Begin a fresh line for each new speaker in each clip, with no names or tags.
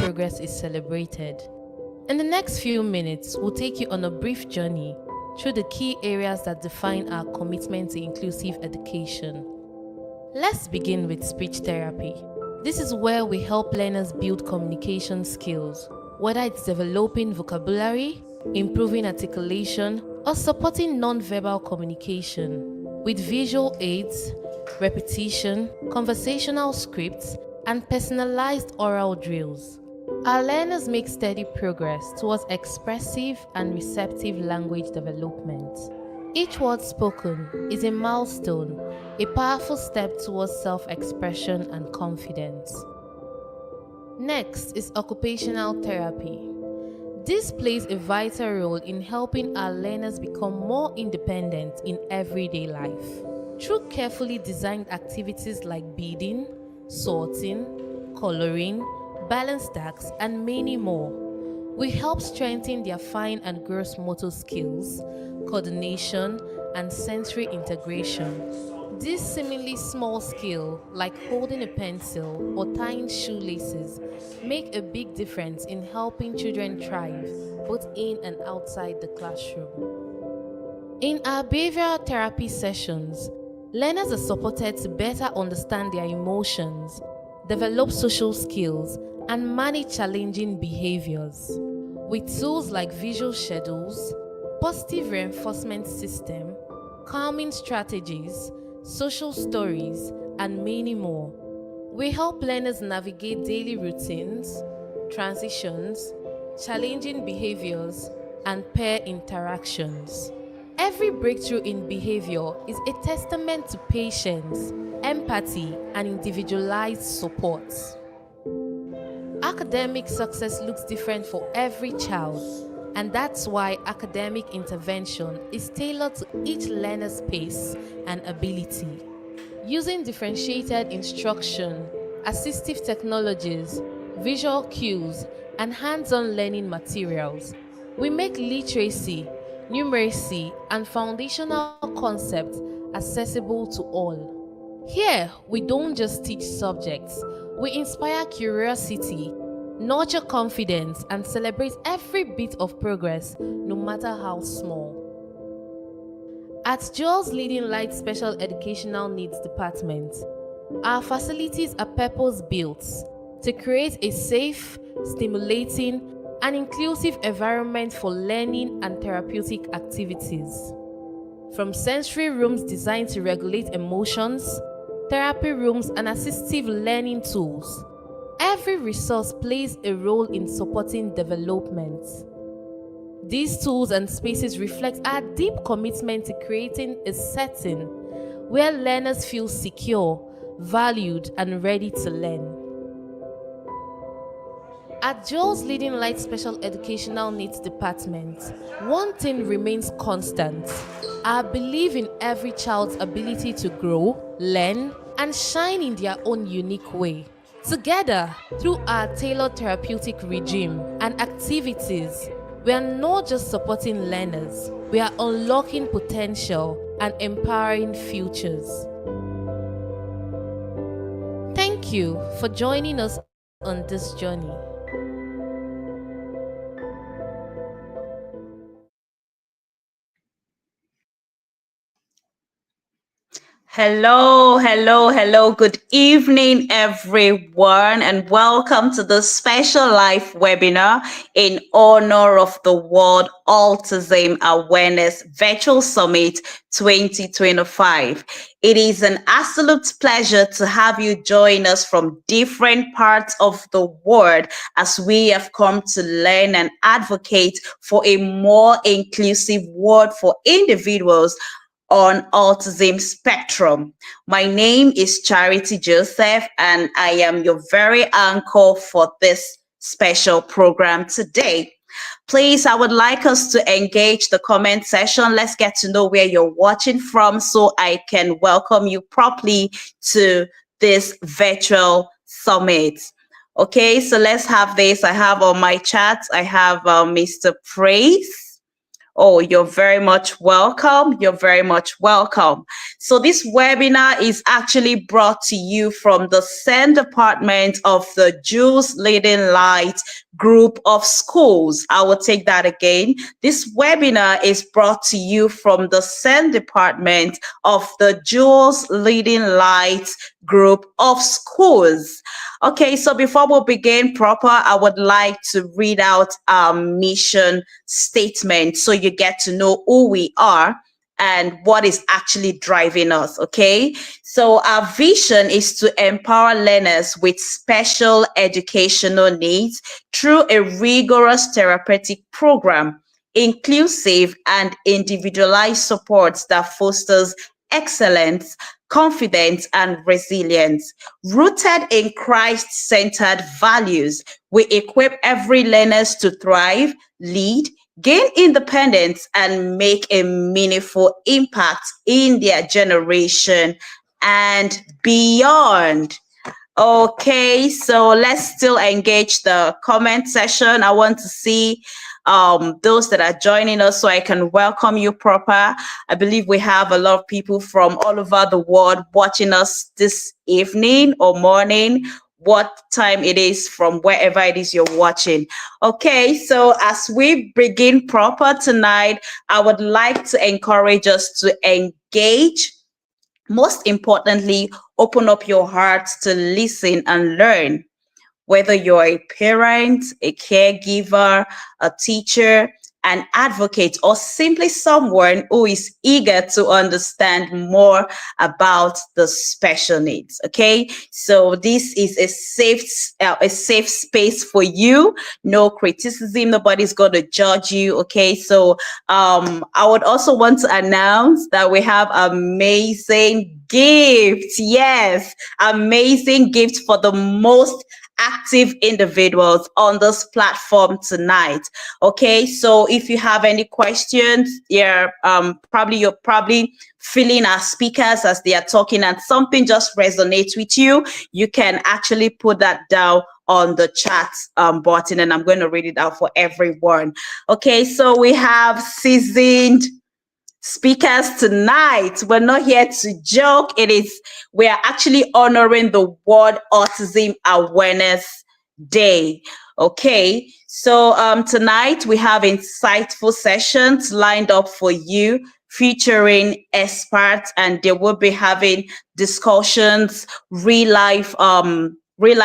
Progress is celebrated. In the next few minutes, we'll take you on a brief journey through the key areas that define our commitment to inclusive education. Let's begin with speech therapy. This is where we help learners build communication skills, whether it's developing vocabulary, improving articulation, or supporting non-verbal communication. With visual aids, repetition, conversational scripts, and personalized oral drills. Our learners make steady progress towards expressive and receptive language development. Each word spoken is a milestone, a powerful step towards self-expression and confidence. Next is occupational therapy. This plays a vital role in helping our learners become more independent in everyday life. Through carefully designed activities like beading, sorting, coloring, balance tasks, and many more, we help strengthen their fine and gross motor skills, coordination, and sensory integration. This seemingly small skill, like holding a pencil or tying shoelaces, make a big difference in helping children thrive, both in and outside the classroom. In our behavioral therapy sessions, learners are supported to better understand their emotions, develop social skills, and manage challenging behaviors. With tools like visual schedules, positive reinforcement system, calming strategies, social stories, and many more, we help learners navigate daily routines, transitions, challenging behaviors, and peer interactions. Every breakthrough in behavior is a testament to patience, empathy, and individualized support. Academic success looks different for every child, and that's why academic intervention is tailored to each learner's pace and ability. Using differentiated instruction, assistive technologies, visual cues, and hands on learning materials, we make literacy, numeracy, and foundational concepts accessible to all. Here, we don't just teach subjects, we inspire curiosity, nurture confidence, and celebrate every bit of progress, no matter how small. At Joel's Leading Light Special Educational Needs Department, our facilities are purpose built to create a safe, stimulating, and inclusive environment for learning and therapeutic activities. From sensory rooms designed to regulate emotions, therapy rooms, and assistive learning tools, every resource plays a role in supporting development. These tools and spaces reflect our deep commitment to creating a setting where learners feel secure, valued, and ready to learn. At Joel's Leading Light Special Educational Needs Department, one thing remains constant: our belief in every child's ability to grow, learn, and shine in their own unique way. Together, through our tailored therapeutic regime and activities, we are not just supporting learners, we are unlocking potential and empowering futures. Thank you for joining us on this journey.
Hello, hello, hello. Good evening, everyone, and welcome to the special live webinar in honor of the World Autism Awareness Virtual Summit 2025. It is an absolute pleasure to have you join us from different parts of the world as we have come to learn and advocate for a more inclusive world for individuals on autism spectrum. My name is Charity Joseph, and I am your very anchor for this special program today. Please, I would like us to engage the comment session. Let's get to know where you're watching from so I can welcome you properly to this virtual summit. Okay, so let's have this. I have on my chat, I have Mr. Praise. Oh, you're very much welcome. You're very much welcome. So this webinar is actually brought to you from the SEND department of the Jules Leading Light group of schools. I will take that again. This webinar is brought to you from the SEND department of the Jules Leading Light group of schools. Okay, so before we begin proper, I would like to read out our mission statement so you get to know who we are and what is actually driving us, okay? So our vision is to empower learners with special educational needs through a rigorous therapeutic program, inclusive and individualized support that fosters excellence, confidence, and resilience. Rooted in Christ-centered values, we equip every learner to thrive, lead, gain independence, and make a meaningful impact in their generation and beyond. Okay, so let's still engage the comment session. I want to see those that are joining us so I can welcome you proper. I believe we have a lot of people from all over the world watching us this evening or morning, what time it is from wherever it is you're watching. Okay, so as we begin proper tonight, I would like to encourage us to engage. Most importantly, open up your hearts to listen and learn. Whether you're a parent, a caregiver, a teacher, an advocate, or simply someone who is eager to understand more about the special needs. Okay, so this is a safe space for you. No criticism. Nobody's going to judge you. Okay, so I would also want to announce that we have amazing gifts. Yes, amazing gifts for the most active individuals on this platform tonight. Okay, so if you have any questions, you're probably feeling our speakers as they are talking and something just resonates with you, you can actually put that down on the chat button, and I'm going to read it out for everyone. Okay, so we have seasoned speakers tonight. We're not here to joke. We are actually honoring the World Autism Awareness Day. Okay, so tonight we have insightful sessions lined up for you featuring experts, and they will be having discussions, real life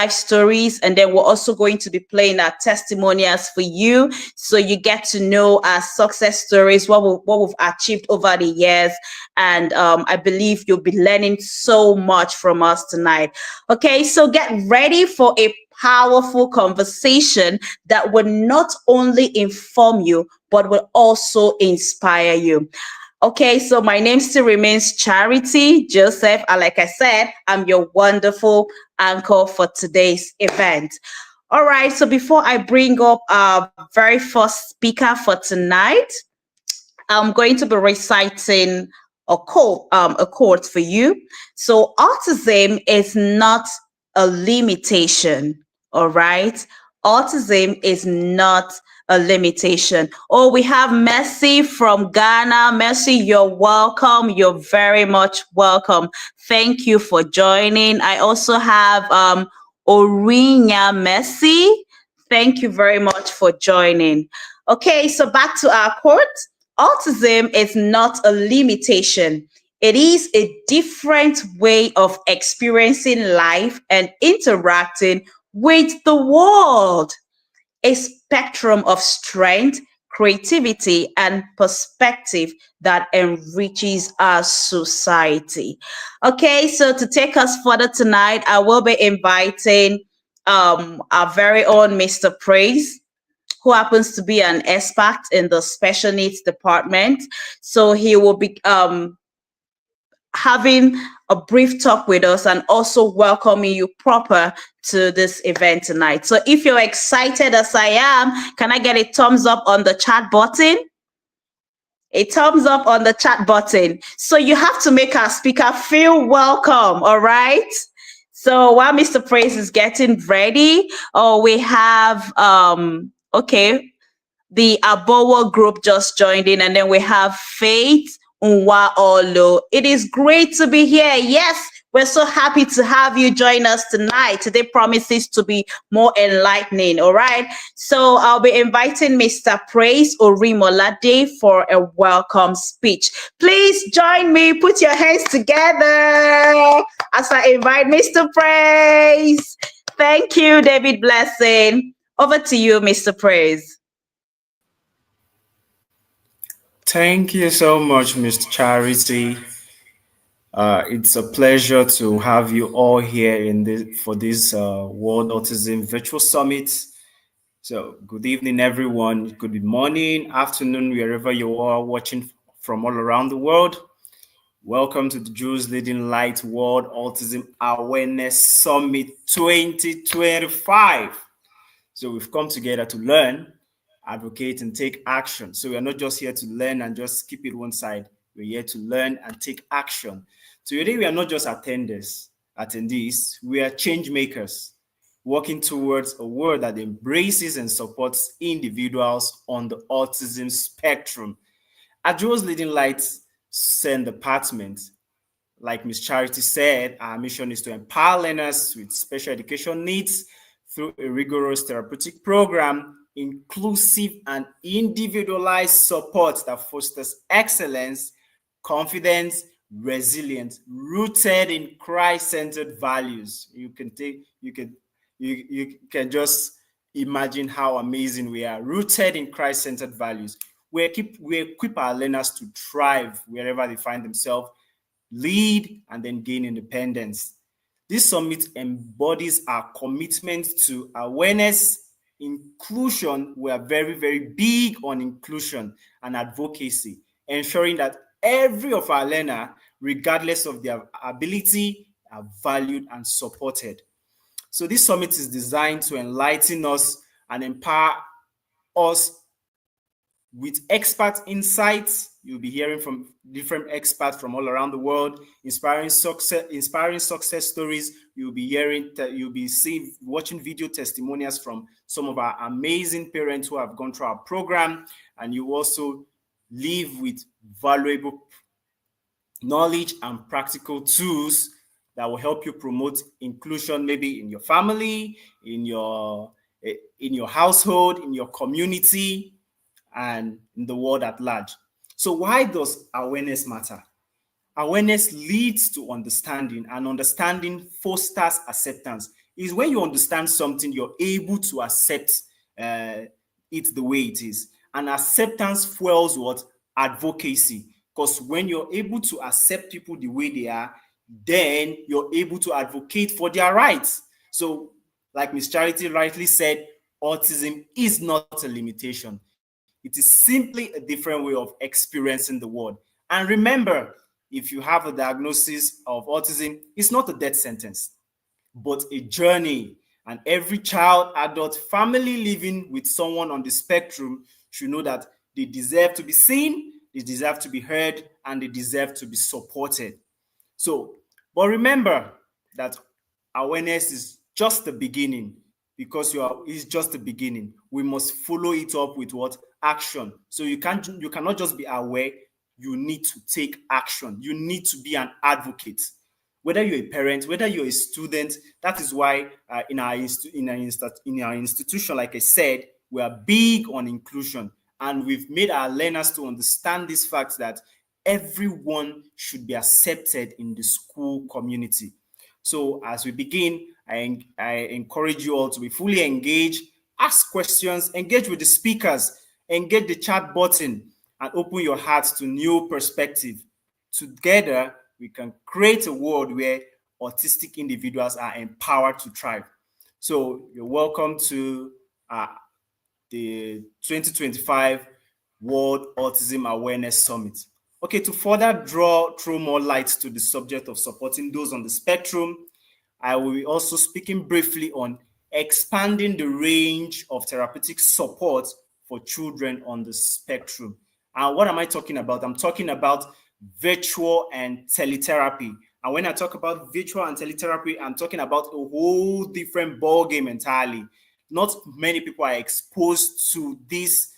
stories, and then we're also going to be playing our testimonials for you, so you get to know our success stories, what we've achieved over the years, and I believe you'll be learning so much from us tonight. Okay, so get ready for a powerful conversation that will not only inform you but will also inspire you. Okay, so my name still remains Charity Joseph, and like I said, I'm your wonderful anchor for today's event. All right, so before I bring up our very first speaker for tonight, I'm going to be reciting a quote for you. So, autism is not a limitation. All right, autism is not a limitation. Oh, we have Mercy from Ghana. Mercy, you're welcome. You're very much welcome. Thank you for joining. I also have Orinya Mercy. Thank you very much for joining. Okay, so back to our quote. Autism is not a limitation. It is a different way of experiencing life and interacting with the world, a spectrum of strength, creativity, and perspective that enriches our society. Okay, so to take us further tonight, I will be inviting our very own Mr. Praise, who happens to be an expert in the special needs department. So he will be having a brief talk with us and also welcoming you proper to this event tonight. So if you're excited as I am, can I get a thumbs up on the chat button? A thumbs up on the chat button. So you have to make our speaker feel welcome, all right? So while Mr. Praise is getting ready, we have okay, the Abowo group just joined in, and then we have Faith Nwaolo. It is great to be here. Yes, we're so happy to have you join us tonight. Today promises to be more enlightening. All right. So I'll be inviting Mr. Praise Orimolade for a welcome speech. Please join me. Put your hands together as I invite Mr. Praise. Thank you, David Blessing. Over to you, Mr. Praise.
Thank you so much, Mr. Charity. It's a pleasure to have you all here for this World Autism Virtual Summit. So, good evening, everyone. Good morning, afternoon, wherever you are watching from all around the world. Welcome to the Jews Leading Light World Autism Awareness Summit 2025. So, we've come together to learn, advocate, and take action. So we are not just here to learn and just keep it one side. We're here to learn and take action. So today we are not just attendees, we are change makers, working towards a world that embraces and supports individuals on the autism spectrum. At Joe's Leading Lights SEND department, like Ms. Charity said, our mission is to empower learners with special education needs through a rigorous therapeutic program, inclusive and individualized support that fosters excellence, confidence, resilience, rooted in Christ-centered values. You can just imagine how amazing we are, rooted in Christ-centered values. We equip our learners to thrive wherever they find themselves, lead, and then gain independence. This summit embodies our commitment to awareness, inclusion. We are very, very big on inclusion and advocacy, ensuring that every of our learner, regardless of their ability, are valued and supported. So this summit is designed to enlighten us and empower us with expert insights. You'll be hearing from different experts from all around the world, inspiring success stories. You'll be seeing, watching video testimonials from some of our amazing parents who have gone through our program, and you also live with valuable knowledge and practical tools that will help you promote inclusion, maybe in your family, in your household, in your community, and in the world at large. So why does awareness matter? Awareness leads to understanding, and understanding fosters acceptance. Is when you understand something, you're able to accept it the way it is. And acceptance fuels what? Advocacy. Because when you're able to accept people the way they are, then you're able to advocate for their rights. So, like Ms. Charity rightly said, autism is not a limitation. It is simply a different way of experiencing the world. And remember, if you have a diagnosis of autism, it's not a death sentence, but a journey. And every child, adult, family living with someone on the spectrum should know that they deserve to be seen, they deserve to be heard, and they deserve to be supported. So, but remember that awareness is just the beginning, because it's just the beginning. We must follow it up with what? Action. So you cannot just be aware, you need to take action. You need to be an advocate. Whether you're a parent, whether you're a student, that is why in our institution, like I said, we are big on inclusion, and we've made our learners to understand this fact that everyone should be accepted in the school community. So as we begin, I encourage you all to be fully engaged, ask questions, engage with the speakers, engage the chat button, and open your hearts to new perspective. Together, we can create a world where autistic individuals are empowered to thrive. So you're welcome to the 2025 World Autism Awareness Summit. Okay, to further throw more light to the subject of supporting those on the spectrum, I will be also speaking briefly on expanding the range of therapeutic support for children on the spectrum. And what am I talking about? I'm talking about virtual and teletherapy. And when I talk about virtual and teletherapy, I'm talking about a whole different ballgame entirely. Not many people are exposed to this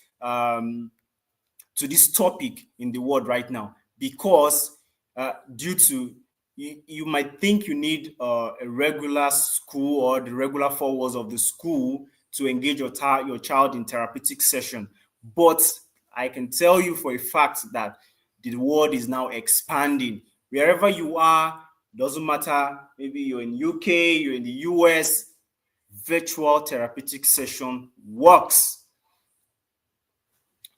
topic in the world right now, because due to you might think you need a regular school or the regular 4 walls of the school to engage your child in therapeutic session. But I can tell you for a fact that the world is now expanding. Wherever you are, doesn't matter, maybe you're in UK, you're in the US, virtual therapeutic session works.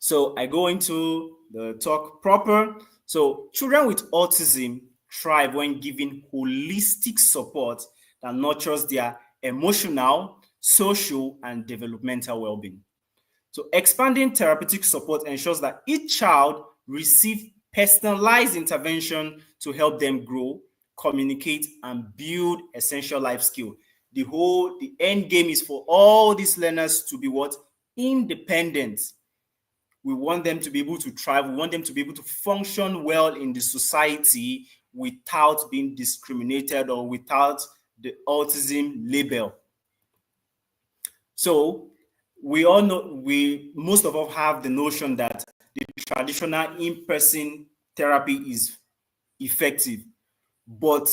So I go into the talk proper. So children with autism thrive when given holistic support that nurtures their emotional, social, and developmental well-being. So expanding therapeutic support ensures that each child receives personalized intervention to help them grow, communicate, and build essential life skills. The end game is for all these learners to be what? Independent. We want them to be able to thrive. We want them to be able to function well in the society without being discriminated or without the autism label. So we all know, most of us have the notion that the traditional in-person therapy is effective, but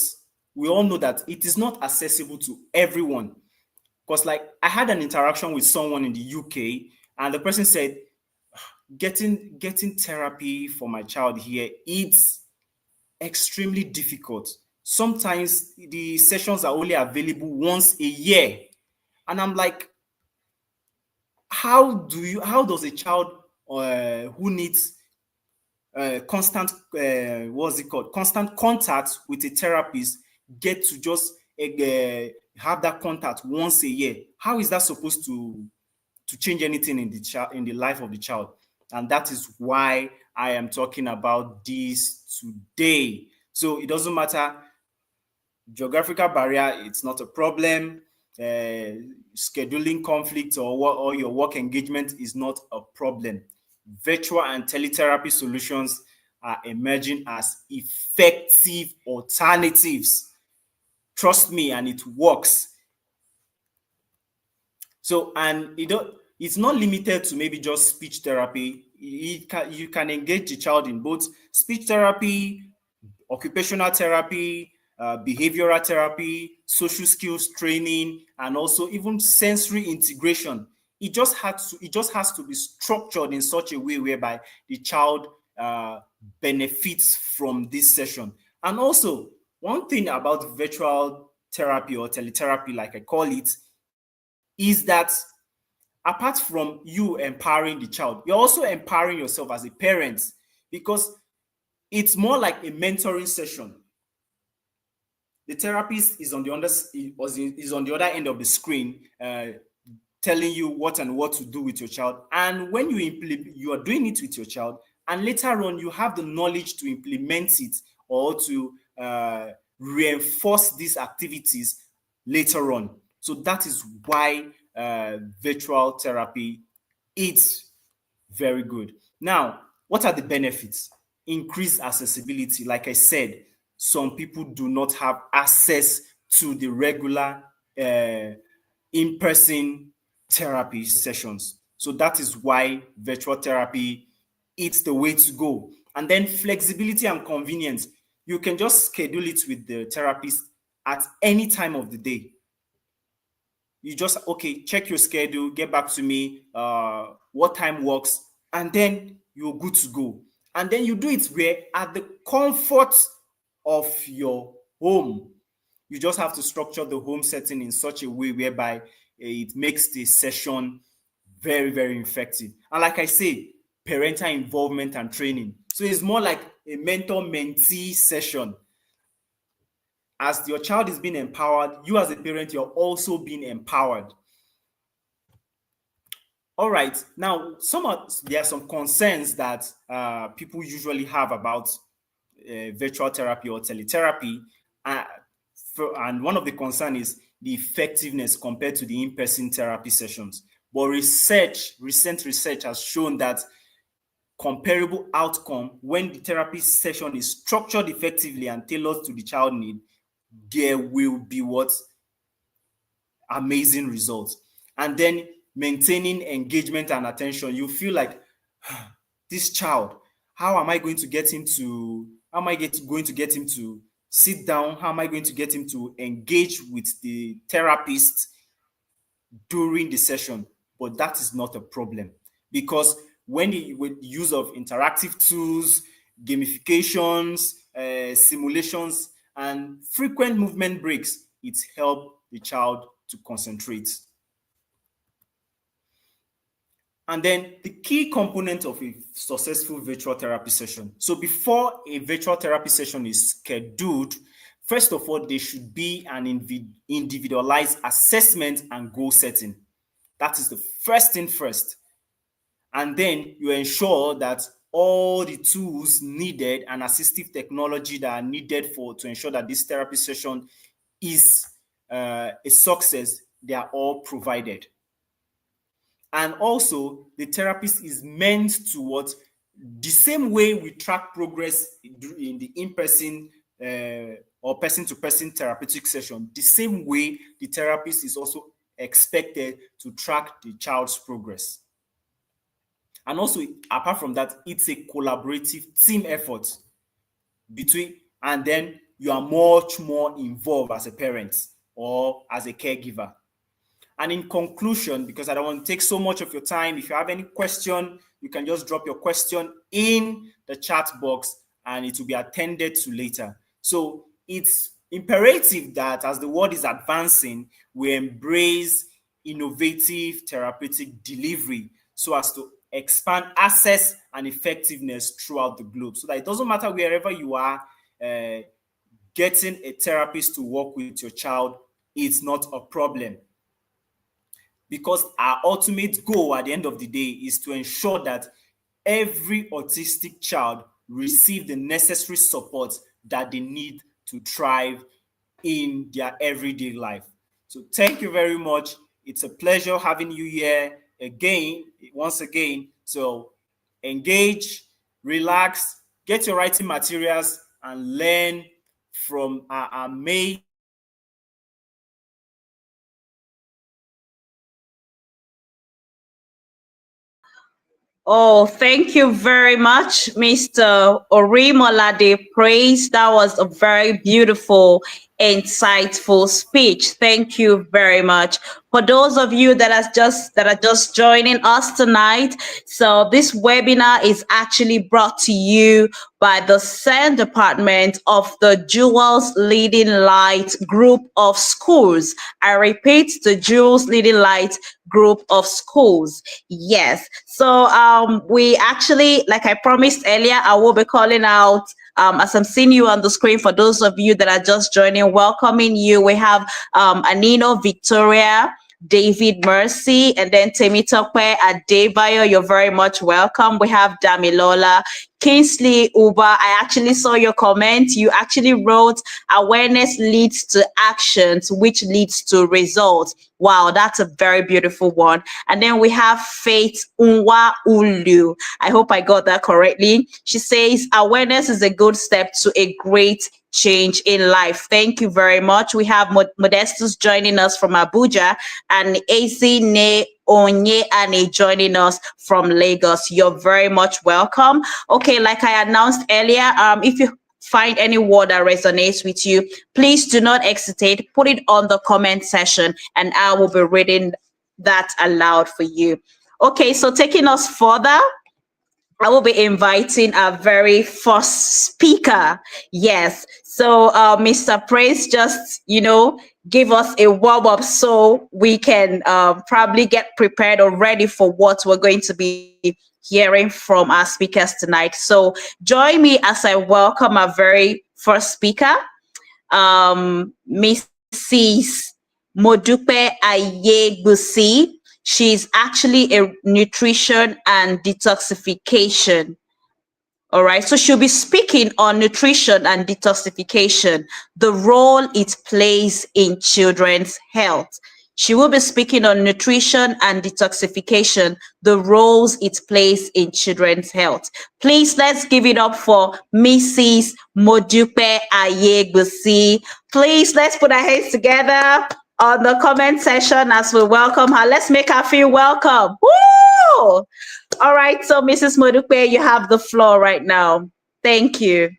we all know that it is not accessible to everyone. Because like I had an interaction with someone in the UK, and the person said, getting therapy for my child here, it's extremely difficult. Sometimes the sessions are only available once a year. And I'm like, how does a child who needs constant constant contact with a therapist get to just have that contact once a year? How is that supposed to change anything in the life of the child? And that is why I am talking about this today. So it doesn't matter, geographical barrier, it's not a problem. scheduling conflicts or your work engagement is not a problem. Virtual and teletherapy solutions are emerging as effective alternatives. Trust me, and it works. So, and it's not limited to maybe just speech therapy. You can engage the child in both speech therapy, occupational therapy, behavioral therapy, social skills training, and also even sensory integration. It just has to be structured in such a way whereby the child benefits from this session. And also, one thing about virtual therapy or teletherapy, like I call it, is that apart from you empowering the child, you're also empowering yourself as a parent, because it's more like a mentoring session. The therapist is on the other end of the screen, telling you what and what to do with your child. And when you are doing it with your child, and later on you have the knowledge to implement it or to reinforce these activities later on. So that is why virtual therapy is very good. Now, what are the benefits? Increased accessibility. Like I said, some people do not have access to the regular in-person therapy sessions. So that is why virtual therapy is the way to go. And then flexibility and convenience. You can just schedule it with the therapist at any time of the day. You just, okay, check your schedule, get back to me, what time works, and then you're good to go. And then you do it where at the comfort of your home. You just have to structure the home setting in such a way whereby it makes the session very, very effective. And like I say, parental involvement and training. So it's more like a mentor-mentee session. As your child is being empowered, you as a parent, you're also being empowered. All right. Now, there are some concerns that people usually have about virtual therapy or teletherapy. Uh, and one of the concerns is the effectiveness compared to the in-person therapy sessions. But recent research has shown that comparable outcome when the therapy session is structured effectively and tailored to the child need, there will be what amazing results. And then maintaining engagement and attention. You feel like this child, how am I going to get him to sit down? How am I going to get him to engage with the therapist during the session? But that is not a problem, because with the use of interactive tools, gamifications, simulations, and frequent movement breaks, it helps the child to concentrate. And then the key component of a successful virtual therapy session. So before a virtual therapy session is scheduled, first of all, there should be an individualized assessment and goal setting. That is the first thing first. And then you ensure that all the tools needed and assistive technology that are needed to ensure that this therapy session is a success, they are all provided. And also, the therapist is meant to the same way we track progress in the in-person or person-to-person therapeutic session, the same way the therapist is also expected to track the child's progress. And also, apart from that, it's a collaborative team effort and then you are much more involved as a parent or as a caregiver. And in conclusion, because I don't want to take so much of your time, if you have any question, you can just drop your question in the chat box and it will be attended to later. So it's imperative that as the world is advancing, we embrace innovative therapeutic delivery so as to expand access and effectiveness throughout the globe, so that it doesn't matter wherever you are, getting a therapist to work with your child is not a problem. Because our ultimate goal at the end of the day is to ensure that every autistic child receive the necessary support that they need to thrive in their everyday life. So So thank you very much. It's a pleasure having you here once again. So engage, relax, get your writing materials, and learn from our amazing
Oh, thank you very much, Mr. Orimolade Praise. That was a very beautiful, insightful speech. Thank you very much. For those of you that are just joining us tonight, so this webinar is actually brought to you by the SEN department of the Jewels Leading Light Group of Schools. I repeat, the Jewels Leading Light Group of Schools. Yes. So we actually, like I promised earlier, I will be calling out as I'm seeing you on the screen. For those of you that are just joining, welcoming you. We have Anino Victoria, David Mercy, and then Temitope Adebayo. You're very much welcome. We have Damilola, Kingsley Uba. I actually saw your comment. You actually wrote awareness leads to actions, which leads to results. Wow, that's a very beautiful one. And then we have Faith Unwa Ulu. I hope I got that correctly. She says awareness is a good step to a great change in life. Thank you very much. We have Modestus joining us from Abuja, and AC Ne Onye Ane joining us from Lagos. You're very much welcome. Okay, like I announced earlier, if you find any word that resonates with you, please do not hesitate. Put it on the comment section, and I will be reading that aloud for you. Okay, so taking us further, I will be inviting our very first speaker. Yes. So, Mr. Praise, just, give us a warm up so we can probably get prepared or ready for what we're going to be hearing from our speakers tonight. So, join me as I welcome our very first speaker, Mrs. Modupe Ayegusi. She's actually a nutrition and detoxification. All right, so she'll be speaking on nutrition and detoxification, the role it plays in children's health. She will be speaking on nutrition and detoxification, the roles it plays in children's health. Please, let's give it up for Mrs. Modupe Ayegusi. Please, let's put our hands together on the comment section as we welcome her. Let's make her feel welcome. Woo! All right, so Mrs. Modupe, you have the floor right now. Thank you.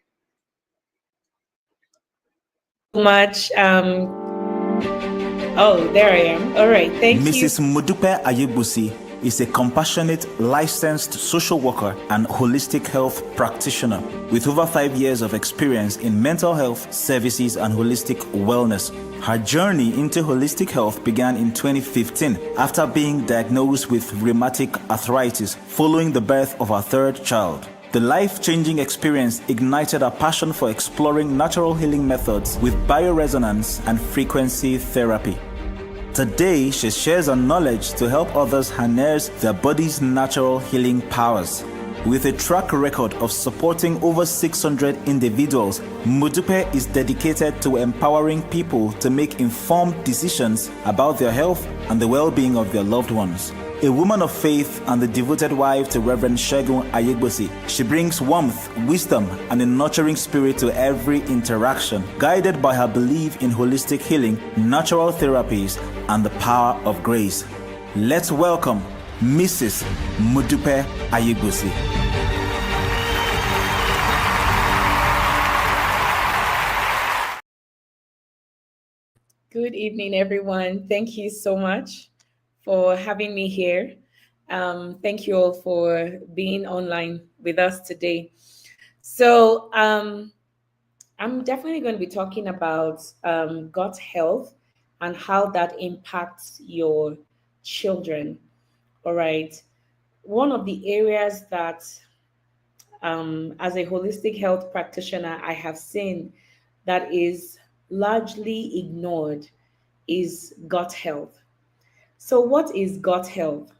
Much. Oh, there I am. All right, thank you.
Mrs. Modupe Ayegusi is a compassionate, licensed social worker and holistic health practitioner with over 5 years of experience in mental health services and holistic wellness. Her journey into holistic health began in 2015 after being diagnosed with rheumatic arthritis following the birth of her third child. The life-changing experience ignited a passion for exploring natural healing methods with bioresonance and frequency therapy. Today, she shares her knowledge to help others harness their body's natural healing powers. With a track record of supporting over 600 individuals, Modupe is dedicated to empowering people to make informed decisions about their health and the well-being of their loved ones. A woman of faith and the devoted wife to Reverend Segun Ayegusi, she brings warmth, wisdom, and a nurturing spirit to every interaction, guided by her belief in holistic healing, natural therapies, and the power of grace. Let's welcome Mrs. Modupe Ayegusi.
Good evening, everyone. Thank you so much for having me here. Thank you all for being online with us today. So I'm definitely going to be talking about gut health and how that impacts your children. All right. One of the areas that, as a holistic health practitioner, I have seen that is largely ignored is gut health. So, what is gut health?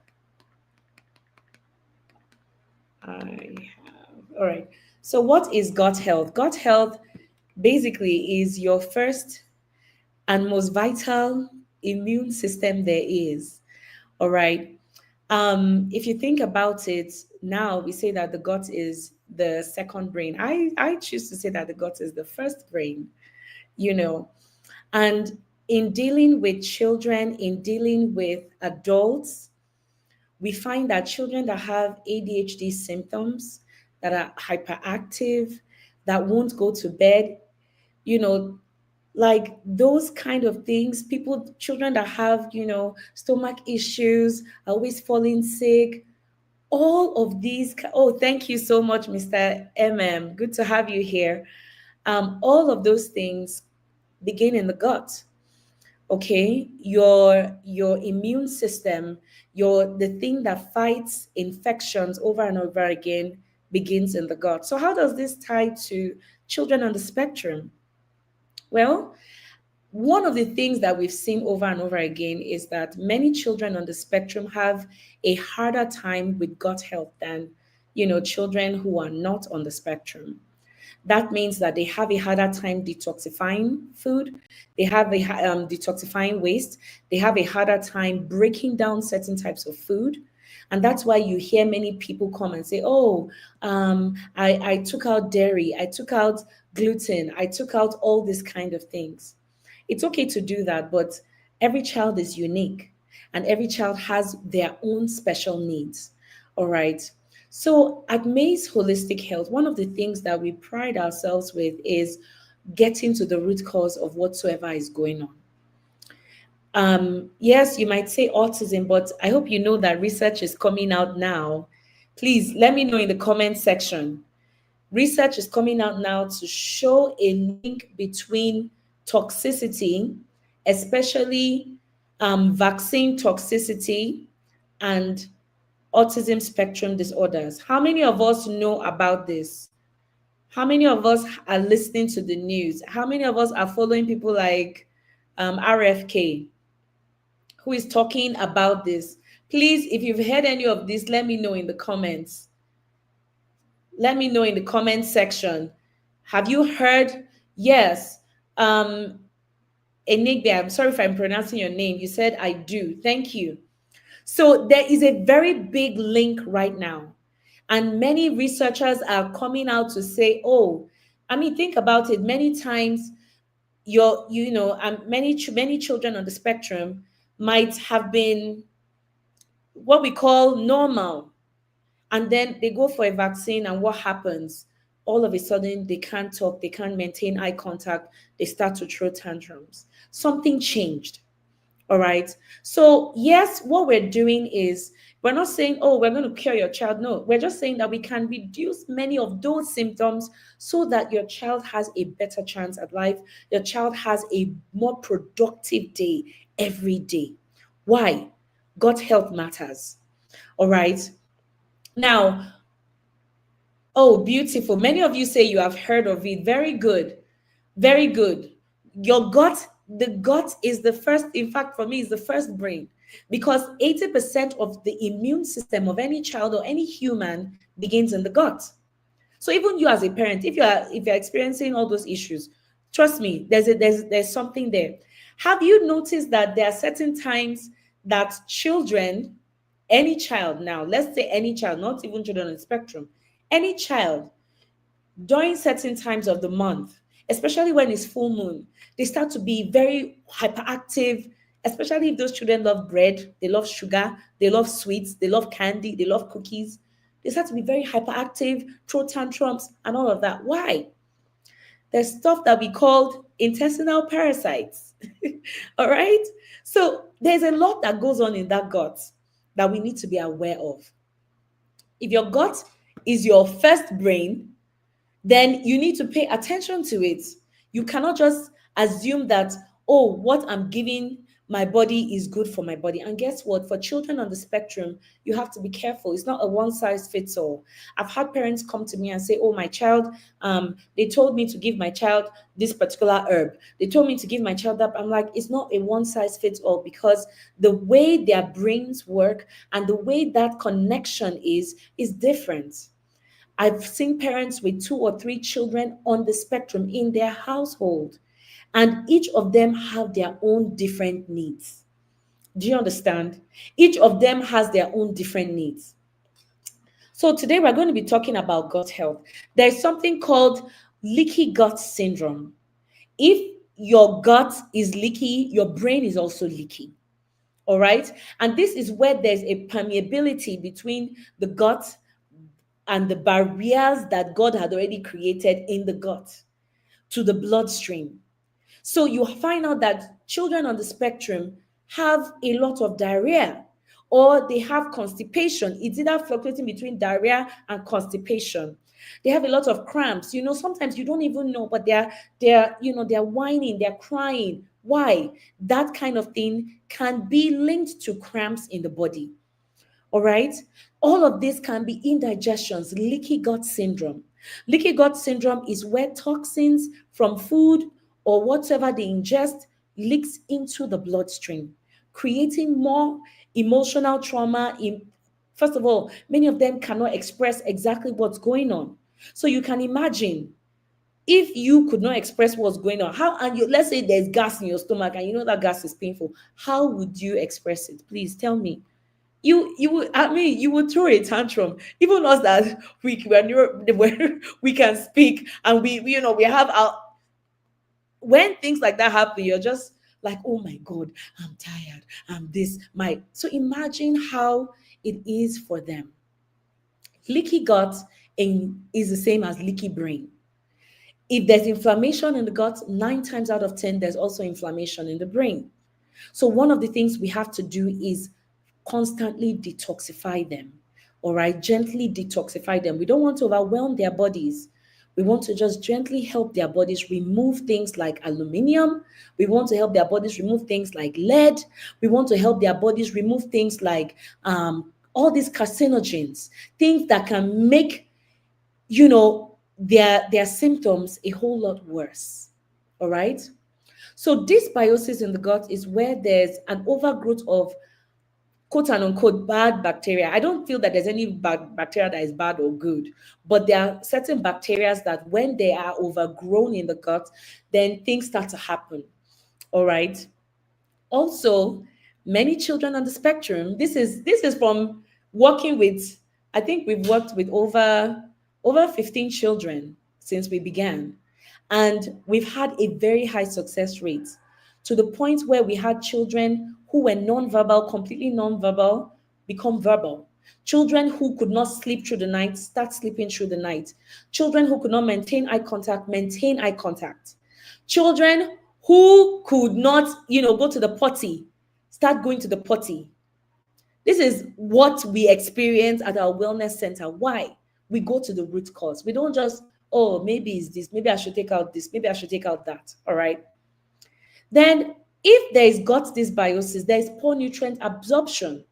All right. So, what is gut health? Gut health basically is your first and most vital immune system there is. All right. If you think about it, now we say that the gut is the second brain. I choose to say that the gut is the first brain, you know. And in dealing with children, in dealing with adults, we find that children that have ADHD symptoms, that are hyperactive, that won't go to bed, you know, like those kind of things, people, children that have, stomach issues, are always falling sick, all of these. Oh, thank you so much, Mr. Good to have you here. All of those things begin in the gut. Okay, your immune system, the thing that fights infections over and over again, begins in the gut. So how does this tie to children on the spectrum? Well, one of the things that we've seen over and over again is that many children on the spectrum have a harder time with gut health than, children who are not on the spectrum. That means that they have a harder time detoxifying food. They have detoxifying waste. They have a harder time breaking down certain types of food. And that's why you hear many people come and say, oh, I took out dairy, I took out gluten, I took out all these kind of things. It's okay to do that, but every child is unique and every child has their own special needs. All right. So at Maze Holistic Health, one of the things that we pride ourselves with is getting to the root cause of whatsoever is going on. Yes, you might say autism, but I hope you know that research is coming out now. Please let me know in the comment section. Research is coming out now to show a link between toxicity, especially vaccine toxicity, and autism spectrum disorders. How many of us know about this? How many of us are listening to the news? How many of us are following people like RFK, who is talking about this? Please, if you've heard any of this, let me know in the comments. Let me know in the comment section. Have you heard? Yes. Enigbe, I'm sorry if I'm pronouncing your name. You said I do. Thank you. So there is a very big link right now. And many researchers are coming out to say, oh, think about it. Many times many children on the spectrum might have been what we call normal. And then they go for a vaccine, and what happens? All of a sudden, they can't talk, they can't maintain eye contact, they start to throw tantrums. Something changed. All right. So, yes, what we're doing is we're not saying, oh, we're going to cure your child. No, we're just saying that we can reduce many of those symptoms so that your child has a better chance at life. Your child has a more productive day every day. Why? Gut health matters. All right. Now, oh, beautiful. Many of you say you have heard of it. Very good. Very good. Your gut, the gut is the first, in fact, for me, is the first brain, because 80% of the immune system of any child or any human begins in the gut. So even you as a parent, if you're experiencing all those issues, trust me, there's something there. Have you noticed that there are certain times that children, any child now, let's say any child, not even children on the spectrum, any child, during certain times of the month, especially when it's full moon, they start to be very hyperactive, especially if those children love bread, they love sugar, they love sweets, they love candy, they love cookies. They start to be very hyperactive, throw tantrums, and all of that. Why? There's stuff that we called intestinal parasites. All right? So there's a lot that goes on in that gut that we need to be aware of. If your gut is your first brain, then you need to pay attention to it. You cannot just assume that, oh, what I'm giving my body is good for my body. And guess what? For children on the spectrum, you have to be careful. It's not a one size fits all. I've had parents come to me and say, oh, my child, they told me to give my child this particular herb. They told me to give my child that. I'm like, it's not a one size fits all, because the way their brains work and the way that connection is different. I've seen parents with 2 or 3 children on the spectrum in their household. And each of them have their own different needs. Do you understand? Each of them has their own different needs. So today we're going to be talking about gut health. There's something called leaky gut syndrome. If your gut is leaky, your brain is also leaky. All right. And this is where there's a permeability between the gut and the barriers that God had already created in the gut to the bloodstream. So you find out that children on the spectrum have a lot of diarrhea or they have constipation. It's either fluctuating between diarrhea and constipation. They have a lot of cramps. Sometimes you don't even know, but they're whining, they're crying. Why? That kind of thing can be linked to cramps in the body. All right. All of this can be indigestions, leaky gut syndrome. Leaky gut syndrome is where toxins from food or whatever they ingest leaks into the bloodstream, creating more emotional trauma. First of all, many of them cannot express exactly what's going on. So you can imagine if you could not express what's going on, let's say there's gas in your stomach and you know that gas is painful, how would you express it? Please tell me. You would, I mean, you would throw a tantrum. Even us that when we can speak and we have our, when things like that happen, you're just like, oh my God, I'm tired, I'm this, my. So imagine how it is for them. Leaky gut is the same as leaky brain. If there's inflammation in the gut, 9 times out of 10, there's also inflammation in the brain. So one of the things we have to do is constantly detoxify them. All right, gently detoxify them. We don't want to overwhelm their bodies. We want to just gently help their bodies remove things like aluminum. We want to help their bodies remove things like lead. We want to help their bodies remove things like all these carcinogens, things that can make their symptoms a whole lot worse. All right. So dysbiosis in the gut is where there's an overgrowth of quote and unquote bad bacteria. I don't feel that there's any bad bacteria that is bad or good, but there are certain bacteria that when they are overgrown in the gut, then things start to happen. All right. Also, many children on the spectrum, this is from working with, I think we've worked with over 15 children since we began. And we've had a very high success rate to the point where we had children who were non-verbal, completely non-verbal, become verbal. Children who could not sleep through the night, start sleeping through the night. Children who could not maintain eye contact, maintain eye contact. Children who could not, go to the potty, start going to the potty. This is what we experience at our wellness center. Why? We go to the root cause. We don't just, oh, maybe it's this, maybe I should take out this, maybe I should take out that. All right. Then if there is gut dysbiosis, there is poor nutrient absorption.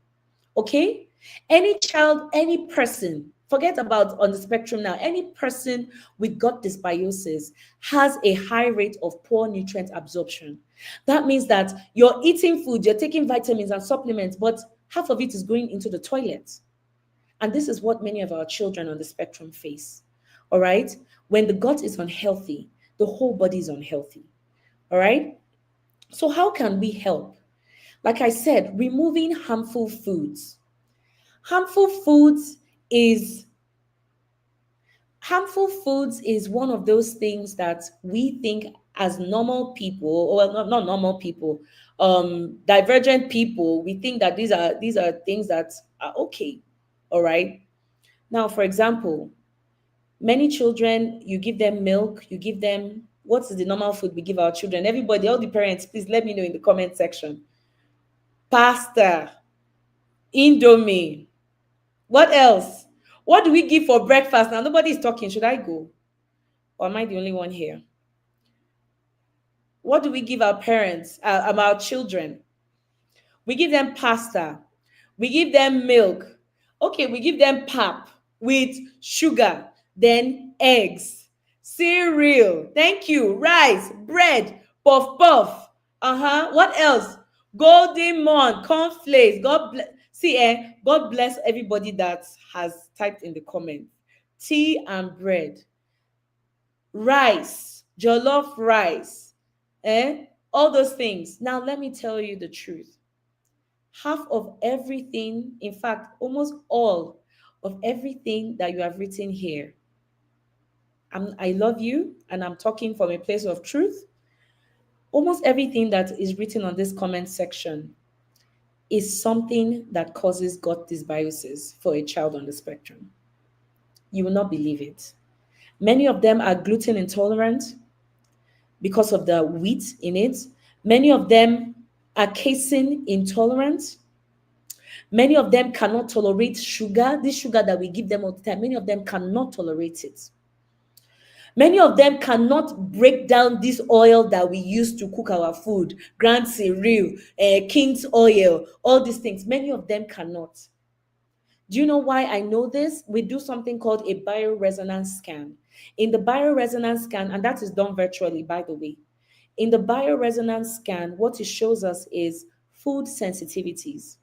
Okay? Any child, any person, forget about on the spectrum now, any person with gut dysbiosis has a high rate of poor nutrient absorption. That means that you're eating food, you're taking vitamins and supplements, but half of it is going into the toilet. And this is what many of our children on the spectrum face. All right? When the gut is unhealthy, the whole body is unhealthy. All right? So how can we help? Like I said, removing harmful foods. Harmful foods is one of those things that we think as normal people, or not normal people, divergent people, we think that these are things that are okay. All right. Now, for example, many children, you give them milk, you give them, what's the normal food we give our children? Everybody, all the parents, please let me know in the comment section. Pasta, Indomie. What else? What do we give for breakfast? Now, nobody is talking. Should I go? Or am I the only one here? What do we give our parents, our children? We give them pasta. We give them milk. Okay, we give them pap with sugar, then eggs, cereal. Thank you. Rice, bread, puff puff. What else? Golden Morn, cornflakes. God bless. See, God bless everybody that has typed in the comments. Tea and bread, rice, jollof rice, all those things. Now, let me tell you the truth. Half of everything, in fact, almost all of everything that you have written here, I love you, and I'm talking from a place of truth. Almost everything that is written on this comment section is something that causes gut dysbiosis for a child on the spectrum. You will not believe it. Many of them are gluten intolerant because of the wheat in it. Many of them are casein intolerant. Many of them cannot tolerate sugar. This sugar that we give them all the time, many of them cannot tolerate it. Many of them cannot break down this oil that we use to cook our food, Grand Cereal, King's oil, all these things. Many of them cannot. Do you know why I know this? We do something called a bioresonance scan. In the bioresonance scan, and that is done virtually, by the way. In the bioresonance scan, what it shows us is food sensitivities.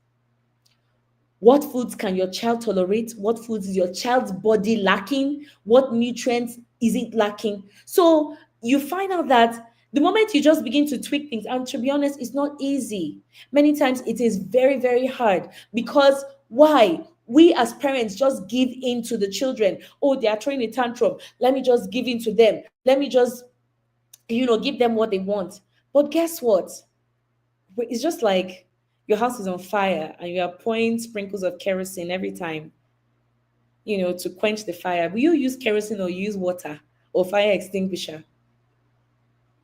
What foods can your child tolerate? What foods is your child's body lacking? What nutrients is it lacking? So you find out that the moment you just begin to tweak things, and to be honest, it's not easy. Many times it is very, very hard because why? We as parents just give in to the children. Oh, they are throwing a tantrum. Let me just give in to them. Let me just, give them what they want. But guess what? It's just like your house is on fire and you are pouring sprinkles of kerosene every time, to quench the fire. Will you use kerosene or use water or fire extinguisher?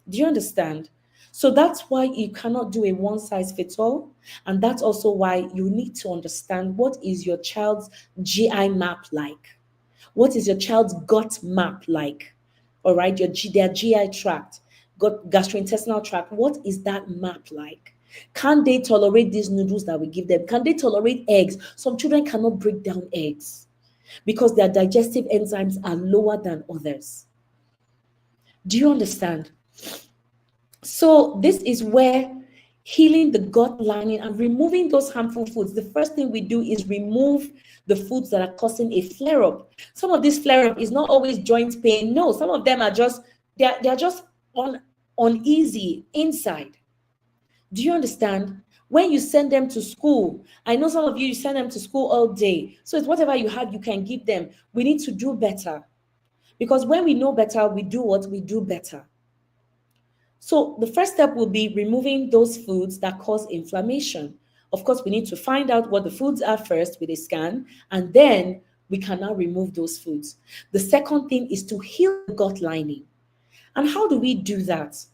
Do you understand? So that's why you cannot do a one size fits all. And that's also why you need to understand what is your child's GI map like? What is your child's gut map like? All right, their GI tract, gastrointestinal tract, what is that map like? Can they tolerate these noodles that we give them? Can they tolerate eggs? Some children cannot break down eggs because their digestive enzymes are lower than others. Do you understand? So this is where healing the gut lining and removing those harmful foods, the first thing we do is remove the foods that are causing a flare-up. Some of this flare-up is not always joint pain. No, some of them are just, they're just uneasy inside. Do you understand? When you send them to school, I know some of you send them to school all day. So it's whatever you have, you can give them. We need to do better. Because when we know better, we do what? We do better. So the first step will be removing those foods that cause inflammation. Of course, we need to find out what the foods are first with a scan, and then we can now remove those foods. The second thing is to heal the gut lining. And how do we do that?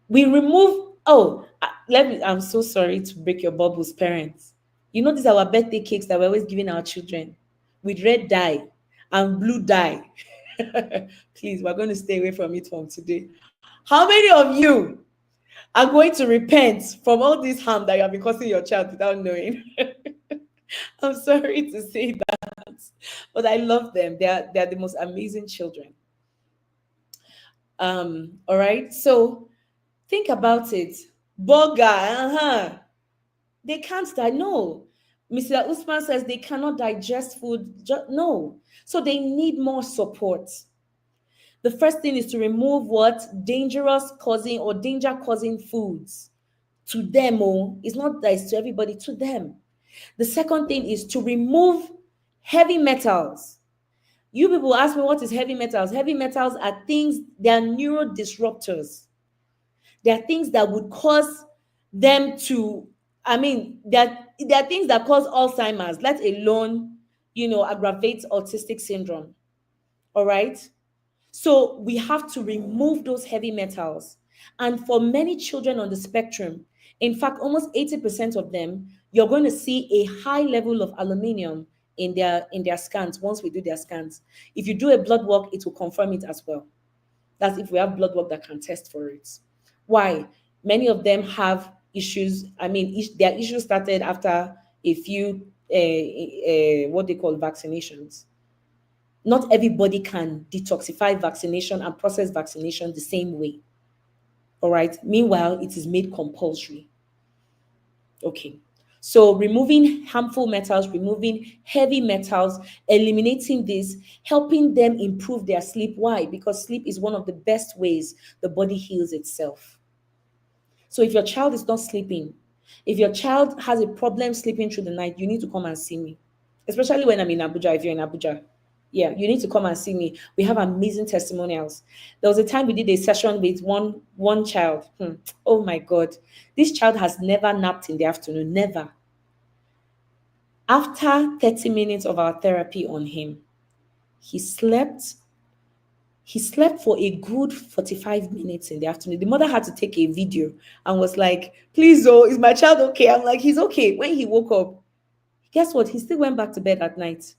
We remove, I'm so sorry to break your bubbles, parents. You know, these are our birthday cakes that we're always giving our children with red dye and blue dye. Please, we're going to stay away from it from today. How many of you are going to repent from all this harm that you have been causing your child without knowing? I'm sorry to say that, but I love them. They're the most amazing children. All right. So think about it. Burger, they can't die. No. Mr. Usman says they cannot digest food. No. So they need more support. The first thing is to remove what? Dangerous causing or danger causing foods to them. It's not that it's to everybody, to them. The second thing is to remove heavy metals. You people ask me, what is heavy metals? Heavy metals are things, they are neurodisruptors. They are things that would cause them to, there are things that cause Alzheimer's, let alone, aggravate autistic syndrome. All right? So we have to remove those heavy metals. And for many children on the spectrum, in fact, almost 80% of them, you're going to see a high level of aluminium in their scans once we do their scans. If you do a blood work, it will confirm it as well. That's if we have blood work that can test for it. Why? Many of them have issues. Their issues started after a few, what they call vaccinations. Not everybody can detoxify vaccination and process vaccination the same way. All right. Meanwhile, it is made compulsory. Okay. So removing harmful metals, removing heavy metals, eliminating this, helping them improve their sleep. Why? Because sleep is one of the best ways the body heals itself. So if your child is not sleeping, if your child has a problem sleeping through the night, you need to come and see me. Especially when I'm in Abuja, if you're in Abuja. Yeah, you need to come and see me. We have amazing testimonials. There was a time we did a session with one child. Oh my God. This child has never napped in the afternoon. Never. After 30 minutes of our therapy on him, he slept. He slept for a good 45 minutes in the afternoon. The mother had to take a video and was like, please, oh, is my child okay? I'm like, he's okay. When he woke up, guess what? He still went back to bed at night.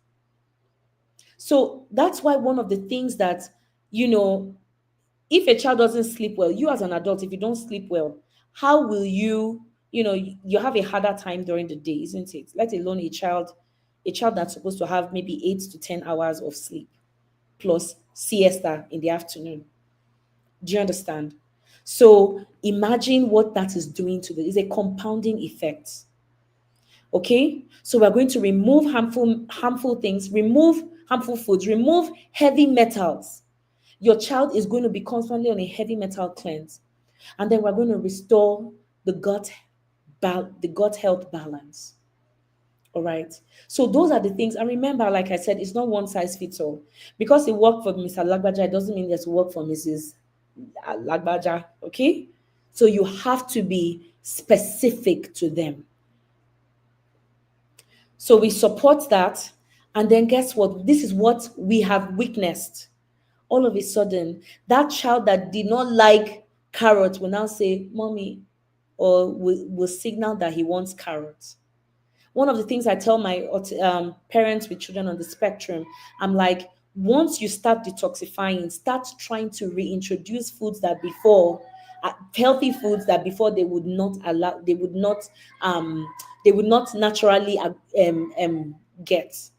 So that's why one of the things that, you know, if a child doesn't sleep well, you as an adult, if you don't sleep well, how will you, you have a harder time during the day, isn't it? Let alone a child that's supposed to have maybe 8 to 10 hours of sleep plus siesta in the afternoon. Do you understand? So imagine what that is doing to it's a compounding effect. Okay, so we're going to remove harmful things, remove harmful foods, remove heavy metals. Your child is going to be constantly on a heavy metal cleanse, and then we're going to restore the gut health balance. All right. So those are the things. And remember, like I said, it's not one size fits all. Because it worked for Mr. Lagbaja, it doesn't mean it's work for Mrs. Lagbaja. Okay. So you have to be specific to them. So we support that. And then guess what? This is what we have witnessed. All of a sudden, that child that did not like carrots will now say, Mommy, or will signal that he wants carrots. One of the things I tell my parents with children on the spectrum, I'm like, once you start detoxifying, start trying to reintroduce foods that before, healthy foods that before they would not naturally get,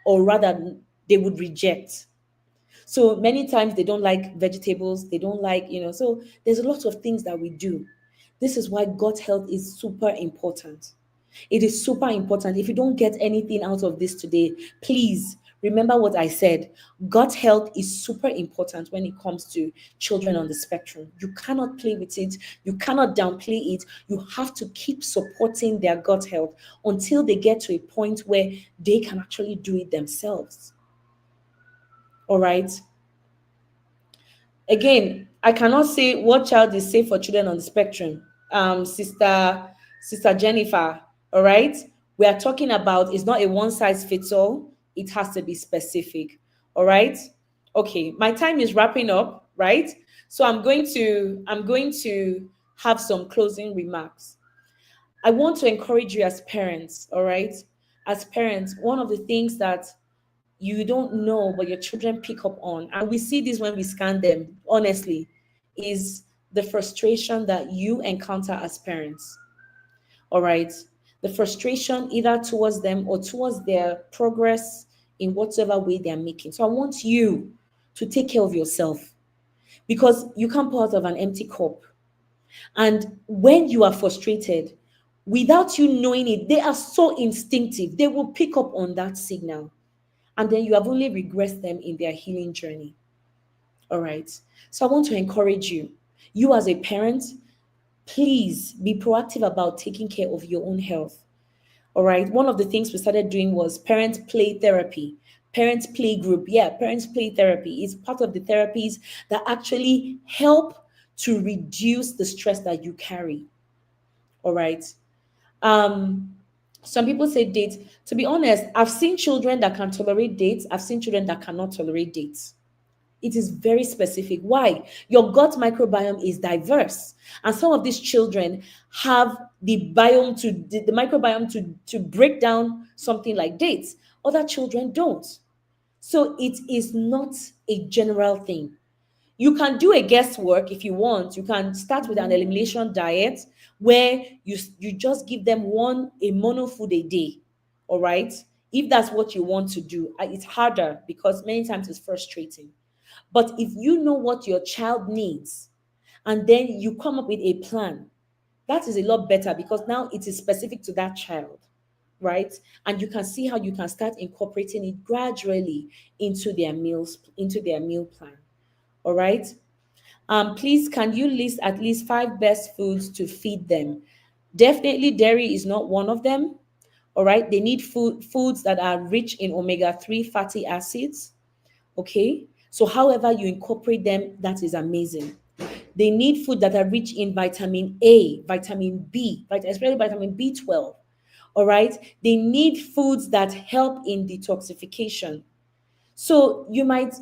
or rather they would reject. So many times they don't like vegetables, they don't like, so there's a lot of things that we do. This is why gut health is super important. It is super important. If you don't get anything out of this today, please remember what I said. Gut health is super important when it comes to children on the spectrum. You cannot play with it. You cannot downplay it. You have to keep supporting their gut health until they get to a point where they can actually do it themselves. All right. Again, I cannot say what child is safe for children on the spectrum. Sister Jennifer, all right? We are talking about, it's not a one size fits all. It has to be specific. All right? Okay, my time is wrapping up, right? So I'm going to have some closing remarks. I want to encourage you as parents, all right? As parents, one of the things that you don't know but your children pick up on, and we see this when we scan them, honestly, is the frustration that you encounter as parents. All right, the frustration either towards them or towards their progress in whatever way they're making. So I want you to take care of yourself, because you can't pour out of an empty cup. And when you are frustrated, without you knowing it, they are so instinctive, they will pick up on that signal, and then you have only regressed them in their healing journey. All right. So I want to encourage you. You as a parent, please be proactive about taking care of your own health. All right. One of the things we started doing was parent play therapy, parent play group. Yeah, parents play therapy is part of the therapies that actually help to reduce the stress that you carry. All right. Some people say dates. To be honest, I've seen children that can tolerate dates. I've seen children that cannot tolerate dates. It is very specific. Why? Your gut microbiome is diverse. And some of these children have the microbiome to break down something like dates. Other children don't. So it is not a general thing. You can do a guesswork if you want. You can start with an elimination diet where you just give them a mono food a day. All right. If that's what you want to do, it's harder because many times it's frustrating. But if you know what your child needs and then you come up with a plan, that is a lot better because now it is specific to that child, right? And you can see how you can start incorporating it gradually into their meal plan. All right. Please, can you list at least 5 best foods to feed them? Definitely, dairy is not one of them. All right. They need foods that are rich in omega-3 fatty acids. Okay. So, however you incorporate them, that is amazing. They need food that are rich in vitamin A, vitamin B, especially vitamin B12. All right. They need foods that help in detoxification. So you might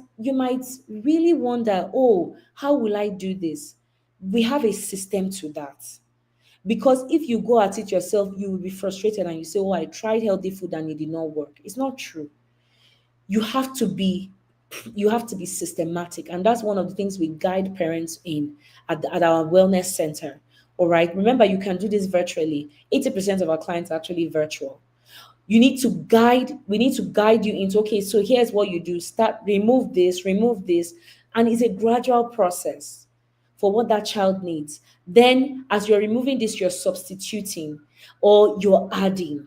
really wonder, oh, how will I do this? We have a system to that. Because if you go at it yourself, you will be frustrated and you say, oh, I tried healthy food and it did not work. It's not true. You have to be systematic. And that's one of the things we guide parents in at our wellness center. All right. Remember, you can do this virtually. 80% of our clients are actually virtual. We need to guide you into, okay, so here's what you do. Remove this, and it's a gradual process for what that child needs. Then as you're removing this, you're substituting or you're adding.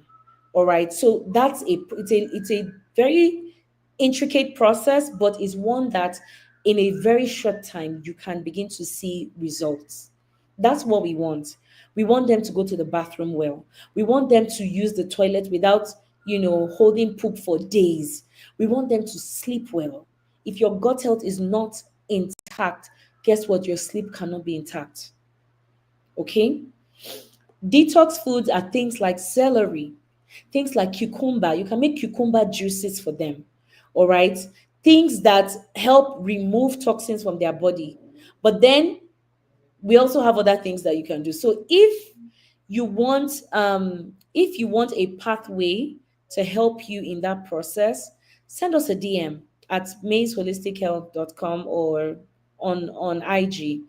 All right. So it's a very intricate process, but it's one that in a very short time you can begin to see results. That's what we want. We want them to go to the bathroom well. We want them to use the toilet without, holding poop for days. We want them to sleep well. If your gut health is not intact, guess what? Your sleep cannot be intact. Okay? Detox foods are things like celery, things like cucumber. You can make cucumber juices for them. All right? Things that help remove toxins from their body. But then we also have other things that you can do. So if you want a pathway to help you in that process, send us a DM at maisholistichealth.com or on IG.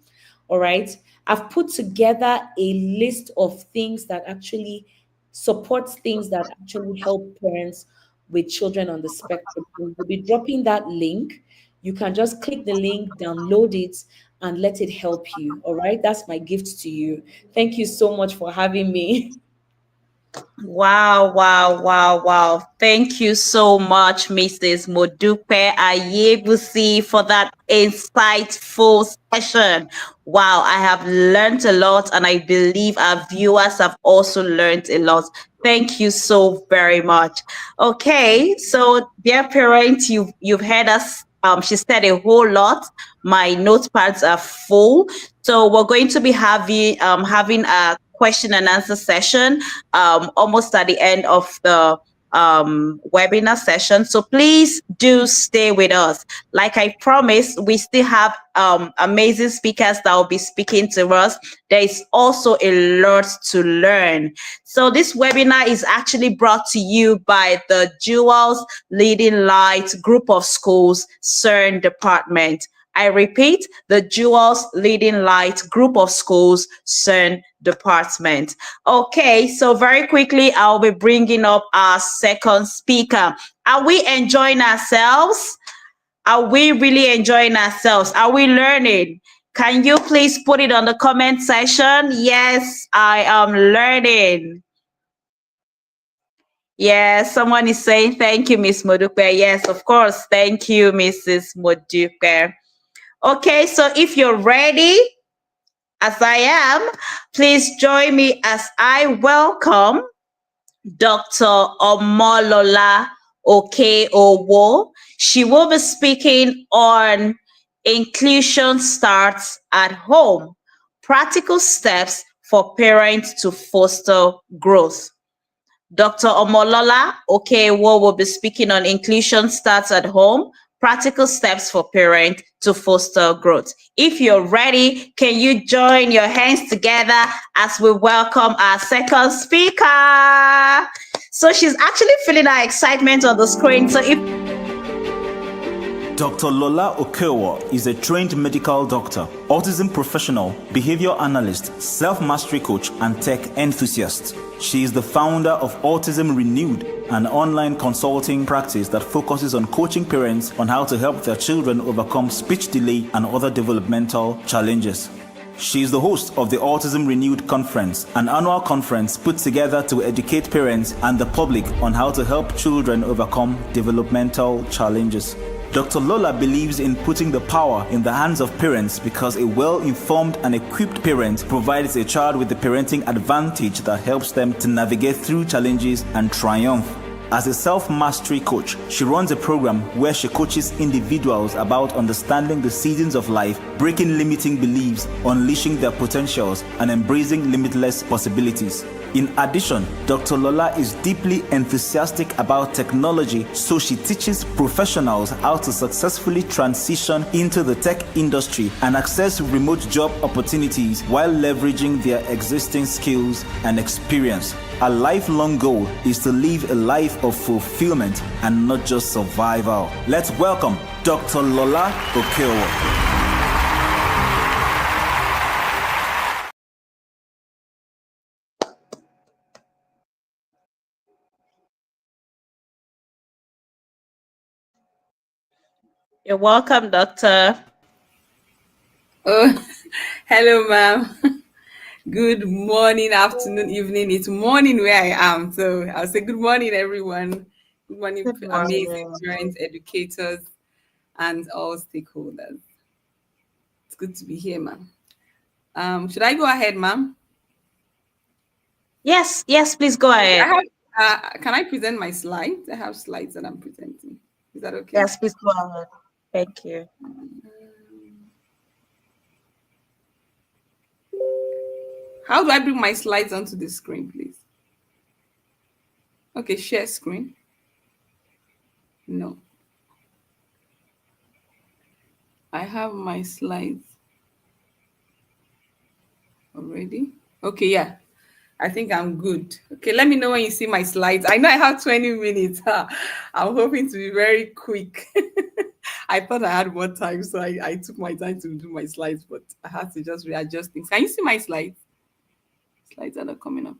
All right. I've put together a list of things that actually supports things that actually help parents with children on the spectrum. We'll be dropping that link. You can just click the link, download it, and let it help you. All right. That's my gift to you. Thank you so much for having me.
Wow, wow, wow, wow. Thank you so much, Mrs. Modupe Ayebusi, for that insightful session. Wow, I have learned a lot, and I believe our viewers have also learned a lot. Thank you so very much. Okay, so dear parents, you've heard us. She said a whole lot. My notepads are full. So we're going to be having a question and answer session almost at the end of the webinar session. So please do stay with us. Like I promised, we still have amazing speakers that will be speaking to us. There is also a lot to learn. So this webinar is actually brought to you by the Jewels Leading Light Group of Schools, CERN Department. I repeat, the Jewels Leading Light Group of Schools, CERN Department. Okay, so very quickly, I'll be bringing up our second speaker. Are we enjoying ourselves? Are we really enjoying ourselves? Are we learning? Can you please put it on the comment section? Yes, I am learning. Yes, someone is saying thank you, Miss Modupe. Yes, of course. Thank you, Mrs. Modupe. Okay, so if you're ready, as I am, please join me as I welcome Dr. Omolola Okeowo. She will be speaking on inclusion starts at home, practical steps for parents to foster growth. Dr. Omolola Okeowo will be speaking on inclusion starts at home, practical steps for parents to foster growth. If you're ready, can you join your hands together as we welcome our second speaker? So she's actually feeling our excitement on the screen. So if
Dr. Lola Okeowo is a trained medical doctor, autism professional, behavior analyst, self-mastery coach, and tech enthusiast. She is the founder of Autism Renewed, an online consulting practice that focuses on coaching parents on how to help their children overcome speech delay and other developmental challenges. She is the host of the Autism Renewed Conference, an annual conference put together to educate parents and the public on how to help children overcome developmental challenges. Dr. Lola believes in putting the power in the hands of parents because a well-informed and equipped parent provides a child with the parenting advantage that helps them to navigate through challenges and triumph. As a self-mastery coach, she runs a program where she coaches individuals about understanding the seasons of life, breaking limiting beliefs, unleashing their potentials, and embracing limitless possibilities. In addition, Dr. Lola is deeply enthusiastic about technology, so she teaches professionals how to successfully transition into the tech industry and access remote job opportunities while leveraging their existing skills and experience. Her lifelong goal is to live a life of fulfillment and not just survival. Let's welcome Dr. Lola Okeowo.
You're welcome, Doctor.
Oh, hello, ma'am. Good morning, afternoon, evening. It's morning where I am. So I'll say good morning, everyone. Good morning,
Good
amazing
morning.
parents, educators, and all stakeholders. It's good to be here, ma'am. Should I go ahead, ma'am?
Yes, please go
Okay,
ahead.
can I present my slides? I have slides that I'm presenting. Is that okay?
Yes, please go ahead. Thank you.
How do I bring my slides onto the screen, please? Okay, share screen. No. I have my slides already. Okay, yeah. I think I'm good. Okay, let me know when you see my slides. I know I have 20 minutes. I'm hoping to be very quick. I thought I had more time, so I took my time to do my slides, but I had to just readjust things. Can you see my slides? Slides are not coming up.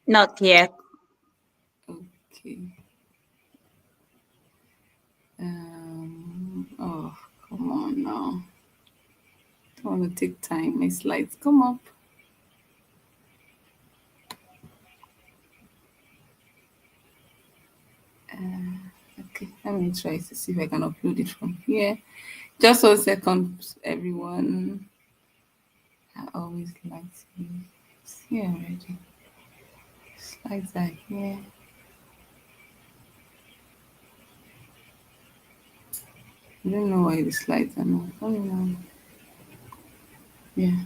Not yet.
Okay. Oh, come on now. Don't want to take time. My slides come up. Okay, let me try to see if I can upload it from here. Just 1 second, everyone. I always like to see already. Slides are here. I don't know why the slides are not coming on. Yeah.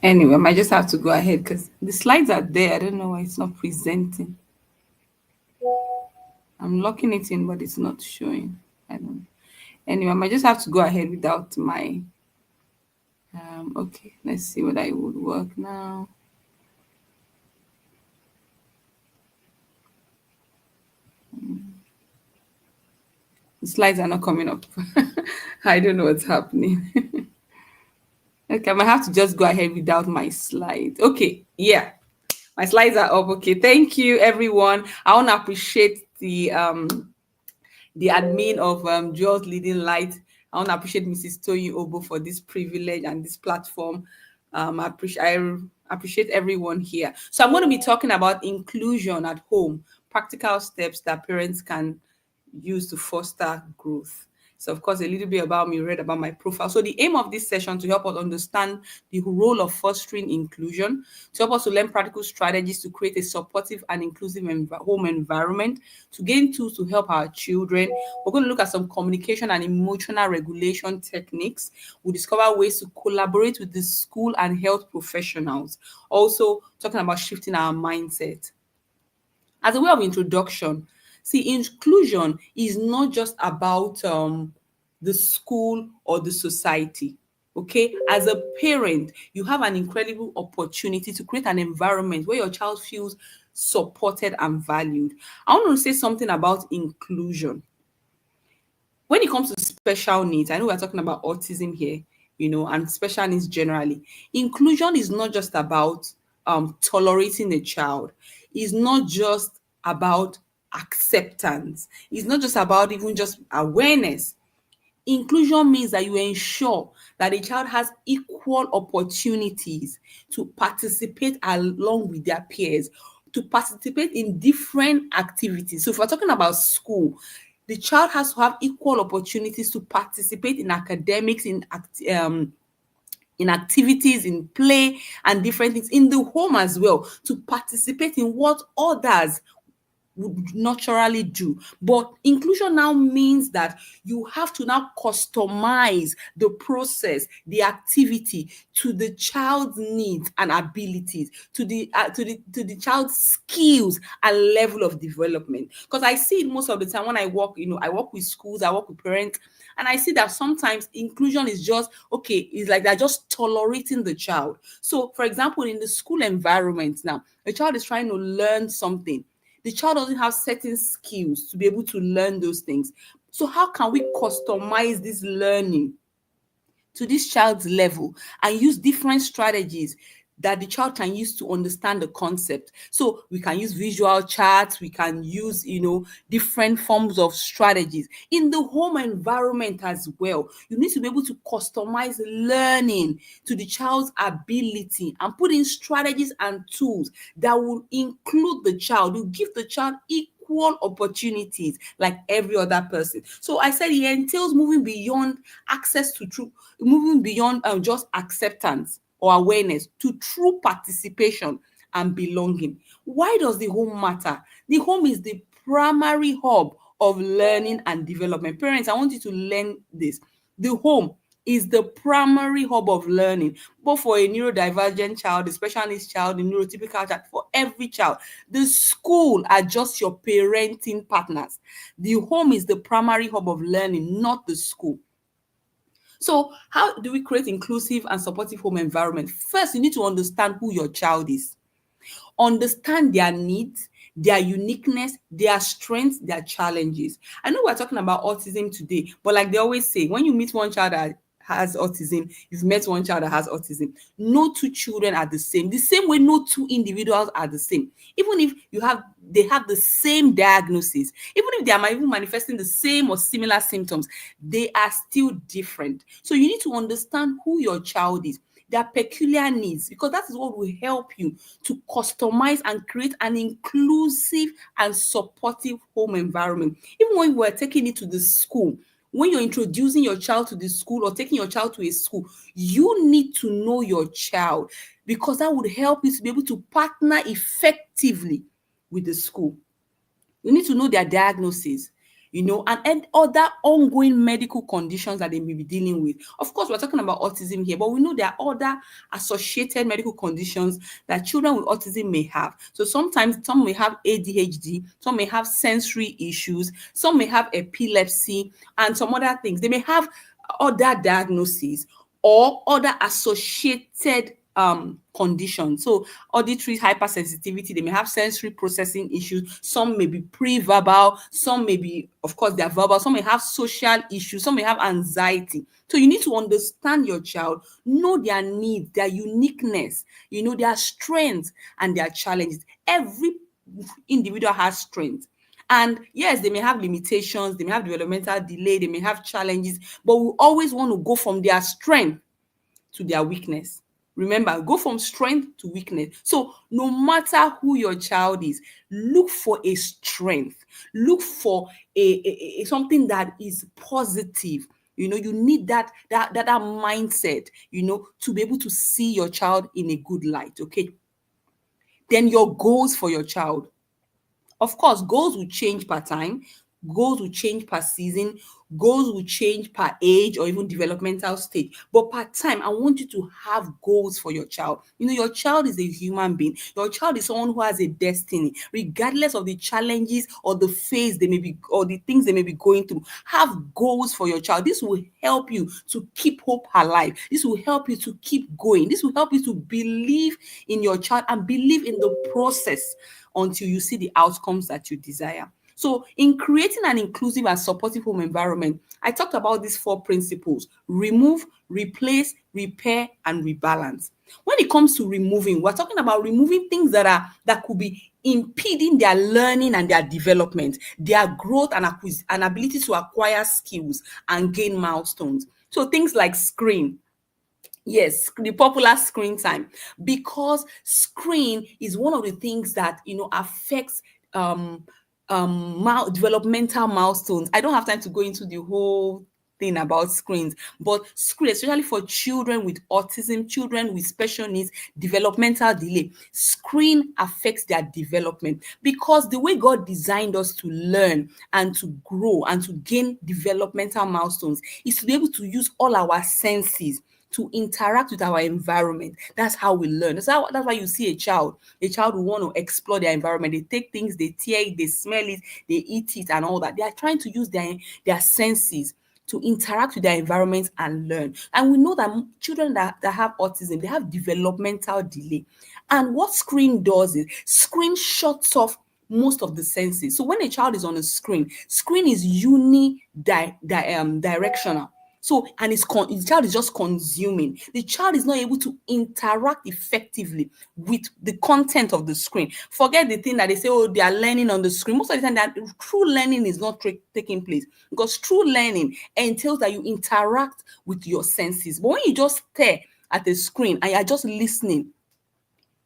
Anyway, I might just have to go ahead because the slides are there. I don't know why it's not presenting. I'm locking it in, but it's not showing. I don't know. Anyway, I might just have to go ahead without my okay, let's see what I would work now. The slides are not coming up. I don't know what's happening. Okay, I might have to just go ahead without my slides. Okay, yeah. My slides are up. Okay, thank you everyone. I want to appreciate the admin of Jewel's Leading Light. I want to appreciate Mrs. Toyi Obo for this privilege and this platform. I appreciate everyone here. So I'm going to be talking about inclusion at home, practical steps that parents can use to foster growth. So, of course, a little bit about me, read about my profile. So, the aim of this session to help us understand the role of fostering inclusion, to help us to learn practical strategies to create a supportive and inclusive home environment, to gain tools to help our children. We're going to look at some communication and emotional regulation techniques. We'll discover ways to collaborate with the school and health professionals. Also, talking about shifting our mindset. As a way of introduction, see, inclusion is not just about the school or the society. Okay, as a parent, you have an incredible opportunity to create an environment where your child feels supported and valued. I want to say something about inclusion. When it comes to special needs, I know we're talking about autism here, and special needs generally. Inclusion is not just about tolerating a child. It's not just about acceptance. It's not just about even just awareness. Inclusion means that you ensure that a child has equal opportunities to participate along with their peers, to participate in different activities. So if we're talking about school, the child has to have equal opportunities to participate in academics, in activities, in play, and different things in the home as well, to participate in what others would naturally do. But inclusion now means that you have to now customize the process, the activity to the child's needs and abilities, to the child's skills and level of development. Because I see it most of the time when I work, I work with schools, I work with parents, and I see that sometimes inclusion is just, okay, it's like they're just tolerating the child. So, for example, in the school environment now, a child is trying to learn something. The child doesn't have certain skills to be able to learn those things. So how can we customize this learning to this child's level and use different strategies that the child can use to understand the concept? So we can use visual charts, we can use, different forms of strategies. In the home environment as well, you need to be able to customize learning to the child's ability and put in strategies and tools that will include the child, will give the child equal opportunities like every other person. So I said it entails moving beyond access to truth, moving beyond just acceptance or awareness to true participation and belonging. Why does the home matter? The home is the primary hub of learning and development. Parents, I want you to learn this. The home is the primary hub of learning, both for a neurodivergent child, a special needs child, a neurotypical child, for every child. The school are just your parenting partners. The home is the primary hub of learning, not the school. So how do we create inclusive and supportive home environment? First, you need to understand who your child is. Understand their needs, their uniqueness, their strengths, their challenges. I know we're talking about autism today, but like they always say, when you meet one child that has autism, you've met one child that has autism. No two children are the same. The same way no two individuals are the same. Even if they have the same diagnosis, even if they are even manifesting the same or similar symptoms, they are still different. So you need to understand who your child is, their peculiar needs, because that is what will help you to customize and create an inclusive and supportive home environment. Even when we're taking it to the school, when you're introducing your child to the school or taking your child to a school, you need to know your child, because that would help you to be able to partner effectively with the school. You need to know their diagnosis, and other ongoing medical conditions that they may be dealing with. Of course, we're talking about autism here, but we know there are other associated medical conditions that children with autism may have. So sometimes some may have ADHD, some may have sensory issues, some may have epilepsy, and some other things. They may have other diagnoses or other associated conditions. So auditory hypersensitivity, they may have sensory processing issues, some may be pre-verbal, some may be, of course, they're verbal, some may have social issues, some may have anxiety. So you need to understand your child, know their needs, their uniqueness, their strengths and their challenges. Every individual has strengths. And yes, they may have limitations, they may have developmental delay, they may have challenges, but we always want to go from their strength to their weakness. Remember, go from strength to weakness. So no matter who your child is, look for a strength. Look for a something that is positive. You need that mindset, to be able to see your child in a good light. Okay. Then your goals for your child. Of course, goals will change per time, goals will change per season, goals will change per age or even developmental stage. But per time, I want you to have goals for your child. Your child is a human being. Your child is someone who has a destiny, regardless of the challenges or the phase they may be, or the things they may be going through. Have goals for your child. This will help you to keep hope alive. This will help you to keep going. This will help you to believe in your child and believe in the process until you see the outcomes that you desire. So in creating an inclusive and supportive home environment, I talked about these 4 principles: remove, replace, repair, and rebalance. When it comes to removing, we're talking about removing things that could be impeding their learning and their development, their growth and ability to acquire skills and gain milestones. So things like screen,
Yes, the popular screen time, because screen is one of the things that affects um developmental milestones. I don't have time to go into the whole thing about screens, but screen, especially for children with autism, children with special needs, developmental delay, screen affects their development, because the way God designed us to learn and to grow and to gain developmental milestones is to be able to use all our senses to interact with our environment. That's how we learn. That's why you see a child will want to explore their environment. They take things, they tear it, they smell it, they eat it and all that. They are trying to use their senses to interact with their environment and learn. And we know that children that have autism, they have developmental delay. And what screen does is screen shuts off most of the senses. So when a child is on a screen is directional. So, and the child is just consuming. The child is not able to interact effectively with the content of the screen. Forget the thing that they say, oh, they are learning on the screen. Most of the time, that true learning is not taking place, because true learning entails that you interact with your senses. But when you just stare at the screen and you're just listening,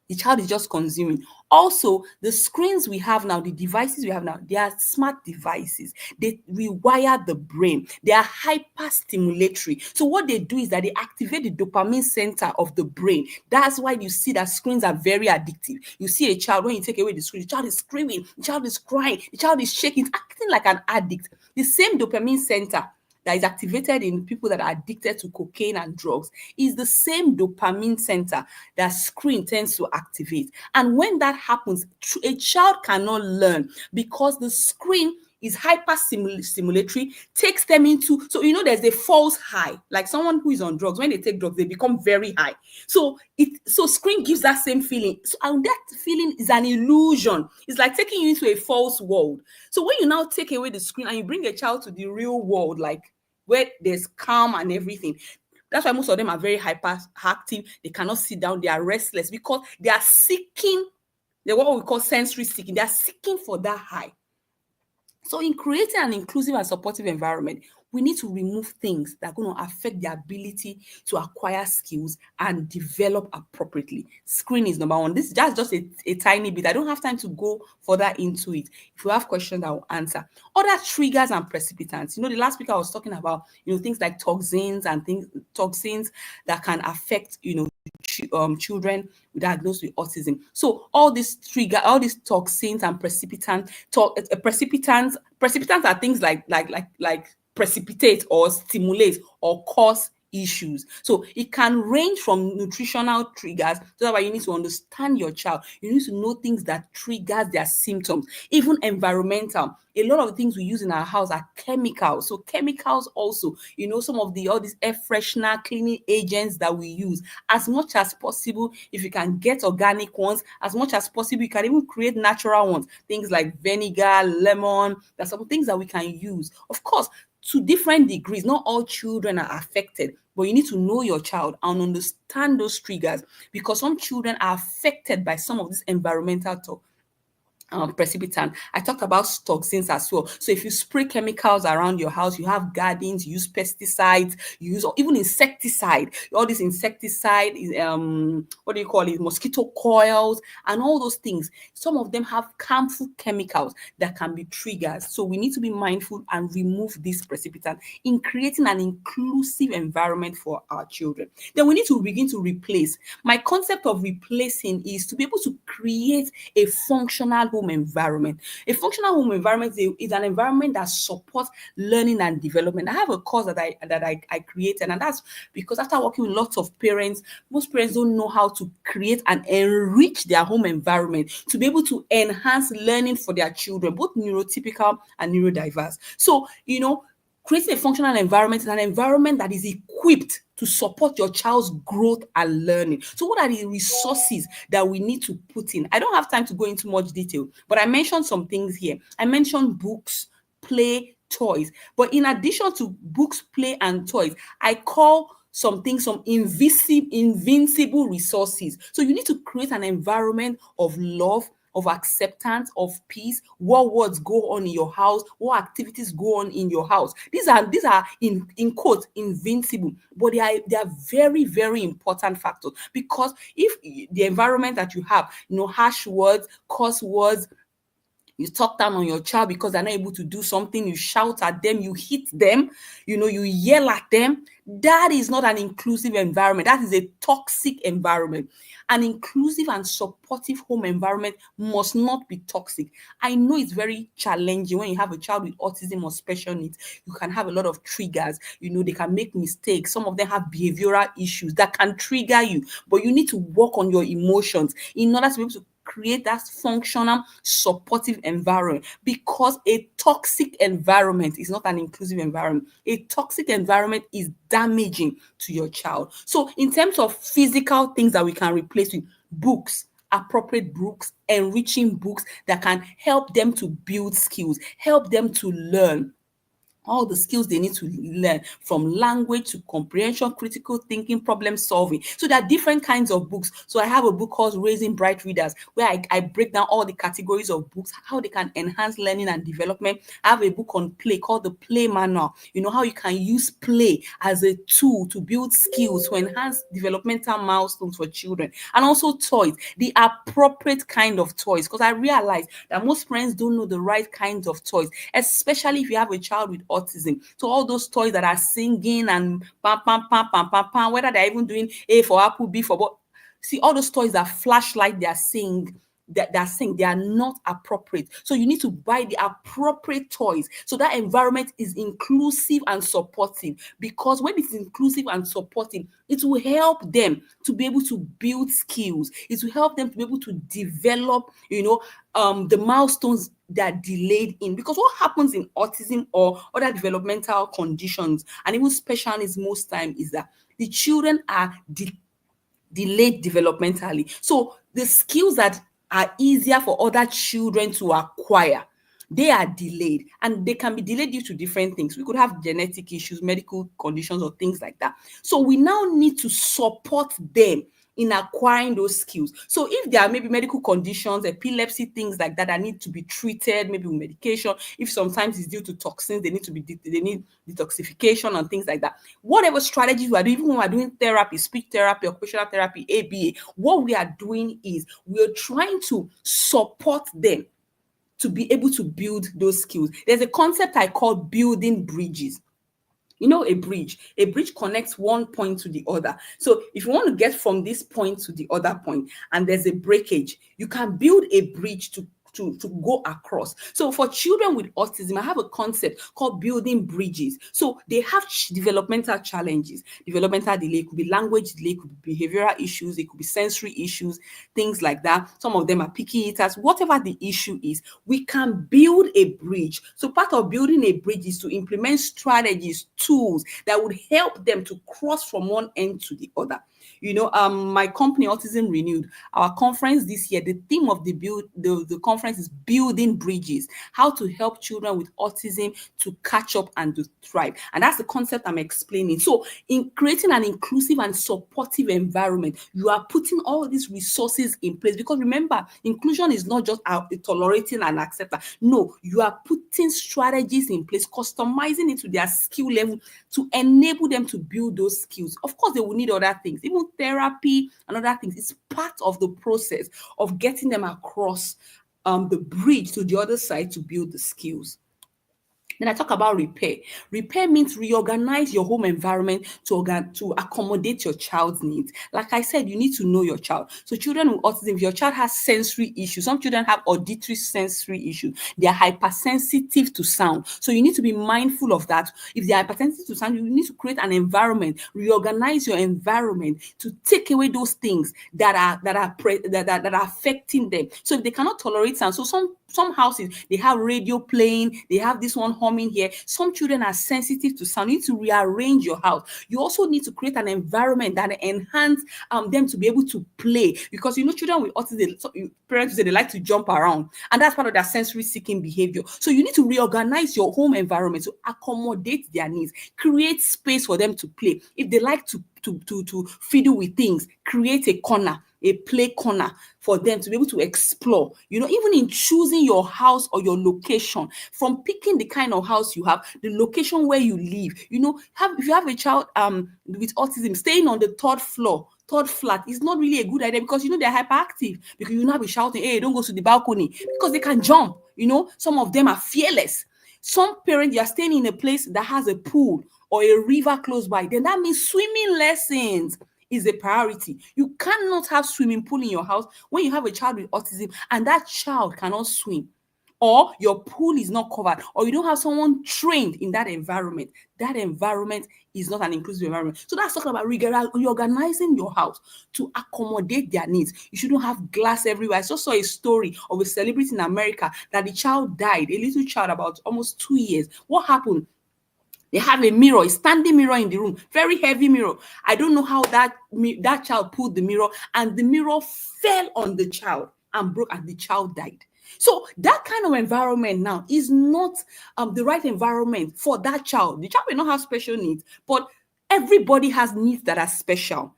the child is just consuming. Also, the screens we have now, the devices we have now, they are smart devices. They rewire the brain. They are hyper stimulatory. So what they do is that they activate the dopamine center of the brain. That's why you see that screens are very addictive. You see a child, when you take away the screen, the child is screaming, the child is crying, the child is shaking, it's acting like an addict. The same dopamine center that is activated in people that are addicted to cocaine and drugs is the same dopamine center that screen tends to activate. And when that happens, a child cannot learn, because the screen is hyper stimulatory, takes them into, so there's a false high. Like someone who is on drugs, when they take drugs, they become very high. So screen gives that same feeling. So, and that feeling is an illusion. It's like taking you into a false world. So when you now take away the screen and you bring a child to the real world, like where there's calm and everything, that's why most of them are very hyperactive. They cannot sit down. They are restless, because they are seeking, they're what we call sensory seeking. They are seeking for that high. So in creating an inclusive and supportive environment, we need to remove things that are going to affect their ability to acquire skills and develop appropriately. Screen is number one. This is just a tiny bit. I don't have time to go further into it. If you have questions, I will answer. Other triggers and precipitants. The last week I was talking about, things like toxins that can affect, children diagnosed with autism. So all these toxins and precipitants are things like precipitate or stimulate or cause issues. So it can range from nutritional triggers. So that's why you need to understand your child. You need to know things that triggers their symptoms. Even environmental. A lot of the things we use in our house are chemicals. So chemicals also, some of all these air freshener, cleaning agents that we use. As much as possible, if you can get organic ones, as much as possible, you can even create natural ones. Things like vinegar, lemon, there's some things that we can use. Of course, to different degrees, not all children are affected, but you need to know your child and understand those triggers, because some children are affected by some of these environmental precipitant. I talked about toxins as well. So if you spray chemicals around your house, you have gardens, you use pesticides, you use even insecticide, all this insecticide, what do you call it? Mosquito coils and all those things. Some of them have harmful chemicals that can be triggers. So we need to be mindful and remove this precipitant in creating an inclusive environment for our children. Then we need to begin to replace. My concept of replacing is to be able to create a functional home environment. A functional home environment is an environment that supports learning and development. I have a course that I created, and that's because after working with lots of parents, most parents don't know how to create and enrich their home environment to be able to enhance learning for their children, both neurotypical and neurodiverse. So, creating a functional environment is an environment that is equipped to support your child's growth and learning. So what are the resources that we need to put in? I don't have time to go into much detail, but I mentioned some things here. I mentioned books, play, toys. But in addition to books, play, and toys, I call some things some invincible resources. So you need to create an environment of love of acceptance, of peace, what words go on in your house, what activities go on in your house. These are in quotes invincible, but they are very, very important factors, because if the environment that you have, harsh words, curse words, you talk down on your child because they're not able to do something, you shout at them, you hit them, you yell at them, that is not an inclusive environment. That is a toxic environment. An inclusive and supportive home environment must not be toxic. I know it's very challenging when you have a child with autism or special needs. You can have a lot of triggers. They can make mistakes. Some of them have behavioral issues that can trigger you, but you need to work on your emotions in order to be able to create that functional, supportive environment, because a toxic environment is not an inclusive environment. A toxic environment is damaging to your child. So in terms of physical things that we can replace with books, appropriate books, enriching books that can help them to build skills, help them to learn all the skills they need to learn, from language to comprehension, critical thinking, problem solving. So there are different kinds of books. So I have a book called Raising Bright Readers, where I break down all the categories of books, how they can enhance learning and development. I have a book on play called the Play Manual, how you can use play as a tool to build skills, to enhance developmental milestones for children. And also toys, the appropriate kind of toys, because I realize that most parents don't know the right kinds of toys, especially if you have a child with autism. So all those toys that are singing and pam pam pam pam pam pam, whether they're even doing A for apple, B for ball. See, all those toys that flash like they're saying, they are not appropriate. So you need to buy the appropriate toys, so that environment is inclusive and supportive. Because when it's inclusive and supportive, it will help them to be able to build skills. It will help them to be able to develop, the milestones that are delayed in. Because what happens in autism or other developmental conditions, and even special needs most time, is that the children are delayed developmentally. So the skills that are easier for other children to acquire, they are delayed, and they can be delayed due to different things. We could have genetic issues, medical conditions, or things like that. So we now need to support them in acquiring those skills. So if there are maybe medical conditions, epilepsy, things like that need to be treated, maybe with medication. If sometimes it's due to toxins, they need detoxification and things like that. Whatever strategies we are doing, even when we are doing therapy, speech therapy, occupational therapy, ABA, what we are doing is we are trying to support them to be able to build those skills. There's a concept I call building bridges. A bridge connects one point to the other. So if you want to get from this point to the other point and there's a breakage, you can build a bridge to go across. So for children with autism, I have a concept called building bridges. So they have developmental challenges, developmental delay. It could be language delay, it could be behavioral issues, it could be sensory issues, things like that. Some of them are picky eaters. Whatever the issue is, we can build a bridge. So part of building a bridge is to implement strategies, tools that would help them to cross from one end to the other. My company, Autism Renewed, our conference this year, the theme of the conference is building bridges, how to help children with autism to catch up and to thrive. And that's the concept I'm explaining. So in creating an inclusive and supportive environment, you are putting all these resources in place, because remember, inclusion is not just tolerating and accepting. No, you are putting strategies in place, customizing it to their skill level to enable them to build those skills. Of course, they will need other things, even therapy and other things. It's part of the process of getting them across the bridge to the other side to build the skills. Then I talk about repair. Repair means reorganize your home environment to accommodate your child's needs. Like I said, you need to know your child. So children with autism, if your child has sensory issues, some children have auditory sensory issues. They are hypersensitive to sound. So you need to be mindful of that. If they are hypersensitive to sound, you need to create an environment, reorganize your environment to take away those things that are affecting them. So if they cannot tolerate sound, so some houses, they have radio playing, they have this one humming here. Some children are sensitive to sound. You need to rearrange your house. You also need to create an environment that enhance them to be able to play, because children with autism, parents say they like to jump around, and that's part of their sensory seeking behavior. So you need to reorganize your home environment to accommodate their needs, create space for them to play. If they like to to fiddle with things, create a corner, a play corner for them to be able to explore. Even in choosing your house or your location, from picking the kind of house you have, the location where you live. If you have a child with autism, staying on the third flat is not really a good idea, because they're hyperactive, because you now be shouting, hey, don't go to the balcony, because they can jump. Some of them are fearless. Some parents, you are staying in a place that has a pool or a river close by, then that means swimming lessons is a priority. You cannot have swimming pool in your house when you have a child with autism and that child cannot swim, or your pool is not covered, or you don't have someone trained in that environment. That environment is not an inclusive environment. So that's talking about reorganizing your house to accommodate their needs. You shouldn't have glass everywhere. I just saw a story of a celebrity in America that the child died, a little child about almost 2 years. What happened? They have a mirror, a standing mirror in the room, very heavy mirror. I don't know how that child pulled the mirror, and the mirror fell on the child and broke, and the child died. So that kind of environment now is not the right environment for that child. The child may not have special needs, but everybody has needs that are special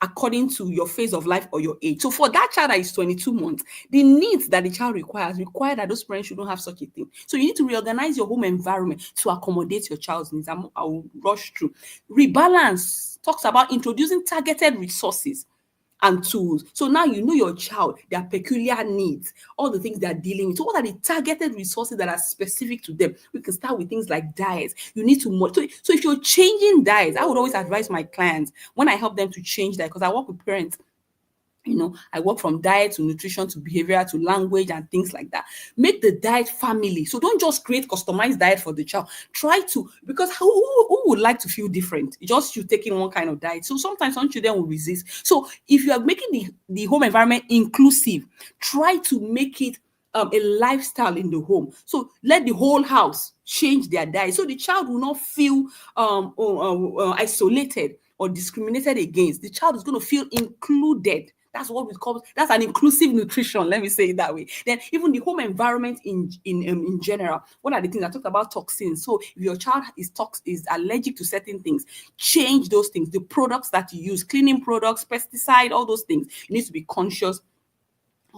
according to your phase of life or your age. So for that child that is 22 months, the needs that the child require that those parents shouldn't have such a thing. So you need to reorganize your home environment to accommodate your child's needs. I will rush through. Rebalance talks about introducing targeted resources and tools. So now you know your child, their peculiar needs, all the things they're dealing with. So what are the targeted resources that are specific to them? We can start with things like diets. You need to so if you're changing diets, I would always advise my clients when I help them to change diet, because I work with parents. I work from diet to nutrition to behavioral to language and things like that. Make the diet family. So don't just create customized diet for the child. Try to, because who would like to feel different? Just you taking one kind of diet. So sometimes some children will resist. So if you are making the home environment inclusive, try to make it a lifestyle in the home. So let the whole house change their diet, so the child will not feel isolated or discriminated against. The child is going to feel included. That's what we call, that's an inclusive nutrition. Let me say it that way. Then even the home environment in general. What are the things I talked about? Toxins. So if your child is allergic to certain things, change those things. The products that you use, cleaning products, pesticide, all those things. You need to be conscious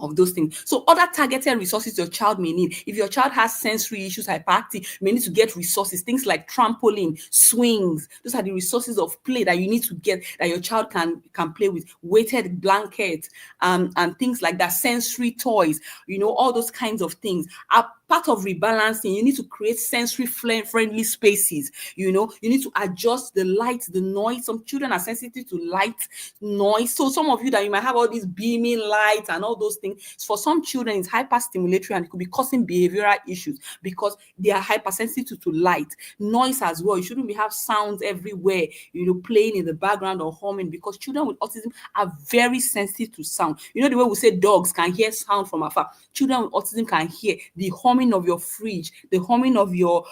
of those things. So other targeted resources your child may need. If your child has sensory issues, hyperactive, you may need to get resources, things like trampoline, swings. Those are the resources of play that you need to get, that your child can play with. Weighted blankets, and things like that. Sensory toys, all those kinds of things are part of rebalancing. You need to create sensory friendly spaces. You need to adjust the light, the noise. Some children are sensitive to light, noise. So some of you that you might have all these beaming lights and all those things, for some children it's hyperstimulatory and it could be causing behavioral issues because they are hypersensitive to light, noise as well. You shouldn't have sounds everywhere, playing in the background or humming, because children with autism are very sensitive to sound. The way we say dogs can hear sound from afar, children with autism can hear the humming of your fridge, the humming of your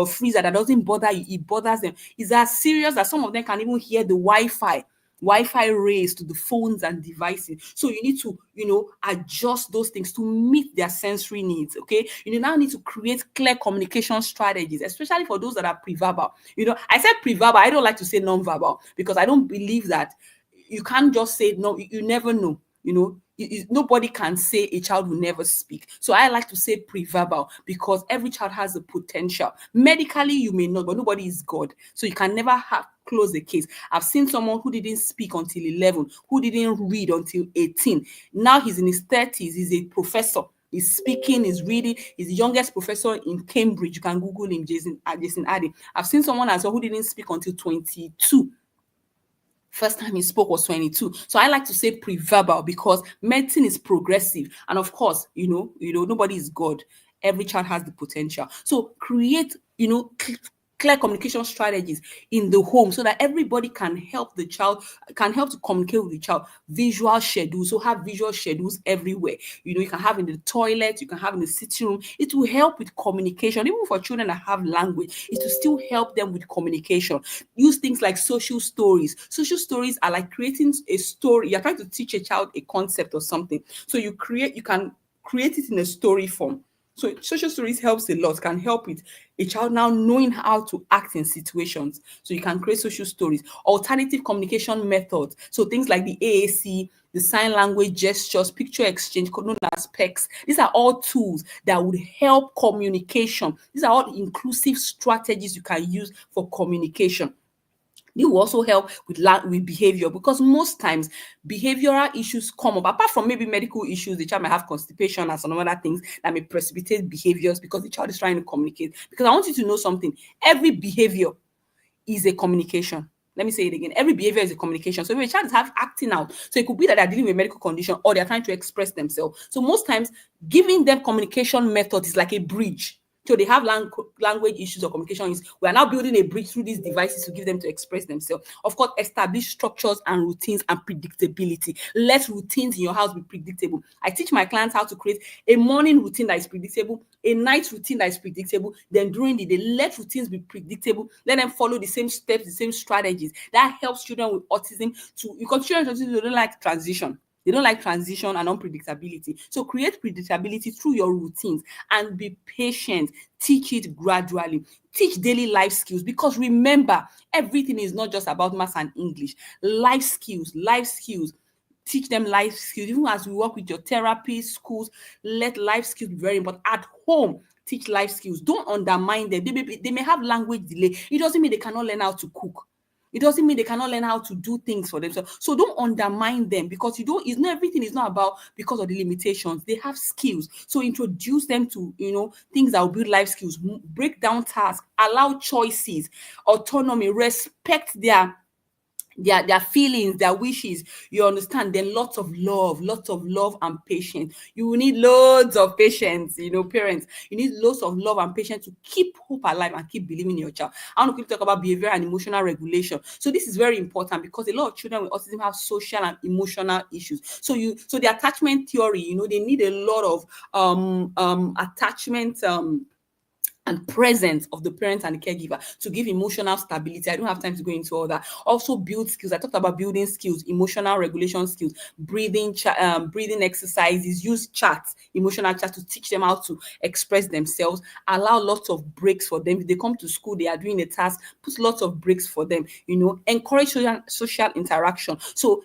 freezer that doesn't bother you, it bothers them. It's as serious that some of them can even hear the Wi-Fi rays to the phones and devices. So you need to, adjust those things to meet their sensory needs. Okay. You now need to create clear communication strategies, especially for those that are pre-verbal. I said pre-verbal, I don't like to say non-verbal, because I don't believe that you can't just say no, you never know. Nobody can say a child will never speak. So I like to say pre-verbal, because every child has the potential. Medically, you may not, but nobody is God. So you can never close the case. I've seen someone who didn't speak until 11, who didn't read until 18. Now he's in his 30s. He's a professor. He's speaking, he's reading. He's the youngest professor in Cambridge. You can Google him, Jason Addy. I've seen someone as well who didn't speak until 22. First time he spoke was 22. So I like to say pre-verbal, because medicine is progressive. And of course, nobody is God. Every child has the potential. So create, clear communication strategies in the home so that everybody can help the child, can help to communicate with the child. Visual schedules. So have visual schedules everywhere. You can have in the toilet, you can have in the sitting room. It will help with communication. Even for children that have language, it will still help them with communication. Use things like social stories. Social stories are like creating a story. You're trying to teach a child a concept or something. So you can create it in a story form. So social stories helps a lot, can help with a child now knowing how to act in situations. So you can create social stories, alternative communication methods. So things like the AAC, the sign language gestures, picture exchange, known as PECs. These are all tools that would help communication. These are all inclusive strategies you can use for communication. It will also help with behavior, because most times behavioral issues come up apart from maybe medical issues. The child might have constipation and some other things that may precipitate behaviors because the child is trying to communicate. Because I want you to know something: every behavior is a communication. Let me say it again. Every behavior is a communication. So if a child is acting out, so it could be that they're dealing with a medical condition or they're trying to express themselves. So most times, giving them communication method is like a bridge. So they have language issues or communication issues. We are now building a bridge through these devices to give them to express themselves. Of course, establish structures and routines and predictability. Let routines in your house be predictable. I teach my clients how to create a morning routine that is predictable, a night routine that is predictable. Then during the day, let routines be predictable. Let them follow the same steps, the same strategies. That helps children with autism because children with autism don't like transition. They don't like transition and unpredictability. So create predictability through your routines and be patient. Teach it gradually. Teach daily life skills, because remember, everything is not just about maths and English. Life skills. Teach them life skills. Even as we work with your therapy, schools, let life skills be very important. At home, teach life skills. Don't undermine them. They may have language delay. It doesn't mean they cannot learn how to cook. It doesn't mean they cannot learn how to do things for themselves. So don't undermine them, because it's not everything is not about because of the limitations. They have skills. So introduce them to things that will build life skills, break down tasks, allow choices, autonomy, respect their feelings, their wishes. You understand? Then lots of love and patience. You will need loads of patience, parents. You need lots of love and patience to keep hope alive and keep believing in your child. I want to quickly talk about behavior and emotional regulation. So this is very important, because a lot of children with autism have social and emotional issues. So the attachment theory, they need a lot of attachment and presence of the parent and the caregiver to give emotional stability. I don't have time to go into all that. Also build skills. I talked about building skills, emotional regulation skills, breathing exercises, use chats, emotional chats to teach them how to express themselves. Allow lots of breaks for them. If they come to school, they are doing a task, put lots of breaks for them. Encourage social interaction. So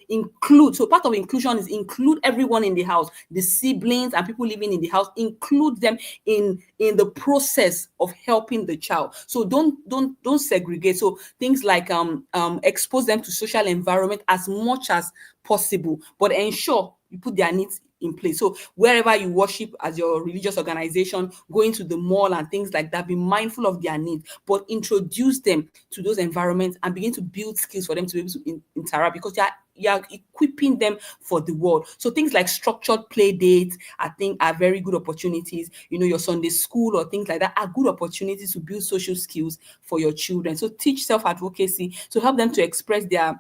part of inclusion is include everyone in the house, the siblings and people living in the house. Include them in the process of helping the child. So don't segregate. So things like expose them to social environment as much as possible, but ensure you put their needs in place. So wherever you worship as your religious organization, going to the mall and things like that, be mindful of their needs, but introduce them to those environments and begin to build skills for them to be able to interact, because you are equipping them for the world. So things like structured play dates, I think, are very good opportunities. Your Sunday school or things like that are good opportunities to build social skills for your children. So teach self-advocacy to help them to express their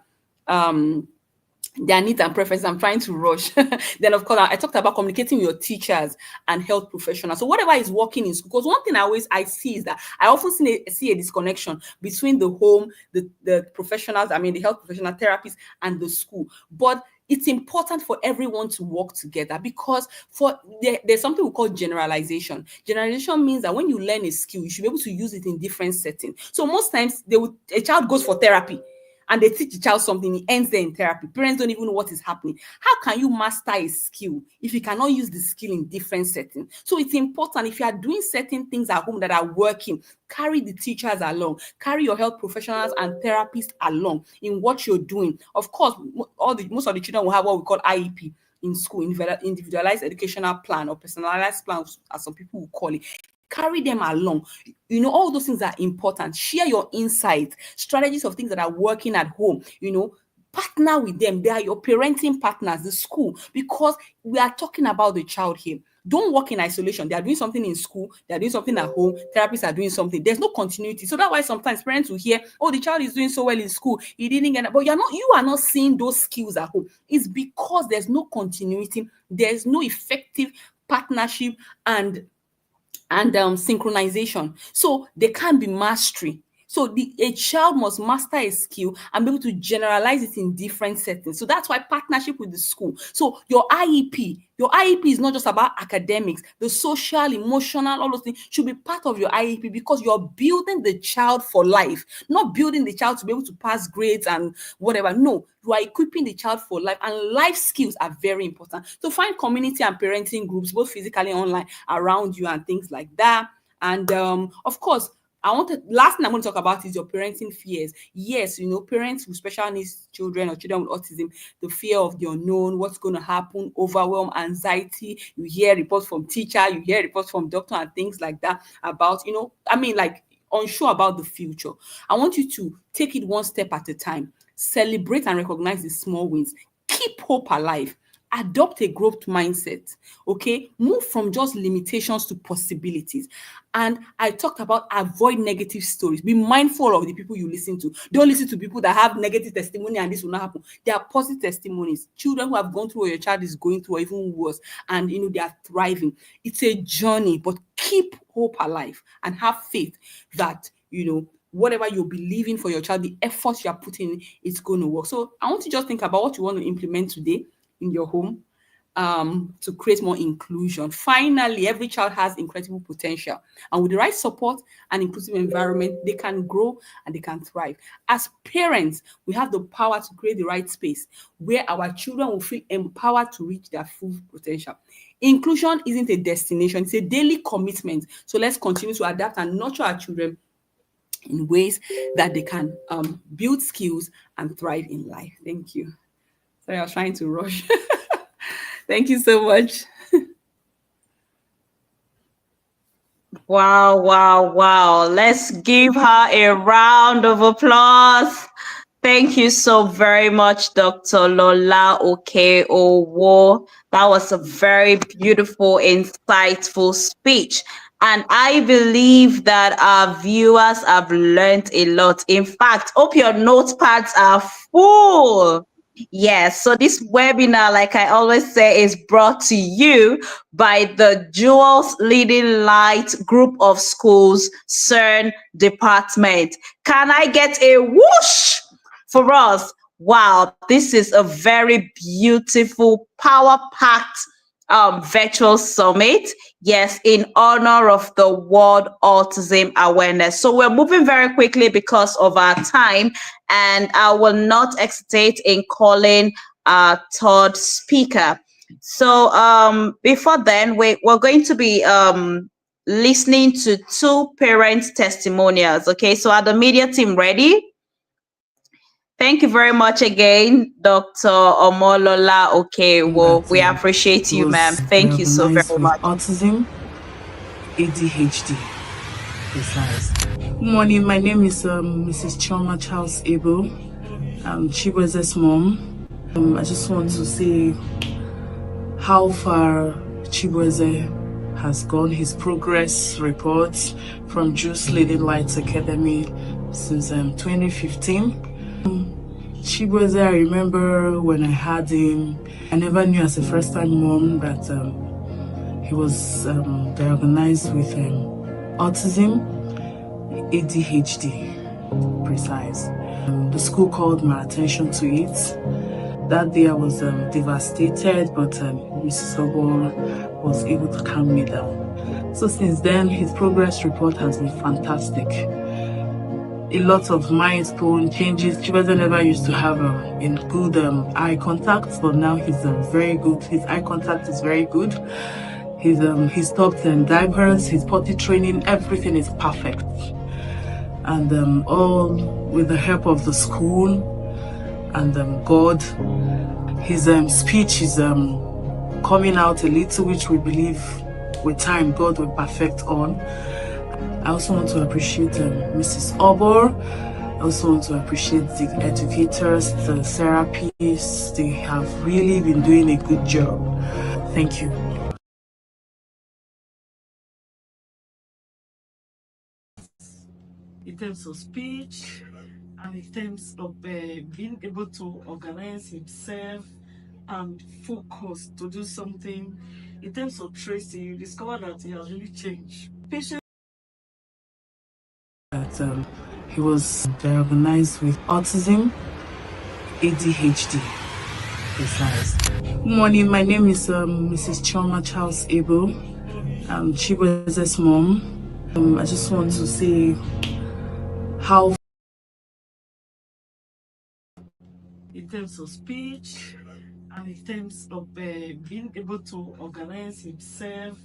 needs and preferences. I'm trying to rush. Then, of course, I talked about communicating with your teachers and health professionals. So whatever is working in school, because one thing I see is that I often see a disconnection between the home, the professionals, the health professional therapists, and the school. But it's important for everyone to work together, because there's something we call generalization. Generalization means that when you learn a skill, you should be able to use it in different settings. So most times a child goes for therapy and they teach the child something, it ends there in therapy. Parents don't even know what is happening. How can you master a skill if you cannot use the skill in different settings? So it's important, if you are doing certain things at home that are working, carry the teachers along, carry your health professionals and therapists along in what you're doing. Of course, most of the children will have what we call IEP in school, individualized educational plan, or personalized plan, as some people will call it. Carry them along. All those things are important. Share your insights, strategies of things that are working at home. Partner with them. They are your parenting partners, the school, because we are talking about the child here. Don't work in isolation. They are doing something in school, they are doing something at home, therapists are doing something. There's no continuity. So that's why sometimes parents will hear, oh, the child is doing so well in school, he didn't get it. But you are not seeing those skills at home. It's because there's no continuity, there's no effective partnership and synchronization. So there can be mastery. So a child must master a skill and be able to generalize it in different settings. So that's why partnership with the school. So your IEP is not just about academics, the social, emotional, all those things should be part of your IEP, because you're building the child for life, not building the child to be able to pass grades and whatever. No, you are equipping the child for life, and life skills are very important. So find community and parenting groups, both physically and online, around you and things like that. And of course, last thing I'm going to talk about is your parenting fears. Yes, parents with special needs children or children with autism, the fear of the unknown, what's going to happen, overwhelm, anxiety. You hear reports from teacher, you hear reports from doctor and things like that about, like unsure about the future. I want you to take it one step at a time. Celebrate and recognize the small wins. Keep hope alive. Adopt a growth mindset. Okay, move from just limitations to possibilities. And I talked about avoid negative stories. Be mindful of the people you listen to. Don't listen to people that have negative testimony and this will not happen. There are positive testimonies. Children who have gone through what your child is going through, or even worse, and they are thriving. It's a journey, but keep hope alive and have faith that whatever you're believing for your child, the effort you are putting in, it's going to work. So I want you to just think about what you want to implement today in your home to create more inclusion. Finally, every child has incredible potential, and with the right support and inclusive environment, they can grow and they can thrive. As parents, we have the power to create the right space where our children will feel empowered to reach their full potential. Inclusion isn't a destination, it's a daily commitment. So let's continue to adapt and nurture our children in ways that they can build skills and thrive in life. Thank you. Sorry, I was trying to rush. Thank you so much.
Wow, wow, wow. Let's give her a round of applause. Thank you so very much, Dr. Lola Okeowo. That was a very beautiful, insightful speech. And I believe that our viewers have learned a lot. In fact, hope your notepads are full. Yes, so this webinar, like I always say, is brought to you by the Jewels Leading Light Group of Schools, CERN Department. Can I get a whoosh for us? Wow, this is a very beautiful, power-packed virtual summit. Yes, in honor of the World Autism Awareness. So we're moving very quickly because of our time, and I will not hesitate in calling our third speaker. So before then, we're going to be listening to two parent testimonials. Okay, so are the media team ready? Thank you very much again, Dr. Omolola Okewo. We appreciate you, ma'am. Thank you so very much.
Autism, ADHD, precise. Good morning, my name is Mrs. Chioma Charles Abel. I'm Chibueze's mom. I just want to say how far Chibueze has gone, his progress reports from Juice Leading Lights Academy since 2015. Chibueze, I remember when I had him, I never knew as a first-time mom that he was diagnosed with autism, ADHD, precise. The school called my attention to it. That day I was devastated, but Mrs. Obor was able to calm me down. So since then, his progress report has been fantastic. A lot of milestone changes. Chibueze never used to have a good eye contact, but now he's very good. His eye contact is very good. He stopped diapers, his potty training, everything is perfect. And all with the help of the school and God. His speech is coming out a little, which we believe with time God will perfect on. I also want to appreciate Mrs. Obor. I also want to appreciate the educators, the therapists. They have really been doing a good job. Thank you. In terms of speech and in terms of being able to organize himself and focus to do something, in terms of tracing, you discover that he has really changed. Patient that He was diagnosed with autism, ADHD. Precise. Good morning. My name is Mrs. Chioma Charles Abel. I'm Chibueze's mom. I just want to say how, in terms of speech and in terms of being able to organize himself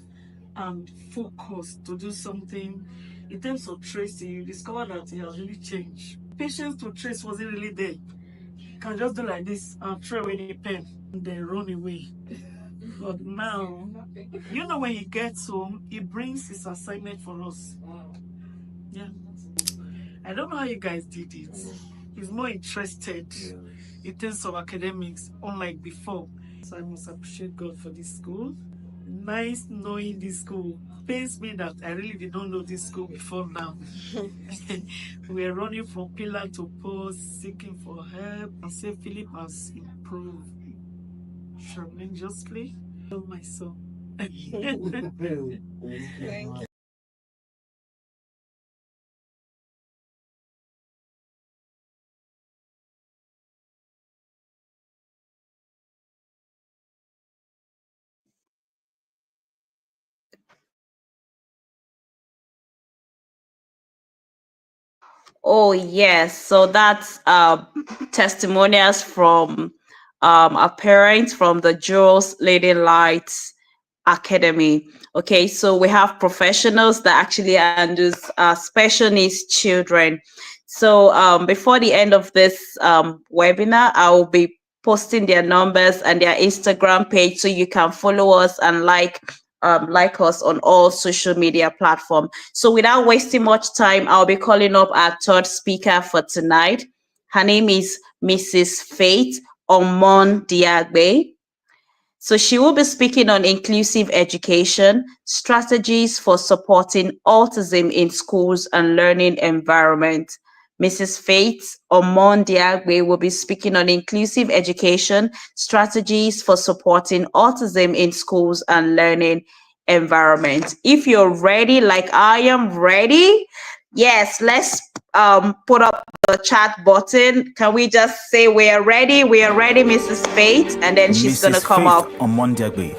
and focus to do something, in terms of tracing, you discover that he has really changed. Patience to trace wasn't really there. You can just do like this and throw away the pen and then run away. But now, when he gets home, he brings his assignment for us. Yeah. I don't know how you guys did it. He's more interested in terms of academics, unlike before. So I must appreciate God for this school. Nice knowing this school. Pains me that I really did not know this school before now. We're running from pillar to post, seeking for help. And say Philip has improved tremendously. Oh, my son.
Oh, yes. So that's testimonials from our parents from the Jewels Leading Lights Academy. Okay, so we have professionals that actually handle special needs children. So before the end of this webinar, I will be posting their numbers and their Instagram page so you can follow us and like us on all social media platforms. So without wasting much time, I'll be calling up our third speaker for tonight. Her name is Mrs. Faith Omon Diagbe. So she will be speaking on inclusive education, strategies for supporting autism in schools and learning environment. Mrs. Faith Omondiagbe will be speaking on inclusive education, strategies for supporting autism in schools and learning environment. If you're ready, like I am ready, yes, let's put up the chat button. Can we just say we are ready? We are ready, Mrs. Faith, and then she's gonna come up.
Omondiagbe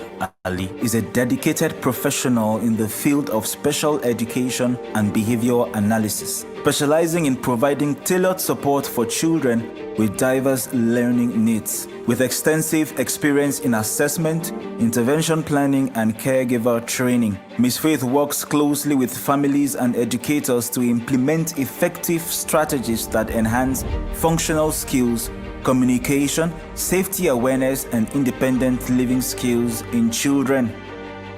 Ali is a dedicated professional in the field of special education and behavior analysis, specializing in providing tailored support for children with diverse learning needs. With extensive experience in assessment, intervention planning, and caregiver training, Ms. Faith works closely with families and educators to implement effective strategies that enhance functional skills, communication, safety awareness, and independent living skills in children.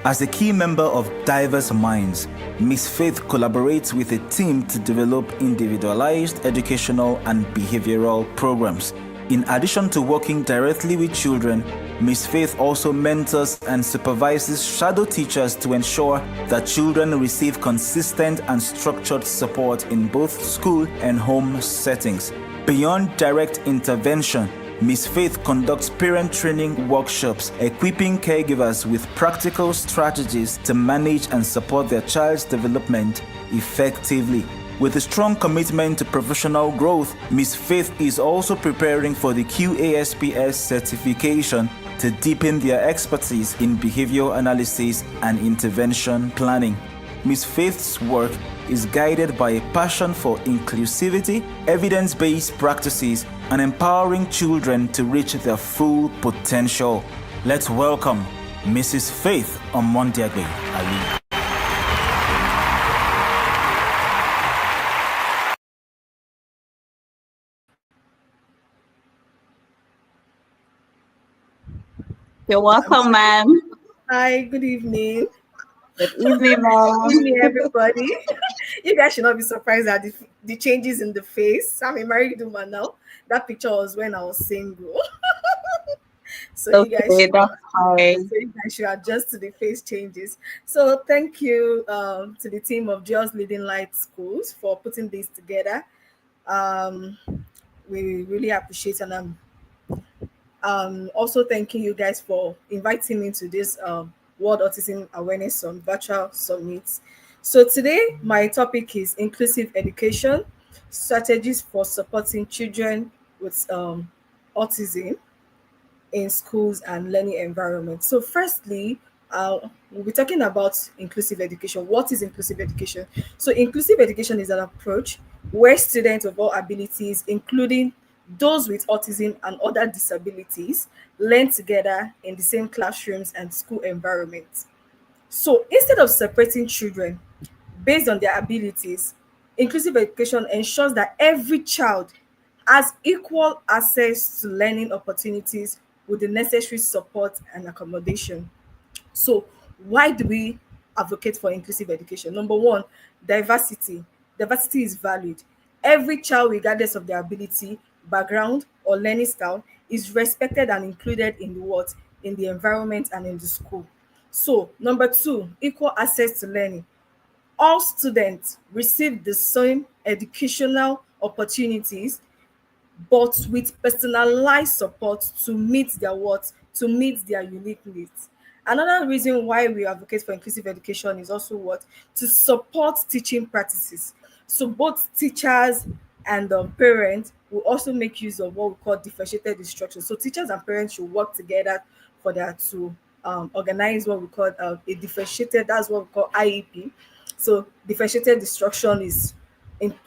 As a key member of Diverse Minds, Ms. Faith collaborates with a team to develop individualized educational and behavioral programs. In addition to working directly with children, Ms. Faith also mentors and supervises shadow teachers to ensure that children receive consistent and structured support in both school and home settings. Beyond direct intervention, Ms. Faith conducts parent training workshops, equipping caregivers with practical strategies to manage and support their child's development effectively. With a strong commitment to professional growth, Ms. Faith is also preparing for the QASPS certification to deepen their expertise in behavior analysis and intervention planning. Ms. Faith's work is guided by a passion for inclusivity, evidence-based practices, and empowering children to reach their full potential. Let's welcome Mrs. Faith Omondiagbe Ali.
You're welcome, ma'am.
Hi, good evening.
Good evening, ma'am.
Good evening, everybody. You guys should not be surprised at the changes in the face. I'm a married woman now. That picture was when I was single. So
Okay, that's fine.
you guys should adjust to the face changes. So thank you to the team of Just Leading Light Schools for putting this together. We really appreciate, and also thanking you guys for inviting me to this World Autism Awareness Virtual Summit. So today my topic is inclusive education, strategies for supporting children with autism in schools and learning environments. So, firstly, we'll be talking about inclusive education. What is inclusive education? So, inclusive education is an approach where students of all abilities, including those with autism and other disabilities, learn together in the same classrooms and school environments. So, instead of separating children based on their abilities, inclusive education ensures that every child has equal access to learning opportunities with the necessary support and accommodation. So, why do we advocate for inclusive education? Number one, diversity. Diversity is valued. Every child, regardless of their ability, background, or learning style, is respected and included in the what? In the environment and in the school. So, number two, equal access to learning. All students receive the same educational opportunities, but with personalized support to meet their what? To meet their unique needs. Another reason why we advocate for inclusive education is also what? To support teaching practices. So both teachers and parents will also make use of what we call differentiated instruction. So teachers and parents should work together for that to organize what we call a differentiated, that's what we call IEP. So differentiated instruction is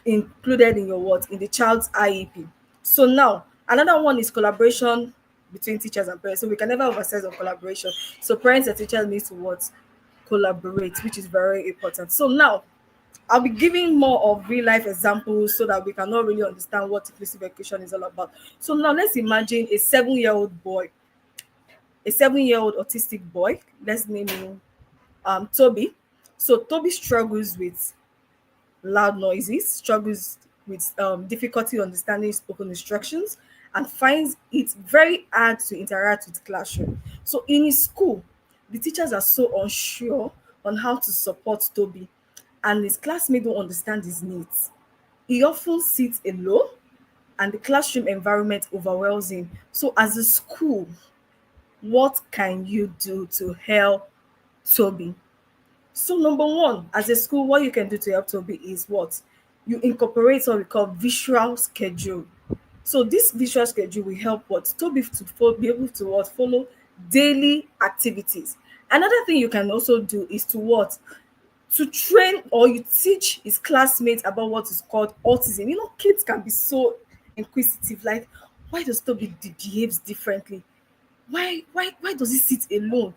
included in your what? In the child's IEP. So now another one is collaboration between teachers and parents. So we can never emphasize on collaboration. So parents and teachers need to what? Collaborate, which is very important. So now I'll be giving more of real life examples so that we can all really understand what inclusive education is all about. So now let's imagine a 7-year-old boy, a 7-year-old autistic boy. Let's name him Toby. So Toby struggles with loud noises, struggles with difficulty understanding spoken instructions, and finds it very hard to interact with classroom. So in his school, the teachers are so unsure on how to support Toby, and his classmates don't understand his needs. He often sits alone, and the classroom environment overwhelms him. So as a school, what can you do to help Toby? So number one, as a school, what you can do to help Toby is what? You incorporate what we call visual schedule. So this visual schedule will help what? Toby to be able to what? Follow daily activities. Another thing you can also do is to what? To train or you teach his classmates about what is called autism. You know, kids can be so inquisitive, like, why does Toby behaves differently? Why does he sit alone?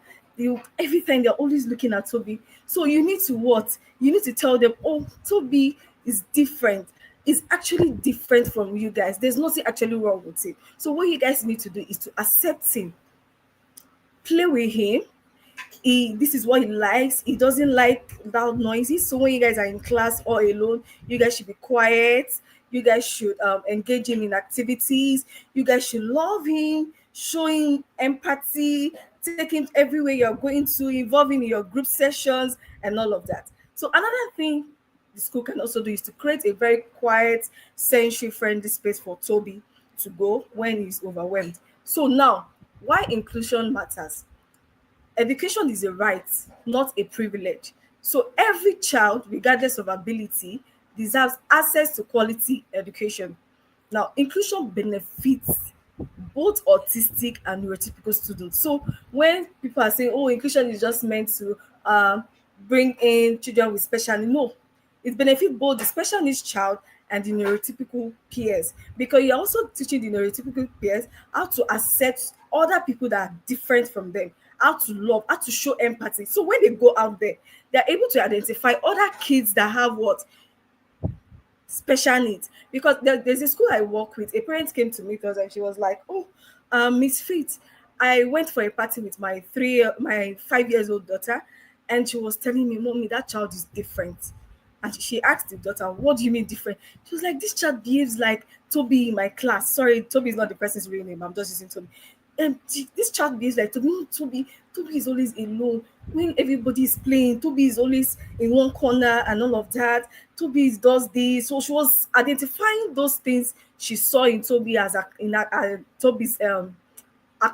Every time they're always looking at Toby. So you need to what? You need to tell them, oh, Toby is different. Is actually different from you guys. There's nothing actually wrong with it. So what you guys need to do is to accept him, play with him. This is what he likes. He doesn't like loud noises. So when you guys are in class or alone, you guys should be quiet. You guys should engage him in activities. You guys should love him, show him empathy, take him everywhere you're going to, involve him in your group sessions and all of that. So another thing the school can also do is to create a very quiet, sensory-friendly space for Toby to go when he's overwhelmed. So now, why inclusion matters? Education is a right, not a privilege. So every child, regardless of ability, deserves access to quality education. Now, inclusion benefits both autistic and neurotypical students. So when people are saying, oh, inclusion is just meant to bring in children with special needs, no, it benefits both the special needs child and the neurotypical peers, because you're also teaching the neurotypical peers how to accept other people that are different from them, how to love, how to show empathy. So when they go out there, they're able to identify other kids that have what? Special needs. Because there's a school I work with, a parent came to meet us and she was like, oh, Miss Fit, I went for a party with my 5 years old daughter, and she was telling me, mommy, that child is different. And she asked the daughter, what do you mean different? She was like, this child behaves like Toby in my class. Sorry, Toby is not the person's real name, I'm just using Toby. And this child behaves like Toby. Toby is always alone. When everybody is playing, Toby is always in one corner and all of that. Toby does this. So she was identifying those things she saw in Toby as Toby's her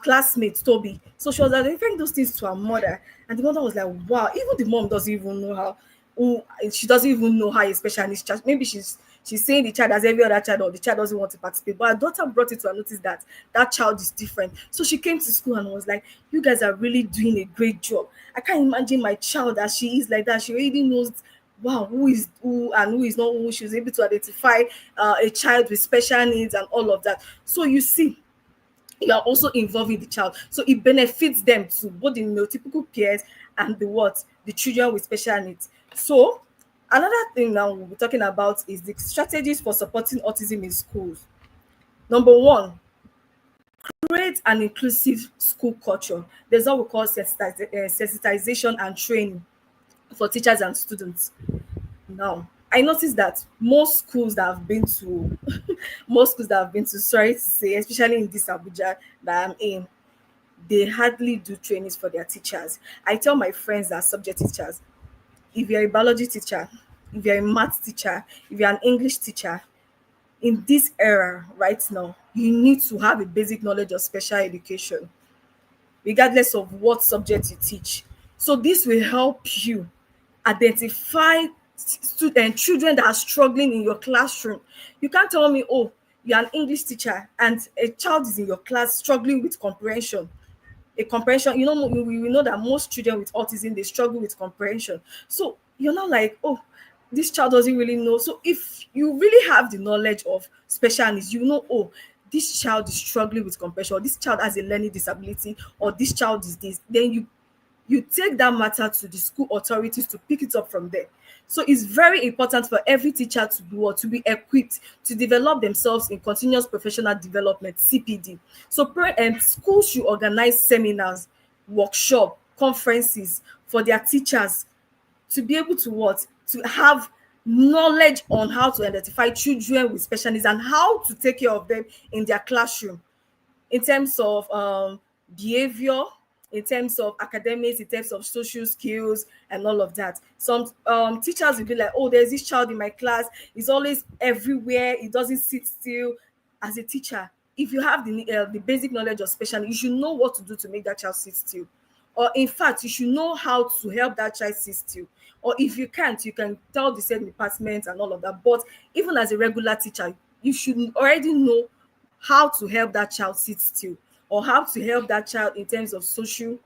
classmate Toby. So she was identifying those things to her mother, and the mother was like, wow, even the mom doesn't even know how who she doesn't even know how a special needs child. Maybe she's saying the child as every other child, or the child doesn't want to participate. But her daughter brought it to her notice that that child is different. So she came to school and was like, "You guys are really doing a great job. I can't imagine my child as she is like that. She already knows." Wow, who is who and who is not who. She was able to identify a child with special needs and all of that. So you see, you are also involving the child, so it benefits them too, both the neurotypical peers and the children with special needs. So another thing now we'll be talking about is the strategies for supporting autism in schools. Number one, create an inclusive school culture. There's what we call sensitization and training for teachers and students. Now, I noticed that most schools that I've been to, most schools that I've been to, sorry to say, especially in this Abuja that I'm in, they hardly do trainings for their teachers. I tell my friends that are subject teachers, if you're a biology teacher, if you're a math teacher, if you're an English teacher, in this era right now, you need to have a basic knowledge of special education, regardless of what subject you teach. So this will help you identify children that are struggling in your classroom. You can't tell me, oh, you're an English teacher and a child is in your class struggling with comprehension. A comprehension, we know that most children with autism, they struggle with comprehension. So you're not like, oh, this child doesn't really know. So if you really have the knowledge of special needs, you know, oh, this child is struggling with comprehension, or this child has a learning disability, or this child is this, then you take that matter to the school authorities to pick it up from there. So it's very important for every teacher to do what, to be equipped to develop themselves in continuous professional development, CPD. So schools should organize seminars, workshop, conferences for their teachers to be able to what, to have knowledge on how to identify children with special needs and how to take care of them in their classroom, in terms of behavior, in terms of academics, in terms of social skills, and all of that. Some teachers will be like, oh, there's this child in my class, he's always everywhere, he doesn't sit still. As a teacher, if you have the basic knowledge of special, you should know what to do to make that child sit still. Or in fact, you should know how to help that child sit still. Or if you can't, you can tell the same department and all of that. But even as a regular teacher, you should already know how to help that child sit still, or how to help that child in terms of social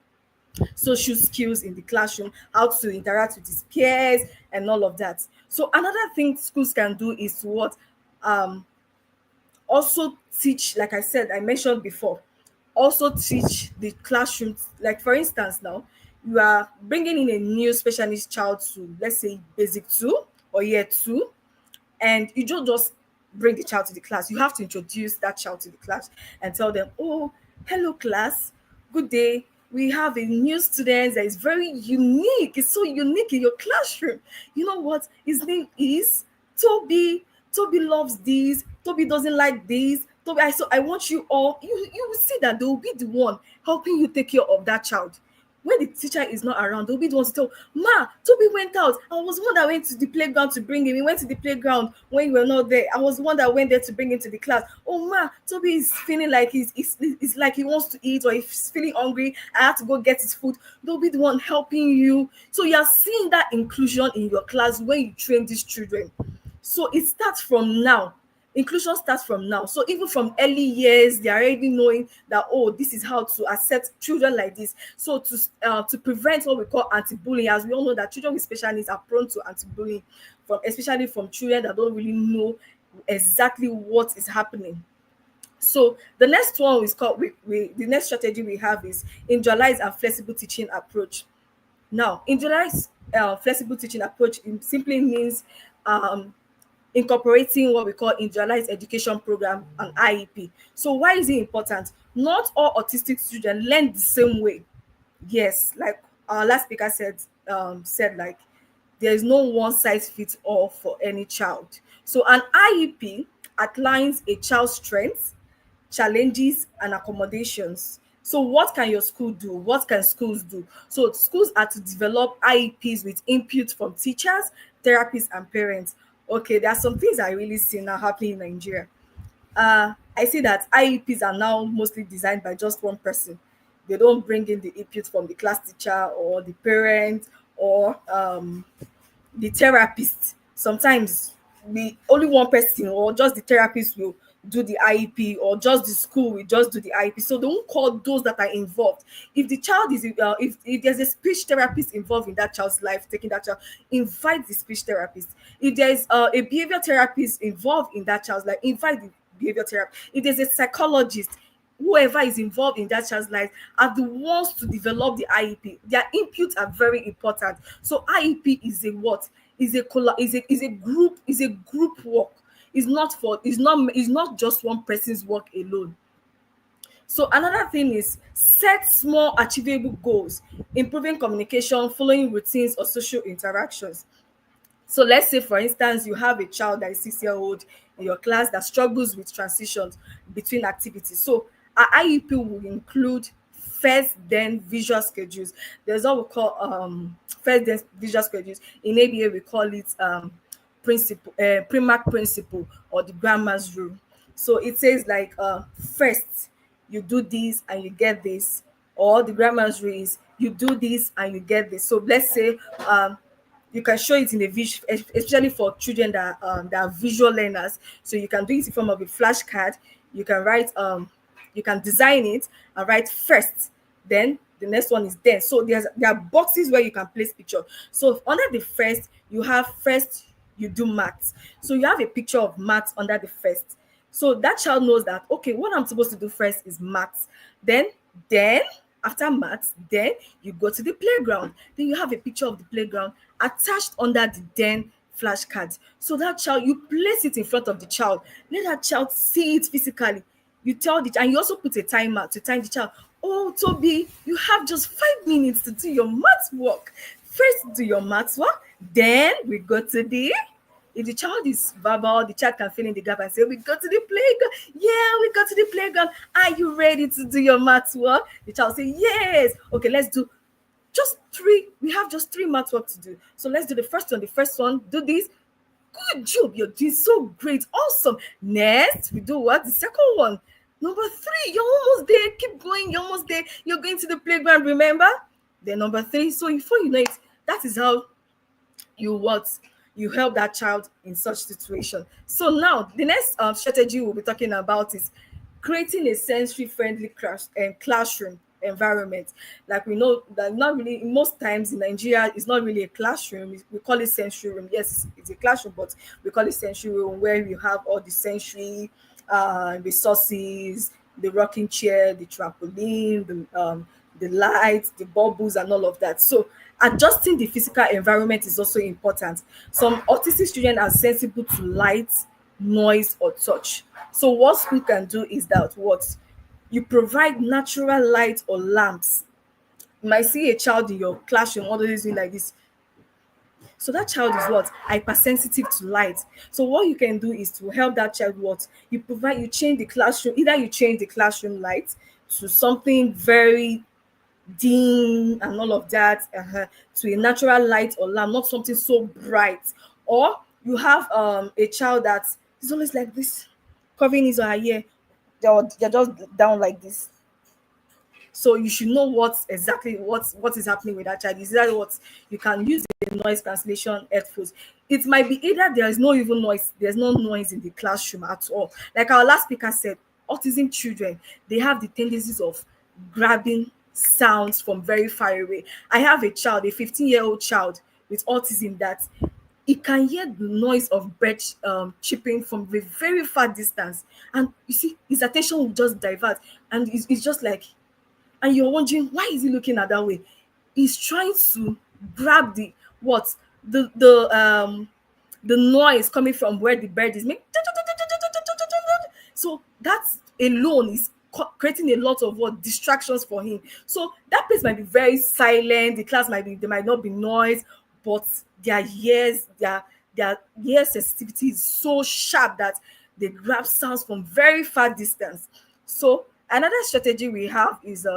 skills in the classroom, how to interact with his peers and all of that. So another thing schools can do is to what, also teach, like I said, I mentioned before, also teach the classroom. Like for instance, now you are bringing in a new special needs child to, let's say, basic 2 or year 2, and you don't just bring the child to the class. You have to introduce that child to the class and tell them, oh, hello class, good day, we have a new student that is very unique. It's so unique in your classroom. You know what his name is? Toby. Toby loves this, Toby doesn't like this. Toby, I want you all, you will see that they will be the one helping you take care of that child. When the teacher is not around, they'll be the ones to tell, Ma, Toby went out. I was the one that went to the playground to bring him. He went to the playground when you were not there. I was the one that went there to bring him to the class. Oh, Ma, Toby is feeling like it's like he wants to eat, or he's feeling hungry. I have to go get his food. They'll be the one helping you. So you're seeing that inclusion in your class when you train these children. So it starts from now. Inclusion starts from now. So even from early years, they are already knowing that, oh, this is how to accept children like this. So to prevent what we call anti-bullying, as we all know that children with special needs are prone to anti-bullying, especially from children that don't really know exactly what is happening. So the next one is called, the next strategy we have is individualized and flexible teaching approach. Now, individualized flexible teaching approach simply means incorporating what we call individualized education program and IEP. So why is it important? Not all autistic children learn the same way. Yes, like our last speaker said like there is no one size fits all for any child. So an IEP outlines a child's strengths, challenges, and accommodations. So what can your school do? What can schools do? So schools are to develop IEPs with input from teachers, therapists, and parents. Okay, there are some things I really see now happening in Nigeria. I see that IEPs are now mostly designed by just one person. They don't bring in the input from the class teacher or the parent or the therapist. Sometimes we only one person or just the therapist will do the IEP, or just the school will just do the IEP. So they won't call those that are involved. If the child is if there's a speech therapist involved in that child's life, taking that child, invite the speech therapist. If there's a behavior therapist involved in that child's life, invite the behavior therapist. If there's a psychologist, whoever is involved in that child's life are the ones to develop the IEP. Their inputs are very important. So IEP is a what? Is a group work. It's not just one person's work alone. So another thing is set small achievable goals, improving communication, following routines or social interactions. So let's say, for instance, you have a child that is 6-year-old in your class that struggles with transitions between activities. So our IEP will include first, then visual schedules. There's what we call first, then visual schedules. In ABA, we call it Primark principle, or the grandma's rule. So it says like first you do this and you get this, or the grandma's rule is you do this and you get this. So let's say you can show it in a visual, especially for children that are visual learners. So you can do it in form of a flashcard. You can write you can design it and write first, then the next one is then. So there are boxes where you can place picture. So under the first, you have first you do maths. So you have a picture of maths under the first. So that child knows that, okay, what I'm supposed to do first is maths. Then after maths, then you go to the playground. Then you have a picture of the playground attached under the then flashcards. So that child, you place it in front of the child. Let that child see it physically. You tell the child, and you also put a timer to time the child. Oh, Toby, you have just 5 minutes to do your maths work. First, do your maths work. Then we go to the. If the child is verbal, the child can fill in the gap and say, we go to the playground. Yeah, we go to the playground. Are you ready to do your maths work? The child say, yes. Okay, let's do just 3. We have just 3 maths work to do. So let's do the first one. The first one, do this. Good job. You're doing so great. Awesome. Next, we do what? The second one. Number 3, you're almost there. Keep going. You're almost there. You're going to the playground, remember? Then number 3. So before you know it, that is how you help that child in such situation. So now the next strategy we'll be talking about is creating a sensory friendly classroom environment. Like we know that not really most times in Nigeria it's not really a classroom. We call it sensory room. Yes, it's a classroom, but we call it sensory room, where you have all the sensory resources, the rocking chair, the trampoline, the lights, the bubbles, and all of that. So adjusting the physical environment is also important. Some autistic children are sensible to light, noise, or touch. So what school can do is that what you provide natural light or lamps. You might see a child in your classroom always doing like this. So that child is what? Hypersensitive to light. So what you can do is to help that child what? You change the classroom, either you change the classroom light to something very dim and all of that, to a natural light or lamp, not something so bright. Or you have a child that is always like this, covering his or her ear, they're just down like this. So you should know what is happening with that child. Is that what you can use the noise cancellation headphones? It might be either there's no noise in the classroom at all. Like our last speaker said, autism children, they have the tendencies of grabbing sounds from very far away. I have a 15-year-old child with autism, that he can hear the noise of bird chirping from a very far distance, and you see his attention will just divert, and it's just like, and you're wondering, why is he looking at that way? He's trying to grab the noise coming from where the bird is making. So that alone is creating a lot of distractions for him. So that place might be very silent. The class there might not be noise, but their ear sensitivity is so sharp that they grab sounds from very far distance. So another strategy we have is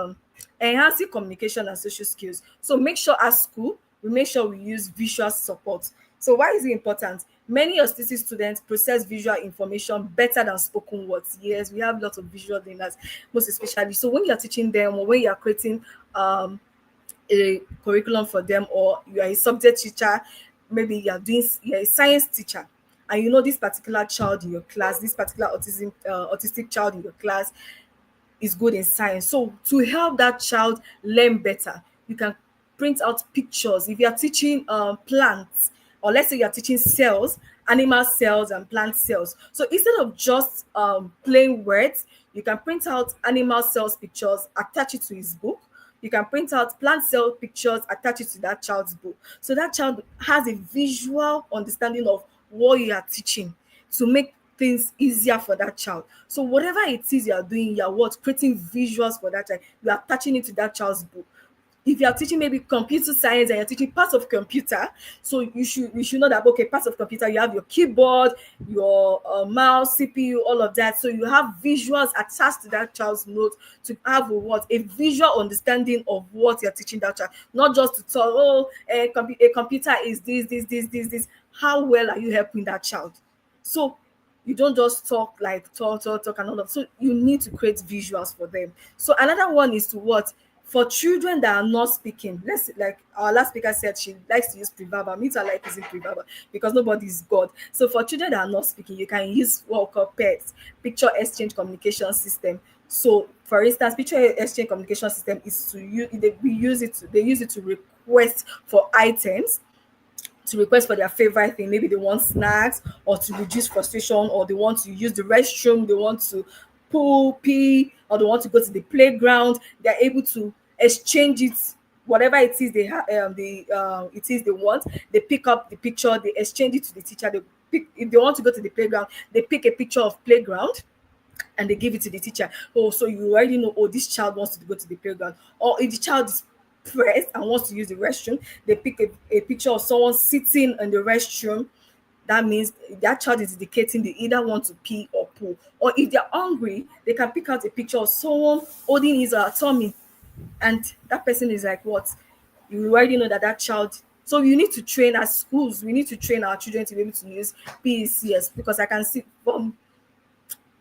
enhancing communication and social skills. So make sure at school we use visual support. So why is it important? Many autistic students process visual information better than spoken words. Yes, we have lots of visual learners, most especially. So when you're teaching them, or when you're creating a curriculum for them, or you are a subject teacher, maybe you're a science teacher, and you know this particular child in your class, this particular autistic child in your class is good in science. So to help that child learn better, you can print out pictures. If you are teaching plants, or let's say you are teaching cells, animal cells and plant cells. So instead of just plain words, you can print out animal cells pictures, attach it to his book. You can print out plant cell pictures, attach it to that child's book. So that child has a visual understanding of what you are teaching, to make things easier for that child. So whatever it is you are doing, you are what? Creating visuals for that child. You are attaching it to that child's book. If you are teaching maybe computer science and you're teaching parts of computer, so you should know that, okay, parts of computer, you have your keyboard, your mouse, CPU, all of that. So you have visuals attached to that child's note to have a visual understanding of what you're teaching that child, not just to tell, oh, a computer is this. How well are you helping that child? So you don't just talk and all of. So you need to create visuals for them. So another one is to what? For children that are not speaking, let's, like our last speaker said, she likes to use pre-verbal. Me too, I like using pre-verbal because nobody is God. So for children that are not speaking, you can use what we call PECS, picture exchange communication system. So for instance, picture exchange communication system is to use, they use it to request for items, to request for their favorite thing. Maybe they want snacks, or to reduce frustration, or they want to use the restroom, they want to pee, or they want to go to the playground. They're able to exchange it, whatever it is they have, they want. They pick up the picture, they exchange it to the teacher. They pick, if they want to go to the playground, they pick a picture of playground and they give it to the teacher. Oh, so you already know, oh, this child wants to go to the playground. Or if the child is pressed and wants to use the restroom, they pick a picture of someone sitting in the restroom. That means that child is indicating they either want to pee or poo. Or if they're hungry, they can pick out a picture of someone holding his tummy, and that person is like, what? You already know that child. So you need to train, as schools, we need to train our children to be able to use PECS, because I can see from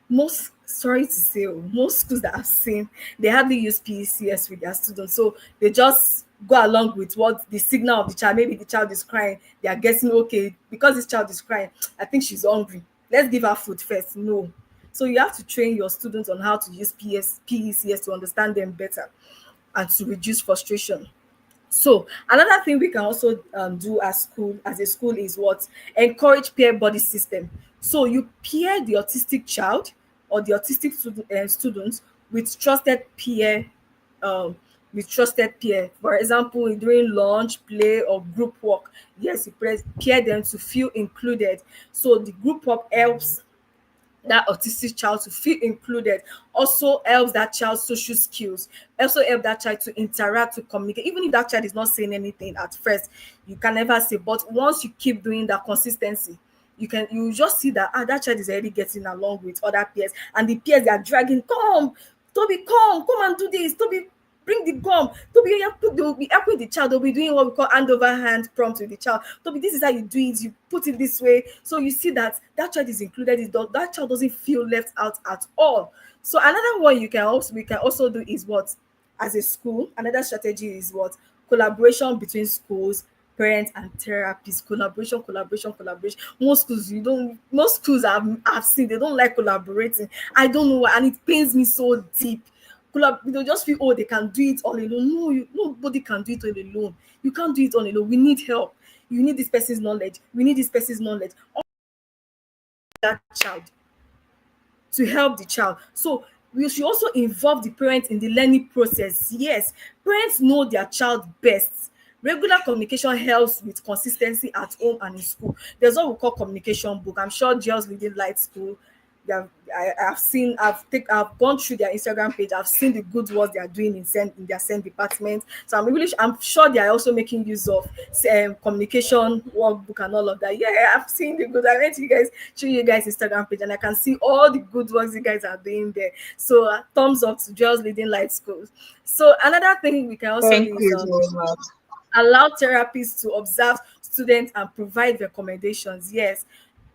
most, sorry to say, most schools that I've seen, they hardly use PECS with their students. So they just go along with what the signal of the child. Maybe the child is crying, they are guessing, okay, because this child is crying, I think she's hungry, let's give her food first. No. So you have to train your students on how to use PECS to understand them better and to reduce frustration. So another thing we can also do as a school is what? Encourage peer body system. So you pair the autistic child or the autistic students with trusted peer. For example, during lunch, play, or group work, yes, you pair them to feel included. So the group work helps that autistic child to feel included, also helps that child's social skills, also help that child to interact, to communicate. Even if that child is not saying anything at first, you can never say, but once you keep doing that consistency, you just see that that child is already getting along with other peers, and the peers, they are dragging, come, Toby, come and do this, Toby, bring the gum, Toby, they will be helping the child. They'll be doing what we call hand over hand prompt with the child. Toby, this is how you do it, you put it this way. So you see that child is included, that child doesn't feel left out at all. So another one we can also do is what? As a school, another strategy is what? Collaboration between schools, parents, and therapists. Collaboration. Most schools I've seen, they don't like collaborating. I don't know why, and it pains me so deep. They just feel, oh, they can do it all alone. No, nobody can do it all alone. You can't do it all alone. We need help. You need this person's knowledge. We need this person's knowledge. All that child, to help the child. So we should also involve the parents in the learning process. Yes, parents know their child best. Regular communication helps with consistency at home and in school. There's what we call communication book. I'm sure Girls Leading Light School, I've gone through their Instagram page. I've seen the good work they are doing in their SEND department. So I'm sure they are also making use of communication workbook and all of that. Yeah, I've seen the good. I went to show you guys Instagram page, and I can see all the good works you guys are doing there. So thumbs up to Girls Leading Light Schools. So another thing we can also
Thank
do
you
is
very much.
allow therapists to observe students and provide recommendations. Yes,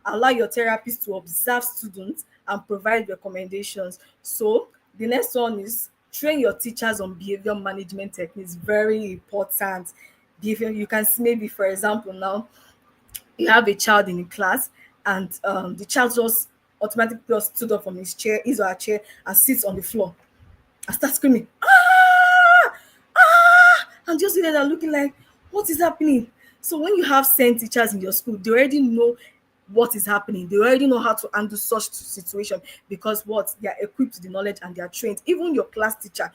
allow your therapist to observe students and provide recommendations. So the next one is train your teachers on behavior management techniques. Very important. Behavior, you can see, maybe for example now, You have a child in the class, and the child just automatically just stood up from his or her chair, and sits on the floor and starts screaming, ah, ah, and just sitting there looking like, what is happening? So when you have sent teachers in your school, they already know what is happening. They already know how to handle such situation, because what, they are equipped with the knowledge and they are trained. Even your class teacher,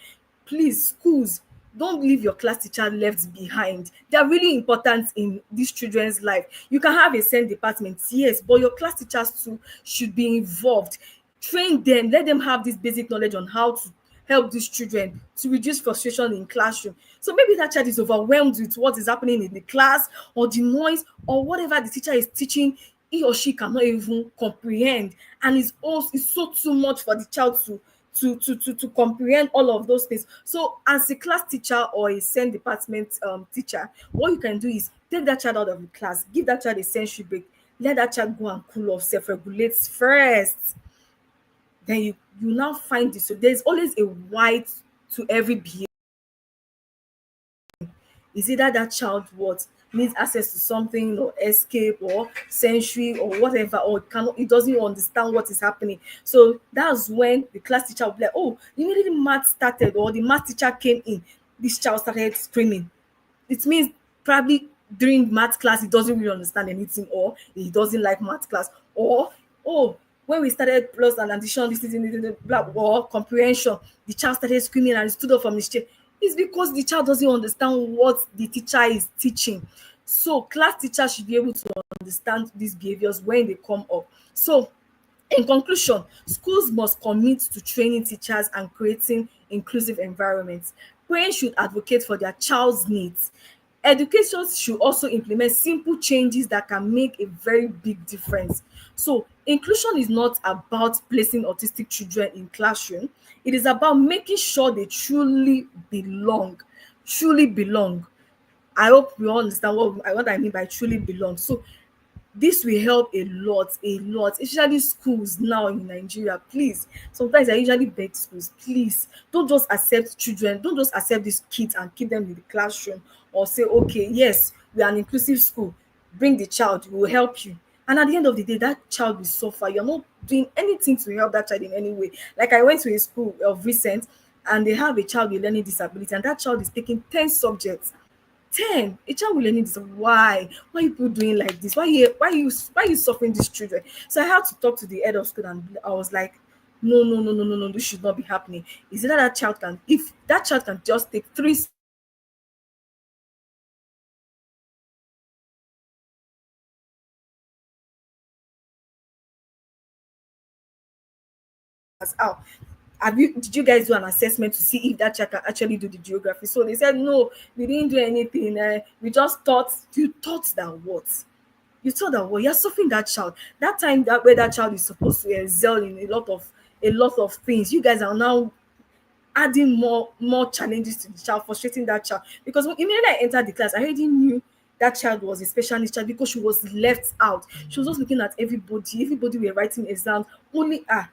please, schools, don't leave your class teacher left behind. They are really important in these children's life. You can have a send department, yes, but your class teachers too should be involved. Train them, let them have this basic knowledge on how to help these children to reduce frustration in classroom. So maybe that child is overwhelmed with what is happening in the class, or the noise, or whatever the teacher is teaching, he or she cannot even comprehend, and it's so too much for the child to comprehend all of those things. So as a class teacher or a SEND department teacher, what you can do is take that child out of the class, give that child a sensory break, let that child go and cool off, self-regulate first. Then you now find this. So there's always a why to every behavior. Is either that child what needs access to something, or escape, or sensory, or whatever, or it doesn't even understand what is happening. So that's when the class teacher will be like, oh, immediately math started, or the math teacher came in, this child started screaming. It means probably during math class he doesn't really understand anything, or he doesn't like math class, or oh, when we started plus and addition, this is blah, or comprehension, the child started screaming and he stood up from his chair. It's because the child doesn't understand what the teacher is teaching. So class teachers should be able to understand these behaviors when they come up. So in conclusion, schools must commit to training teachers and creating inclusive environments. Parents should advocate for their child's needs. Education should also implement simple changes that can make a very big difference. So inclusion is not about placing autistic children in classroom. It is about making sure they truly belong. Truly belong. I hope we all understand what I mean by truly belong. So this will help a lot, especially schools now in Nigeria. Please, sometimes I usually beg schools, please don't just accept children, don't just accept these kids and keep them in the classroom, or say, okay, yes, we are an inclusive school, bring the child, we will help you. And at the end of the day, that child will suffer. You're not doing anything to help that child in any way. Like I went to a school of recent, and they have a child with learning disability, and that child is taking 10 subjects. 10, a child will learning this. Why you people doing like this? Why you suffering these children? So I had to talk to the head of school, and I was like, no, no, no, no, no, no, this should not be happening. Is it that child can, if that child can just take 3 out, did you guys do an assessment to see if that child can actually do the geography? So they said no, we didn't do anything. We just thought. You thought that what? You thought that what? You're suffering that child. That time that where that child is supposed to excel in a lot of things. You guys are now adding more challenges to the child, frustrating that child. Because immediately I entered the class, I already knew that child was a special needs child, because she was left out. She was just looking at everybody were writing exams, only her.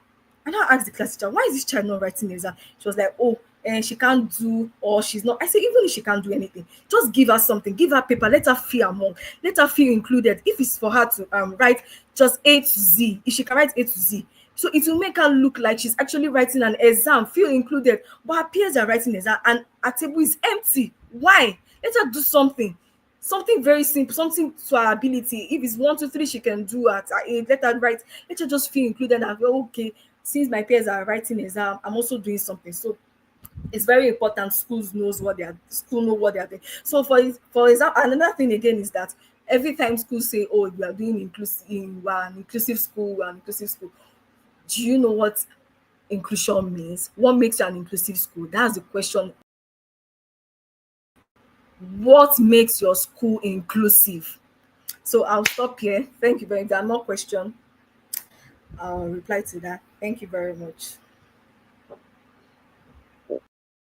And I asked the class teacher, why is this child not writing exam? She was like, oh, and she can't do, or she's not. I said, even if she can't do anything, just give her something, give her paper, let her feel among, let her feel included. If it's for her to write just A to Z, if she can write A to Z, so it will make her look like she's actually writing an exam, feel included. But her peers are writing exam and her table is empty. Why? Let her do something very simple, something to her ability. If it's 1, 2, 3, she can do at her age. Let her write. Let her just feel included and go, okay, since my peers are writing exam, I'm also doing something. So it's very important schools know what they are doing. So for example, another thing again is that every time schools say, oh, we are doing inclusive, we are an inclusive school, do you know what inclusion means? What makes you an inclusive school? That's the question. What makes your school inclusive? So I'll stop here. Thank you very much. If there are more questions, I'll reply to that. Thank you very much.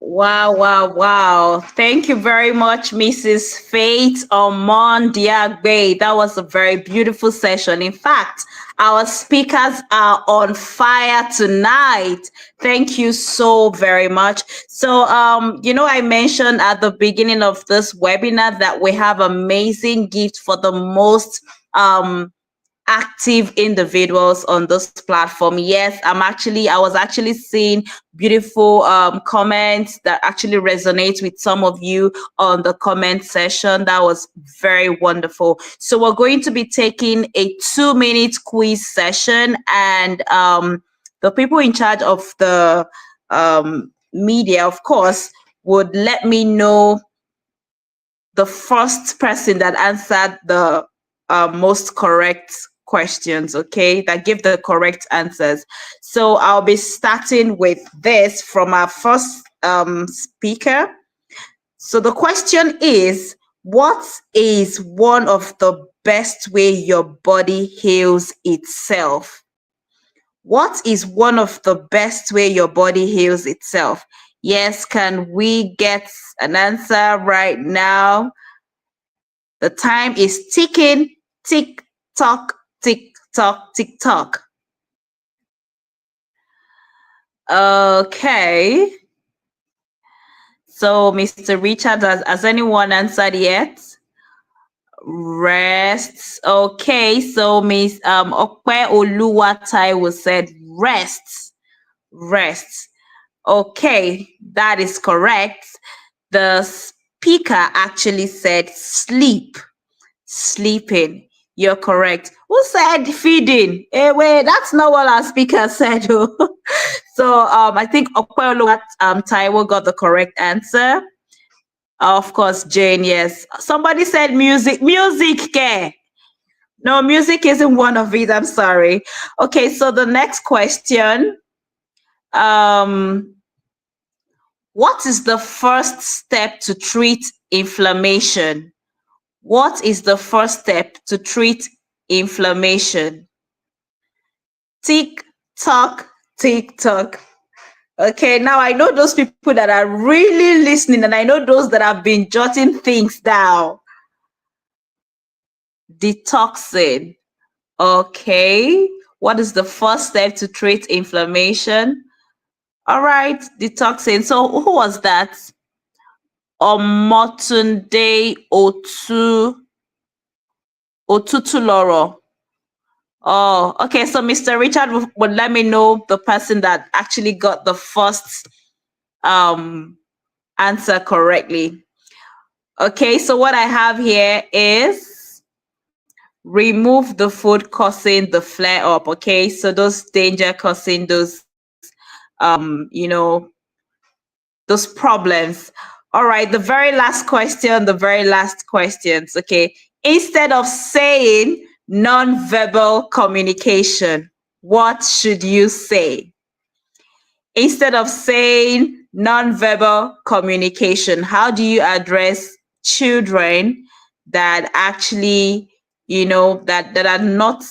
Wow, wow, wow. Thank you very much, Mrs. Faith Omon Diagbe. That was a very beautiful session. In fact, our speakers are on fire tonight. Thank you so very much. So, I mentioned at the beginning of this webinar that we have amazing gift for the most active individuals on this platform. Yes, I was actually seeing beautiful comments that actually resonate with some of you on the comment session. That was very wonderful. So we're going to be taking a 2-minute quiz session, and the people in charge of the media, of course, would let me know the first person that answered the most correct questions, okay, that give the correct answers. So I'll be starting with this from our first speaker. So the question is, what is one of the best way your body heals itself? What is one of the best way your body heals itself? Yes, can we get an answer right now? The time is ticking. Tick tock, tick tock, tick tock. Okay. So, Mr. Richard, has anyone answered yet? Rest. Okay. So, Miss Okwe Oluwatai said rest. Rest. Okay, that is correct. The speaker actually said sleep. Sleeping. You're correct. Who said feeding? Wait, that's not what our speaker said. So I think Okweolo Taiwo got the correct answer. Of course, Jane, yes. Somebody said music. Music, care. No, music isn't one of it. I'm sorry. Okay, so the next question. What is the first step to treat inflammation? What is the first step to treat inflammation? Tick tock, tick tock. Okay, now I know those people that are really listening, and I know those that have been jotting things down. Detoxing. Okay, what is the first step to treat inflammation? All right, detoxing. So who was that? Omotunde Otutuloro. Oh, okay. So Mr. Richard would let me know the person that actually got the first answer correctly. Okay, so what I have here is remove the food causing the flare up. Okay, so those danger causing those those problems. All right, the very last questions. Okay, instead of saying non-verbal communication, what should you say? Instead of saying non-verbal communication, how do you address children that actually, that are not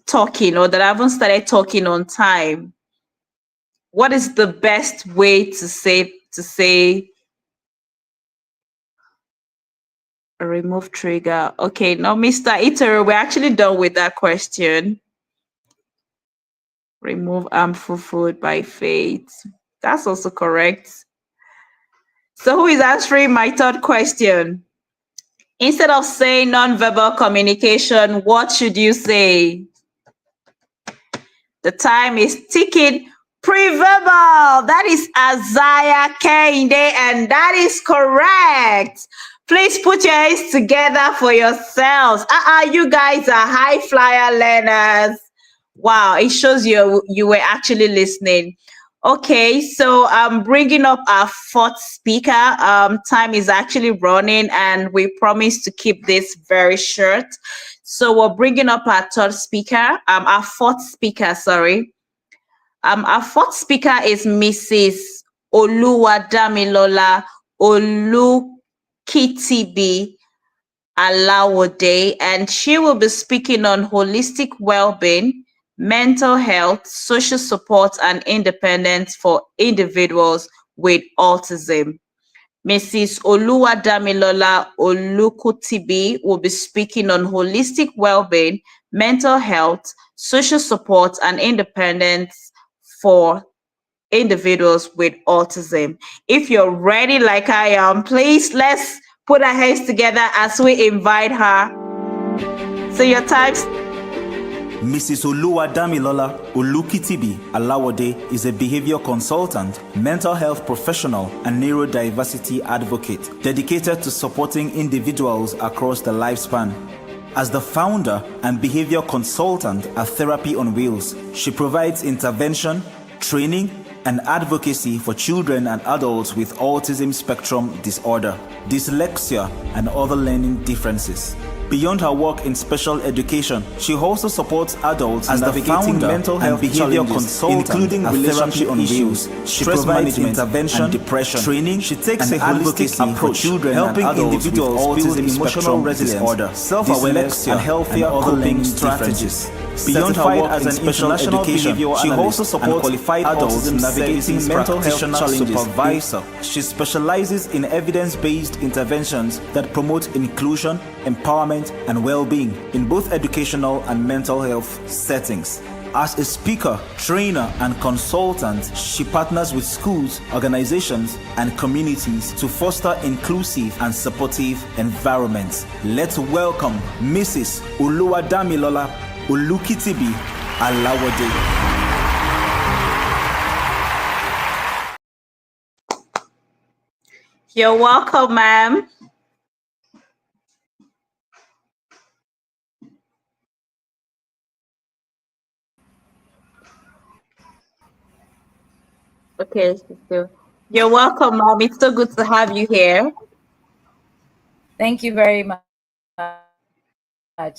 talking, or that haven't started talking on time? What is the best way to say a remove trigger? Okay, now Mr. Iter, we're actually done with that question. Remove harmful food by faith. That's also correct. So who is answering my third question? Instead of saying non-verbal communication, what should you say? The time is ticking. Pre-verbal. That is Isaiah Kende, and that is correct. Please put your hands together for yourselves. You guys are high flyer learners. Wow, it shows you were actually listening. Okay, so I'm bringing up our fourth speaker. Time is actually running, and we promise to keep this very short. So we're bringing up our third speaker. Our fourth speaker, sorry. Our fourth speaker is Mrs. Oluwadamilola Olukitibi Alawode, and she will be speaking on holistic well-being, mental health, social support, and independence for individuals with autism. Mrs. Oluwadamilola Olukutibi will be speaking on holistic well-being, mental health, social support, and independence for individuals with autism. If you're ready like I am, please let's put our hands together as we invite her. So your types.
Mrs. Oluwadamilola Olukitibi Alawode is a behavior consultant, mental health professional, and neurodiversity advocate dedicated to supporting individuals across the lifespan. As the founder and behavior consultant at Therapy on Wheels, she provides intervention, training, and advocacy for children and adults with autism spectrum disorder, dyslexia, and other learning differences. Beyond her work in special education, she also supports adults as navigating mental health behavior consultant, including relationship issues, stress management, intervention, and depression, training. She takes a holistic approach, children helping individuals build emotional resilience, self-awareness, and healthier coping strategies. Beyond her work as an special education, she also supports qualified adults navigating mental health challenges. Supervisor. She specializes in evidence-based interventions that promote inclusion, empowerment, and well-being in both educational and mental health settings. As a speaker, trainer, and consultant, she partners with schools, organizations, and communities to foster inclusive and supportive environments. Let's welcome Mrs. Oluwadamilola Olukitibi Alawode.
You're welcome, ma'am. Okay, so you're welcome, mom. It's so good to have you here.
Thank you very much.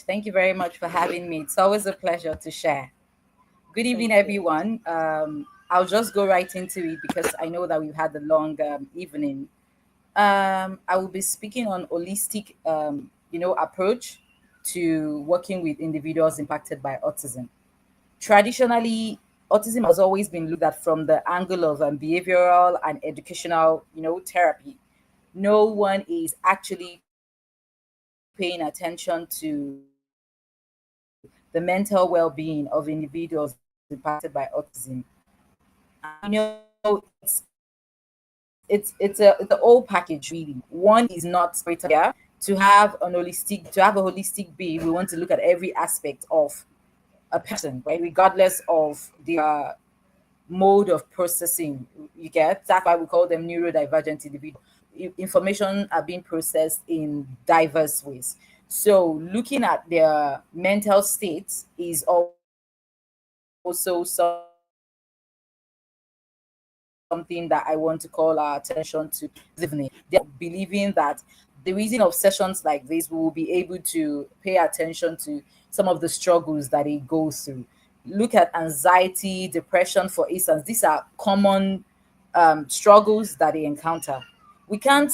Thank you very much for having me. It's always a pleasure to share. Good evening, everyone. I'll just go right into it because I know that we've had a long evening. I will be speaking on holistic, approach to working with individuals impacted by autism. Traditionally, autism has always been looked at from the angle of behavioral and educational, therapy. No one is actually paying attention to the mental well-being of individuals impacted by autism. You know, it's the whole package really. One is not yeah, to have a holistic being. We want to look at every aspect of a person, right, regardless of their mode of processing. You get that's why we call them neurodivergent individuals. Information are being processed in diverse ways. So looking at their mental states is also something that I want to call our attention to this evening. They're believing that the reason of sessions like this, we will be able to pay attention to some of the struggles that they go through. Look at anxiety, depression, for instance. These are common struggles that they encounter. We can't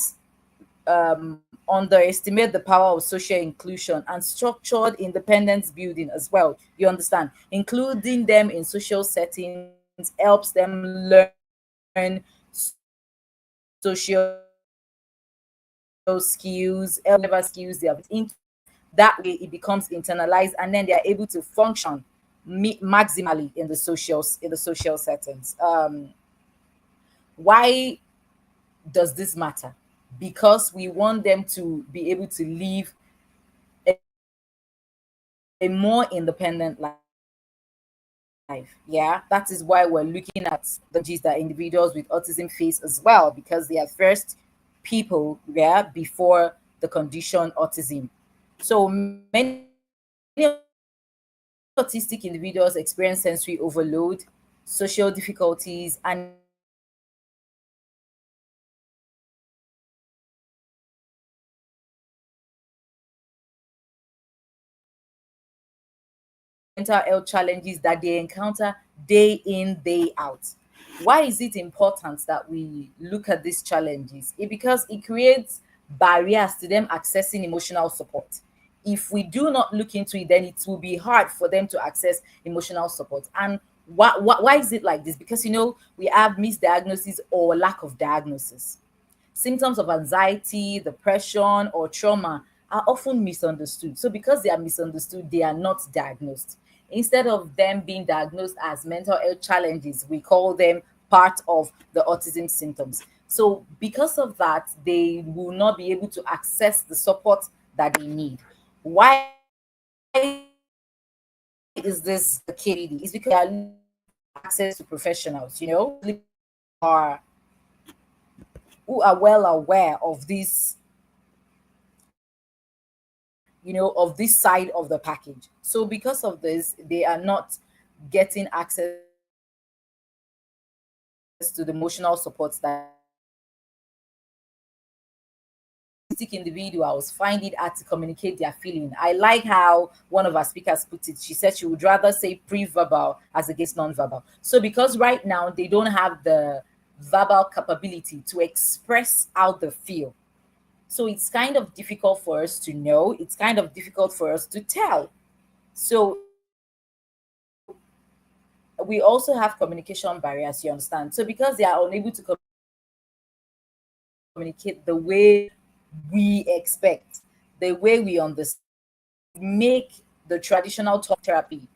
underestimate the power of social inclusion and structured independence building as well. You understand? Including them in social settings helps them learn social skills, whatever skills they have. In that way, it becomes internalized, and then they are able to function maximally in the social settings. Why does this matter? Because we want them to be able to live a more independent life. Yeah, that is why we're looking at the challenges that individuals with autism face as well, because they are first people, yeah, before the condition autism. So many autistic individuals experience sensory overload, social difficulties, and mental health challenges that they encounter day in, day out. Why is it important that we look at these challenges? Because it creates barriers to them accessing emotional support. If we do not look into it, then it will be hard for them to access emotional support. And why is it like this? Because, we have misdiagnosis or lack of diagnosis. Symptoms of anxiety, depression, or trauma are often misunderstood. So, because they are misunderstood, they are not diagnosed. Instead of them being diagnosed as mental health challenges, we call them part of the autism symptoms. So, because of that, they will not be able to access the support that they need. Why is this the kid? It's because they are losing access to professionals, are who are well aware of this, of this side of the package. So because of this, they are not getting access to the emotional support that individuals find it hard to communicate their feeling. I like how one of our speakers put it. She said she would rather say pre-verbal as against non-verbal. So because right now they don't have the verbal capability to express how they feel. So it's kind of difficult for us to know. It's kind of difficult for us to tell. So we also have communication barriers, you understand? So because they are unable to communicate the way we expect, the way we understand, make the traditional talk therapy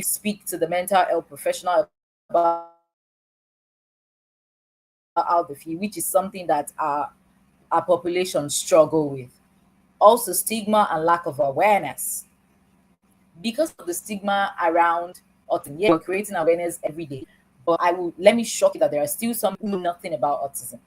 speak to the mental health professional about how they feel, which is something that our population struggle with. Also, stigma and lack of awareness. Because of the stigma around autism, yeah, we're creating awareness every day. But let me shock you that there are still some who know nothing about autism.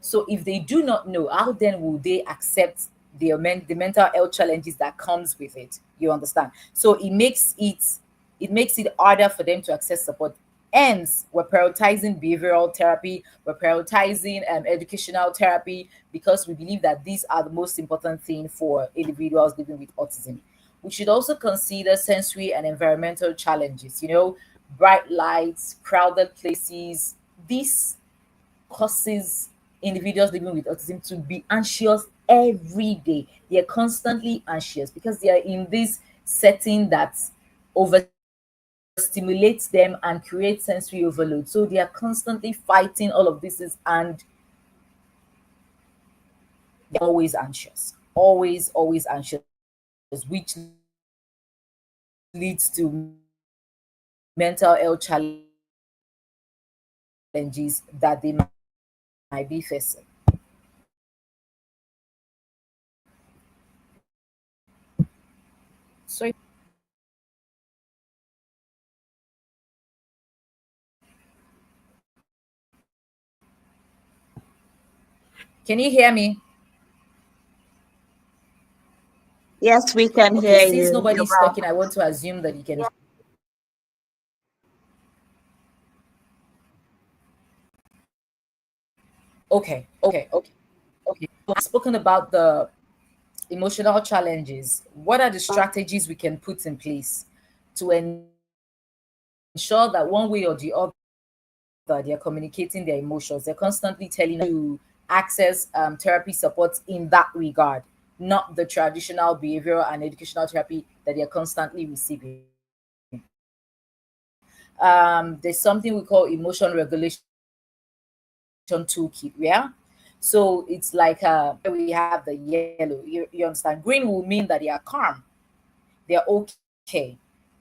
So if they do not know, how then will they accept the mental health challenges that comes with it? You understand? So it makes it harder for them to access support. Hence, we're prioritizing behavioral therapy, we're prioritizing educational therapy, because we believe that these are the most important thing for individuals living with autism. We should also consider sensory and environmental challenges, bright lights, crowded places. This causes individuals living with autism to be anxious every day. They are constantly anxious because they are in this setting that overstimulates them and creates sensory overload. So they are constantly fighting all of this and they're always anxious, which leads to mental health challenges that they might be facing. So can you hear me?
Yes, we can
Okay,
hear
since
you. You're
nobody's
back.
talking, I want to assume that you can. Okay. So I've spoken about the emotional challenges. What are the strategies we can put in place to ensure that one way or the other they're communicating their emotions? They're constantly telling us to access therapy support in that regard, not the traditional behavioral and educational therapy that they're constantly receiving. There's something we call emotion regulation toolkit. Yeah. So it's like we have the yellow. You understand? Green will mean that they are calm, they're okay.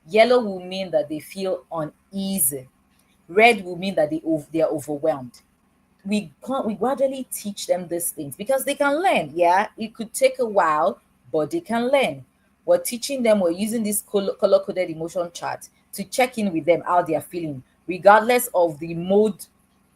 Yellow will mean that they feel uneasy. Red will mean that they are overwhelmed. We gradually teach them these things because they can learn. Yeah, it could take a while, but they can learn. We're teaching them. We're using this color coded emotion chart to check in with them how they are feeling, regardless of the mode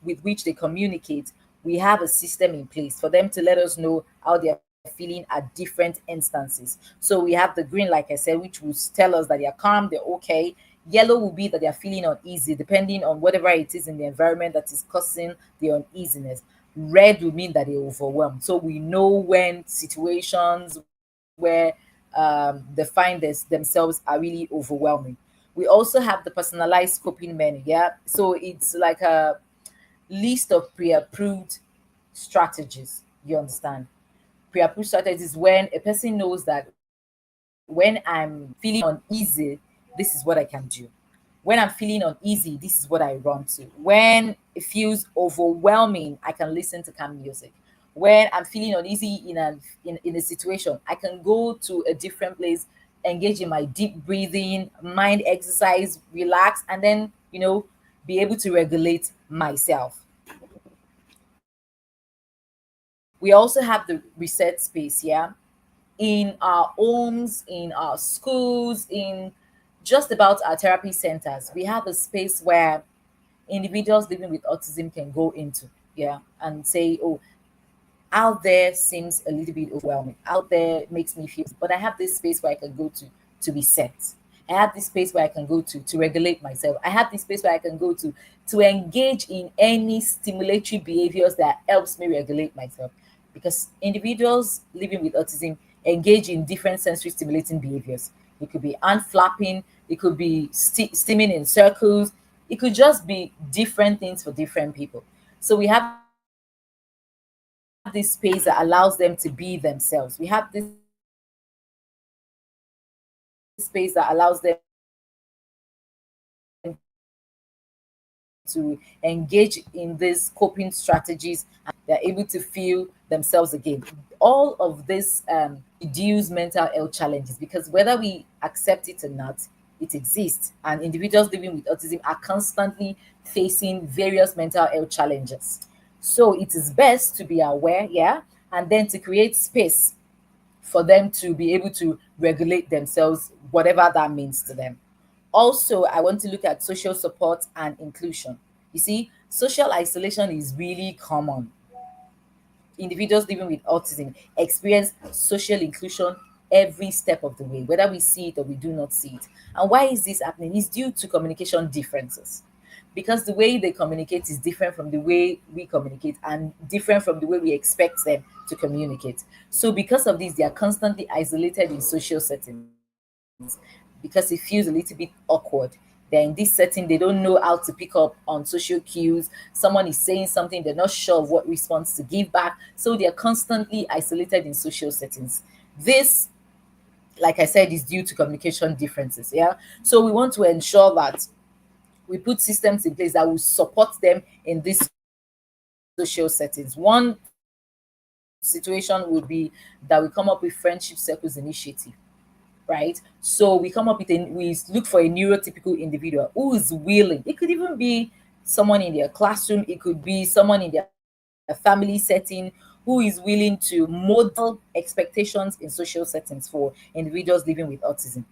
with which they communicate. We have a system in place for them to let us know how they are feeling at different instances. So we have the green, like I said, which will tell us that they are calm, they're okay. Yellow will be that they are feeling uneasy, depending on whatever it is in the environment that is causing the uneasiness. Red will mean that they're overwhelmed. So we know when situations where they find themselves are really overwhelming. We also have the personalized coping menu. Yeah. So it's like a list of pre-approved strategies. You understand? Pre-approved strategies when a person knows that when I'm feeling uneasy, this is what I can do. When I'm feeling uneasy, this is what I run to. When it feels overwhelming, I can listen to calm music. When I'm feeling uneasy in a situation, I can go to a different place, engage in my deep breathing, mind exercise, relax, and then be able to regulate myself. We also have the reset space, yeah. in our homes, in our schools, in just about our therapy centers, we have a space where individuals living with autism can go into, yeah, and say, oh, out there seems a little bit overwhelming. Out there makes me feel, but I have this space where I can go to be set. I have this space where I can go to regulate myself. I have this space where I can go to engage in any stimulatory behaviors that helps me regulate myself. Because individuals living with autism engage in different sensory stimulating behaviors. It could be hand flapping, it could be steaming in circles, it could just be different things for different people. So we have this space that allows them to be themselves. We have this space that allows them to engage in these coping strategies, and they're able to feel themselves again. All of this reduce mental health challenges, because whether we accept it or not, it exists, and individuals living with autism are constantly facing various mental health challenges. So it is best to be aware, yeah, and then to create space for them to be able to regulate themselves, whatever that means to them. Also, I want to look at social support and inclusion. You see, social isolation is really common. Individuals living with autism experience social inclusion every step of the way, whether we see it or we do not see it. And why is this happening? It's due to communication differences. Because the way they communicate is different from the way we communicate, and different from the way we expect them to communicate. So, because of this, they are constantly isolated in social settings because it feels a little bit awkward. They're in this setting, they don't know how to pick up on social cues. Someone is saying something, they're not sure of what response to give back. So they're constantly isolated in social settings. This, like I said, is due to communication differences. Yeah. So we want to ensure that we put systems in place that will support them in these social settings. One situation would be that we come up with friendship circles initiative, right? So we come up with we look for a neurotypical individual who is willing. It could even be someone in their classroom, it could be someone in their family setting who is willing to model expectations in social settings for individuals living with autism.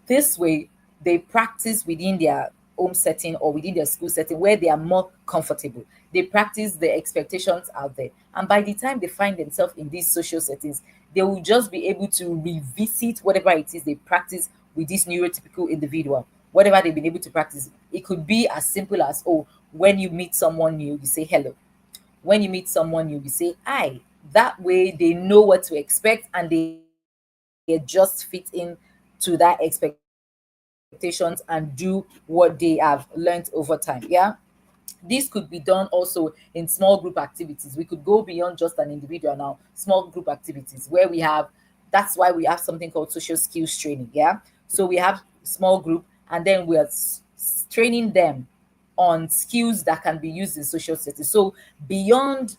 This way, they practice within their home setting or within their school setting where they are more comfortable. They practice the expectations out there. And by the time they find themselves in these social settings, they will just be able to revisit whatever it is they practice with this neurotypical individual, whatever they've been able to practice. It could be as simple as, oh, when you meet someone new, you say hello. When you meet someone new, you say hi. That way they know what to expect, and they just fit in to that expectations and do what they have learned over time. Yeah. This could be done also in small group activities. We could go beyond just an individual now, small group activities where we have, that's why we have something called social skills training. Yeah. So we have small group, and then we are training them on skills that can be used in social settings. So beyond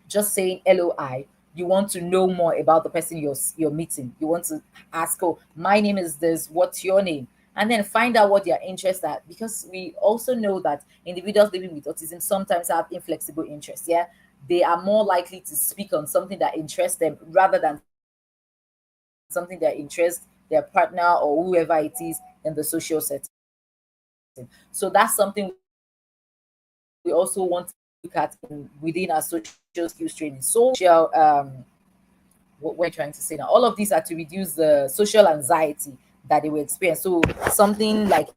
just saying LOI, you want to know more about the person you're meeting. You want to ask, oh, my name is this, what's your name? And then find out what their interests are, because we also know that individuals living with autism sometimes have inflexible interests. Yeah, they are more likely to speak on something that interests them rather than something that interests their partner or whoever it is in the social setting. So that's something we also want to look at within our social skills training. Social, what we're trying to say now, all of these are to reduce the social anxiety that they will experience. So something like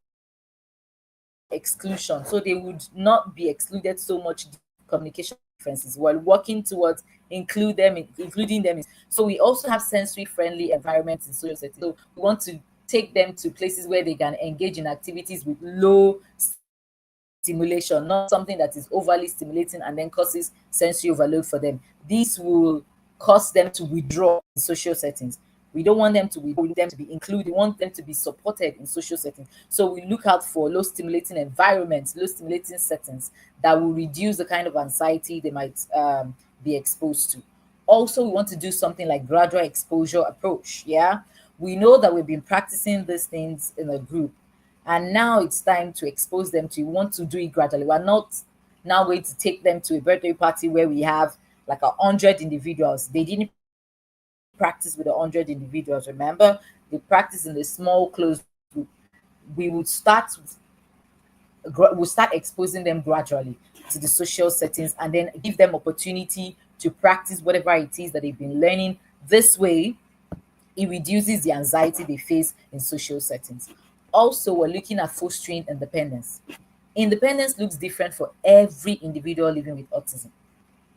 exclusion, so they would not be excluded so much communication differences while working towards including them. So we also have sensory friendly environments in social settings. So we want to take them to places where they can engage in activities with low stimulation, not something that is overly stimulating and then causes sensory overload for them. This will cause them to withdraw in social settings. We don't want them to withdraw, we want them to be included, we want them to be supported in social settings. So we look out for low stimulating environments, low stimulating settings that will reduce the kind of anxiety they might be exposed to. Also, we want to do something like gradual exposure approach. Yeah, we know that we've been practicing these things in a group, and now it's time to expose them to, we want to do it gradually. We're not now going to take them to a birthday party where we have like 100 individuals. They didn't practice with 100 individuals. Remember, they practice in a small closed group. We would start we'll start exposing them gradually to the social settings and then give them opportunity to practice whatever it is that they've been learning. This way, it reduces the anxiety they face in social settings. Also, we're looking at fostering independence. Independence looks different for every individual living with autism.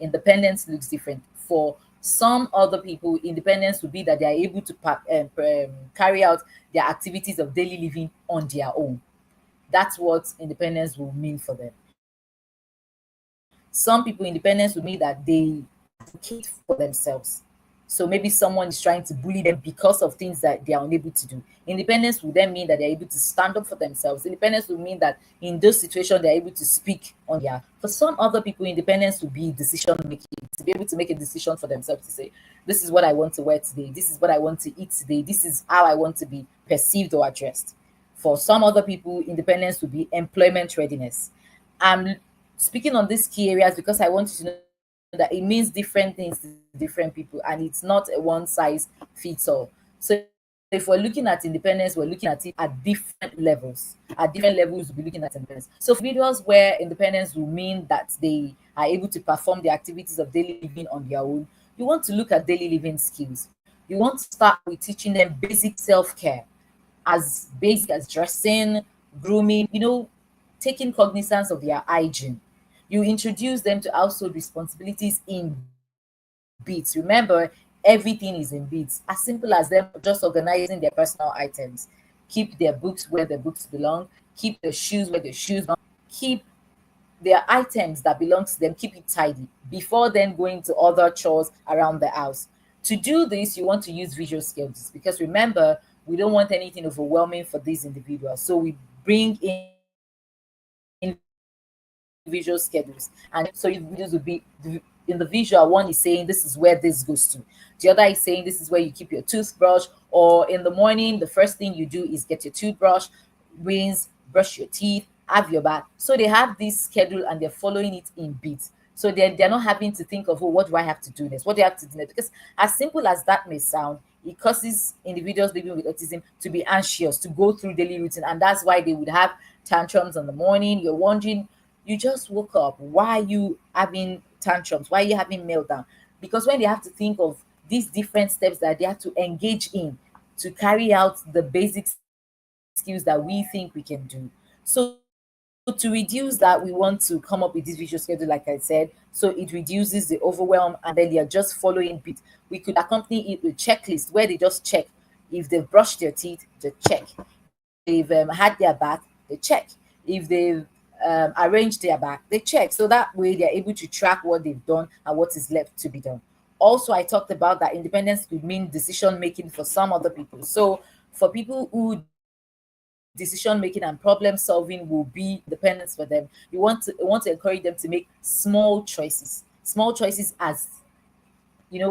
Independence looks different. For some other people, independence would be that they are able to carry out their activities of daily living on their own. That's what independence will mean for them. Some people, independence will mean that they advocate for themselves. So maybe someone is trying to bully them because of things that they are unable to do. Independence will then mean that they're able to stand up for themselves. Independence will mean that in those situations they're able to speak on their. For some other people, independence will be decision making, to be able to make a decision for themselves, to say, this is what I want to wear today, this is what I want to eat today, this is how I want to be perceived or addressed. For some other people, independence will be employment readiness. I'm speaking on these key areas because I want you to know that it means different things to different people, and it's not a one size fits all. So if we're looking at independence, we're looking at it at different levels. At different levels, we'll be looking at independence. So for individuals where independence will mean that they are able to perform the activities of daily living on their own, you want to look at daily living skills. You want to start with teaching them basic self-care, as basic as dressing, grooming, taking cognizance of their hygiene. You introduce them to household responsibilities in bits. Remember, everything is in bits. As simple as them just organizing their personal items. Keep their books where their books belong. Keep their shoes where their shoes belong. Keep their items that belong to them, keep it tidy before then going to other chores around the house. To do this, you want to use visual skills, because remember, we don't want anything overwhelming for these individuals. So we bring in visual schedules, and so your videos will be in the visual. One is saying this is where this goes to, the other is saying this is where you keep your toothbrush, or in the morning the first thing you do is get your toothbrush, rinse, brush your teeth, have your bath. So they have this schedule and they're following it in beats. So they're not having to think of, oh, what do I have to do next, what do I have to do next? Because as simple as that may sound, it causes individuals living with autism to be anxious, to go through daily routine, and that's why they would have tantrums in the morning. You're wondering, you just woke up, why are you having tantrums, why are you having meltdown? Because when they have to think of these different steps that they have to engage in to carry out the basic skills that we think we can do. So to reduce that, we want to come up with this visual schedule, like I said, so it reduces the overwhelm, and then they are just following it. We could accompany it with checklist where they just check. If they've brushed their teeth, they check. If they've had their bath, they check. If they've arranged their back, they check. So that way they're able to track what they've done and what is left to be done. Also, I talked about that independence could mean decision making for some other people. So for people who decision making and problem solving will be independence for them, you want to encourage them to make small choices. Small choices, as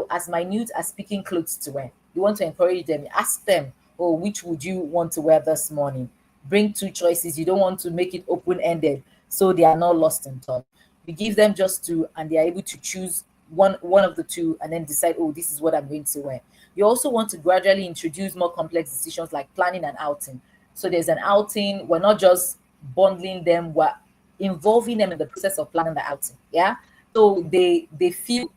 as minute as picking clothes to wear. You want to encourage them, ask them, oh, which would you want to wear this morning? Bring two choices. You don't want to make it open-ended so they are not lost in thought. You give them just two and they are able to choose one of the two and then decide, oh, this is what I'm going to wear. You also want to gradually introduce more complex decisions like planning an outing. So there's an outing, we're not just bundling them, we're involving them in the process of planning the outing. Yeah. So they feel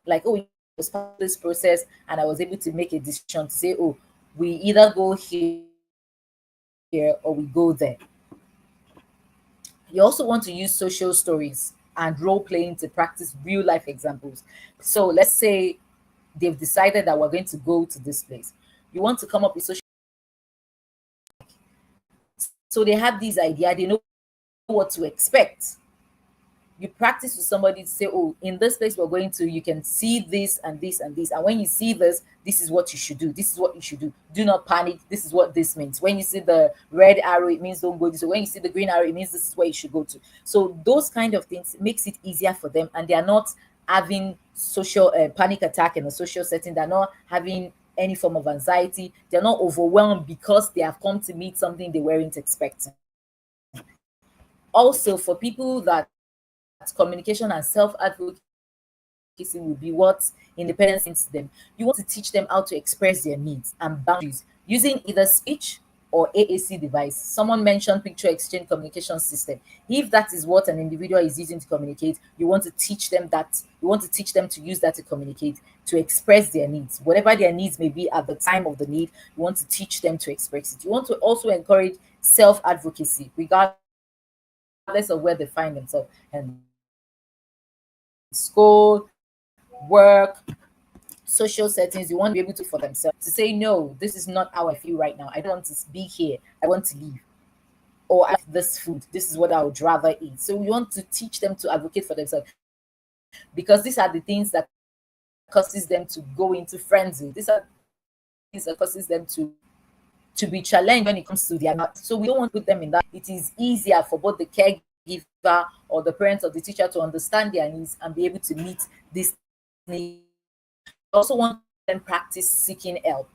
like, oh, it was part of this process, and I was able to make a decision to say, oh, we either go here or we go there. You also want to use social stories and role playing to practice real life examples. So let's say they've decided that we're going to go to this place. You want to come up with social. So they have this idea, they know what to expect. You practice with somebody to say, oh, in this place we're going to, you can see this and this and this. And when you see this, this is what you should do. This is what you should do. Do not panic. This is what this means. When you see the red arrow, it means don't go this way. When you see the green arrow, it means this is where you should go to. So those kind of things makes it easier for them, and they are not having social panic attack in a social setting. They're not having any form of anxiety. They're not overwhelmed because they have come to meet something they weren't expecting. Also, for people that communication and self-advocacy advocacy will be what independence means to them. You want to teach them how to express their needs and boundaries using either speech or AAC device. Someone mentioned picture exchange communication system. If that is what an individual is using to communicate, you want to teach them that. You want to teach them to use that to communicate, to express their needs. Whatever their needs may be at the time of the need, you want to teach them to express it. You want to also encourage self-advocacy, regardless of where they find themselves. And school, work, social settings, you want to be able to for themselves to say, no, this is not how I feel right now. I don't want to be here. I want to leave. Or I like this food. This is what I would rather eat. So we want to teach them to advocate for themselves, because these are the things that causes them to go into frenzy. These are things that causes them to be challenged when it comes to their math. So we don't want to put them in that. It is easier for both the caregiver or the parents or the teacher to understand their needs and be able to meet this need. You also want them practice seeking help.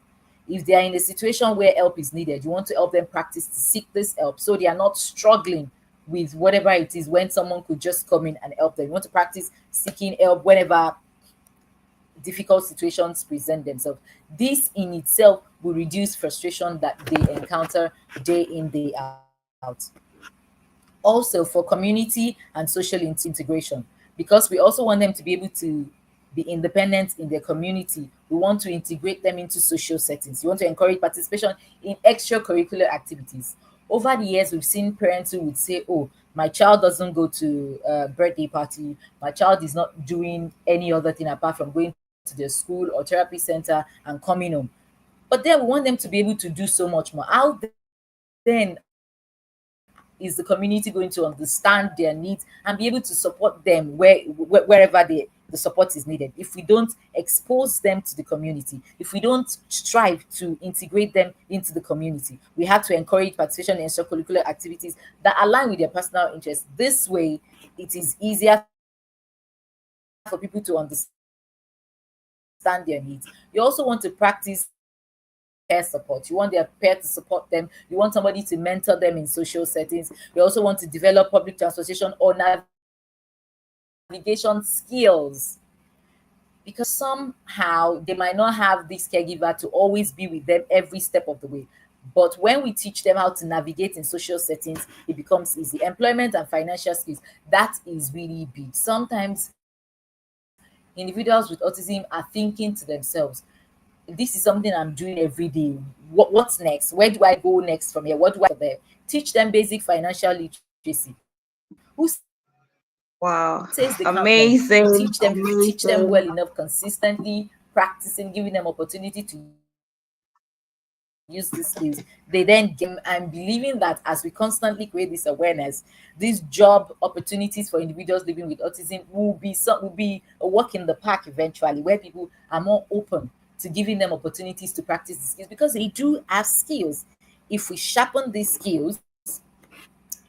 If they are in a situation where help is needed, you want to help them practice to seek this help so they are not struggling with whatever it is when someone could just come in and help them. You want to practice seeking help whenever difficult situations present themselves. This in itself will reduce frustration that they encounter day in, day out. Also, for community and social integration, because we also want them to be able to be independent in their community, we want to integrate them into social settings. We want to encourage participation in extracurricular activities. Over the years, we've seen parents who would say, oh, my child doesn't go to a birthday party, my child is not doing any other thing apart from going to their school or therapy center and coming home. But then we want them to be able to do so much more. How then is the community going to understand their needs and be able to support them wherever the support is needed? If we don't expose them to the community, if we don't strive to integrate them into the community, we have to encourage participation in extracurricular activities that align with their personal interests. This way, it is easier for people to understand their needs. You also want to practice peer support. You want their peer to support them. You want somebody to mentor them in social settings. You also want to develop public transportation or navigation skills, because somehow they might not have this caregiver to always be with them every step of the way. But when we teach them how to navigate in social settings, it becomes easy. Employment and financial skills, that is really big. Sometimes individuals with autism are thinking to themselves, this is something I'm doing every day. What's next? Where do I go next from here? What do I do there? Teach them basic financial literacy. Who
Wow.
says they can't learn? You
Amazing.
teach them. If you teach them
Amazing.
well enough, consistently practicing, giving them opportunity to use these skills, they then get. I'm believing that as we constantly create this awareness, these job opportunities for individuals living with autism will be a walk in the park eventually, where people are more open to giving them opportunities to practice the skills, because they do have skills. If we sharpen these skills,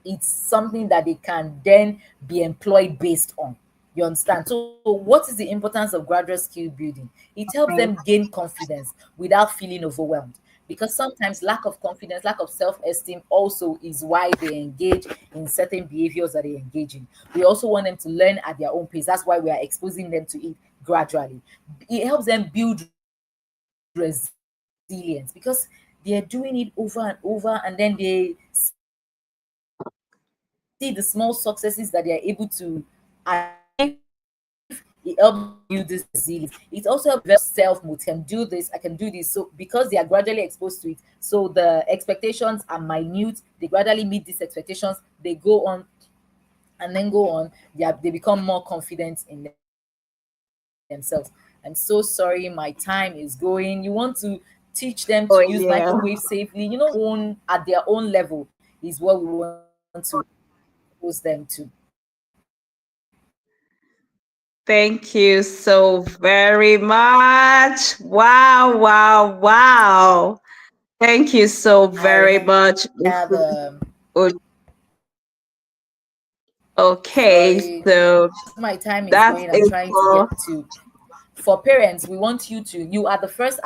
it's something that they can then be employed based on. You understand? So, what is the importance of gradual skill building? It helps them gain confidence without feeling overwhelmed. Because sometimes lack of confidence, lack of self esteem also is why they engage in certain behaviors that they engage in. We also want them to learn at their own pace. That's why we are exposing them to it gradually. It helps them build resilience, because they're doing it over and over, and then they see the small successes that they are able to achieve. It helps you this resilience. It also helps develop self-motivation. I can do this, I can do this. So because they are gradually exposed to it, so the expectations are minute, they gradually meet these expectations, they go on and then go on, they become more confident in themselves. I'm so sorry, my time is going. You want to teach them
Oh,
to use
yeah.
microwave safely, at their own level is what we want to expose them to.
Thank you so very much. Wow, wow, wow. Thank you so very
I
much.
have
Oh, okay,
sorry,
so
my time is
that's
going. I'm
it
trying to
for
get to. For parents, we want you are the first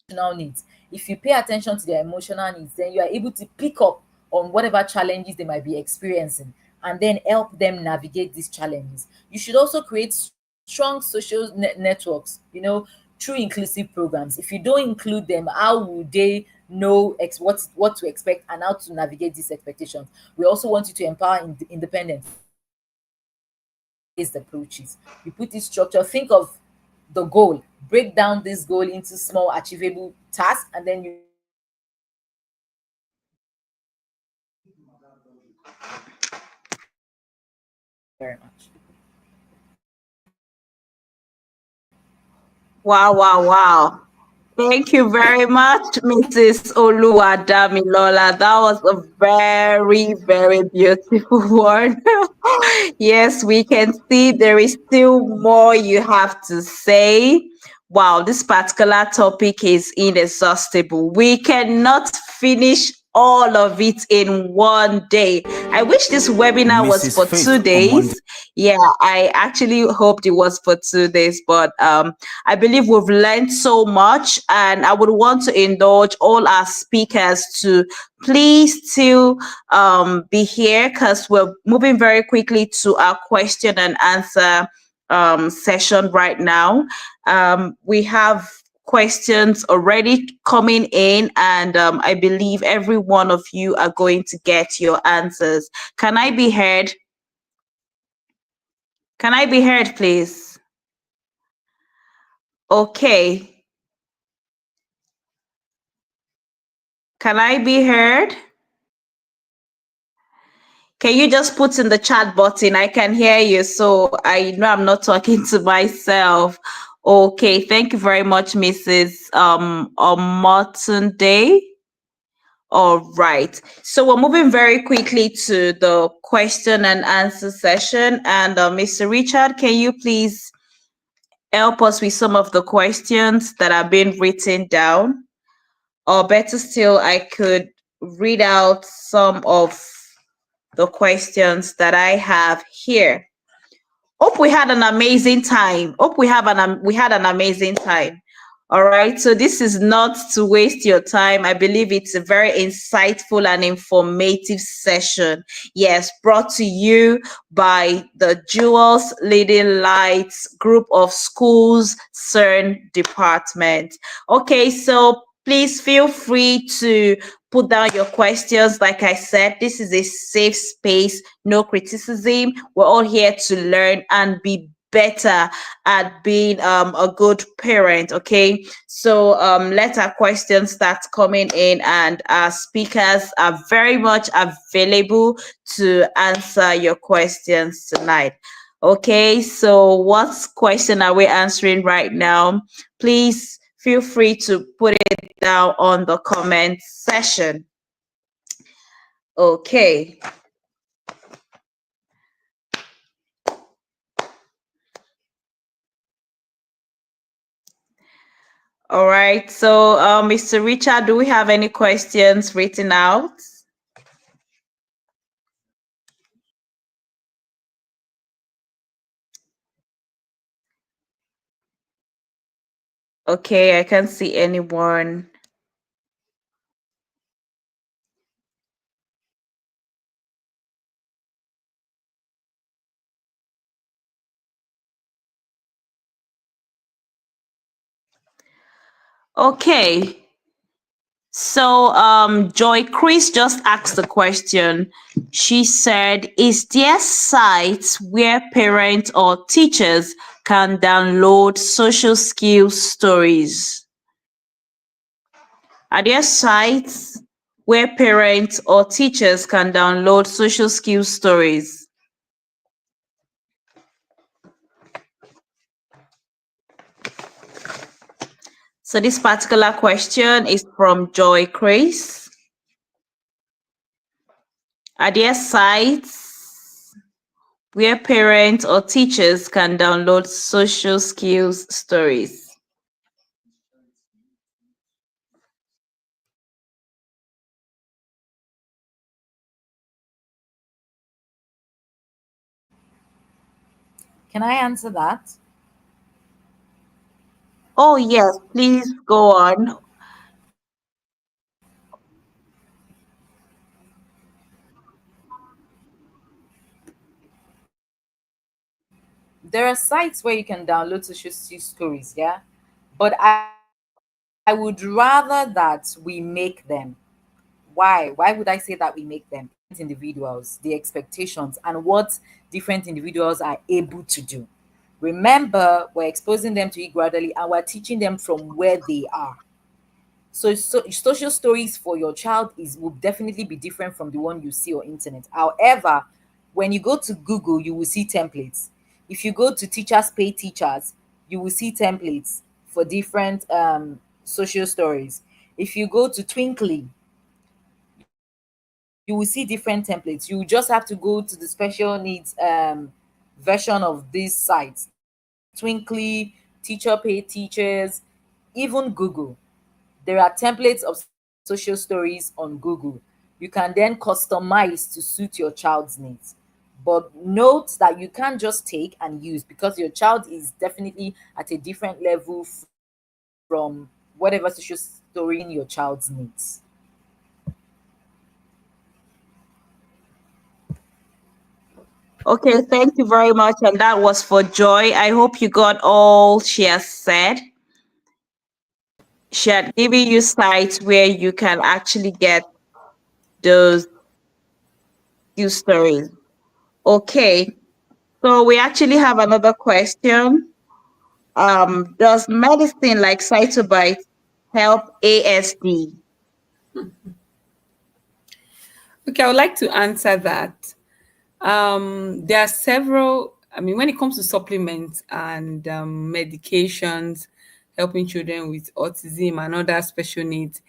emotional needs. If you pay attention to their emotional needs, then you are able to pick up on whatever challenges they might be experiencing and then help them navigate these challenges. You should also create strong social networks, through inclusive programs. If you don't include them, how would they know what to expect and how to navigate these expectations? We also want you to empower independence based approaches. You put this structure, think of the goal, break down this goal into small achievable tasks, and then you very much.
Wow, wow, wow. Thank you very much, Mrs. Oluwadamilola. That was a very, very beautiful one. Yes, we can see there is still more you have to say. Wow, this particular topic is inexhaustible. We cannot finish all of it in one day. I wish this webinar was
Mrs.
for
Faith
2 days. Yeah, I actually hoped it was for 2 days, but I believe we've learned so much, and I would want to indulge all our speakers to please still be here because we're moving very quickly to our question and answer session right now. We have questions already coming in, and I believe every one of you are going to get your answers. Can I be heard? Can I be heard, please? Okay. Can I be heard? Can you just put in the chat button? I can hear you, so I know I'm not talking to myself. Okay, thank you very much, Mrs. Day. All right. So we're moving very quickly to the question and answer session. And Mr. Richard, can you please help us with some of the questions that are being written down? Or better still, I could read out some of the questions that I have here. Hope we had an amazing time. Hope we had an amazing time. All right. So this is not to waste your time. I believe it's a very insightful and informative session. Yes, brought to you by the Jewels Leading Lights Group of Schools CERN Department. Okay, so please feel free to put down your questions. Like I said, this is a safe space, no criticism. We're all here to learn and be better at being a good parent. Okay, so let our questions start coming in, and our speakers are very much available to answer your questions tonight. Okay, so what question are we answering right now? Please feel free to put it down on the comment section. Okay. All right. So, Mr. Richard, do we have any questions written out? Okay, I can't see anyone. Okay. So, Joy Chris just asked the question. She said, is there sites where parents or teachers can download social skills stories? Are there sites where parents or teachers can download social skills stories? So this particular question is from Joy Chris. Are there sites where parents or teachers can download social skills stories?
Can I answer that?
Oh, yes, please go on.
there are sites where you can download social stories, yeah, but I would rather that we make them. Why would I say that we make them? Individuals, the expectations, and what different individuals are able to do. Remember, we're exposing them to it gradually and we're teaching them from where they are. So social stories for your child is will definitely be different from the one you see on internet. However, when you go to Google, you will see templates. If you go to Teachers Pay Teachers, you will see templates for different social stories. If you go to Twinkly, you will see different templates. You just have to go to the special needs version of these sites. Twinkly, Teacher Pay Teachers, even Google. There are templates of social stories on Google. You can then customize to suit your child's needs. But note that you can't just take and use because your child is definitely at a different level from whatever social story your child's needs.
Okay, thank you very much. And that was for Joy. I hope you got all she has said. She had given you sites where you can actually get those few stories. Okay, so we actually have another question. Does medicine like Cytobite help ASD?
Okay, I would like to answer that. There are several, I mean, when it comes to supplements and medications helping children with autism and other special needs,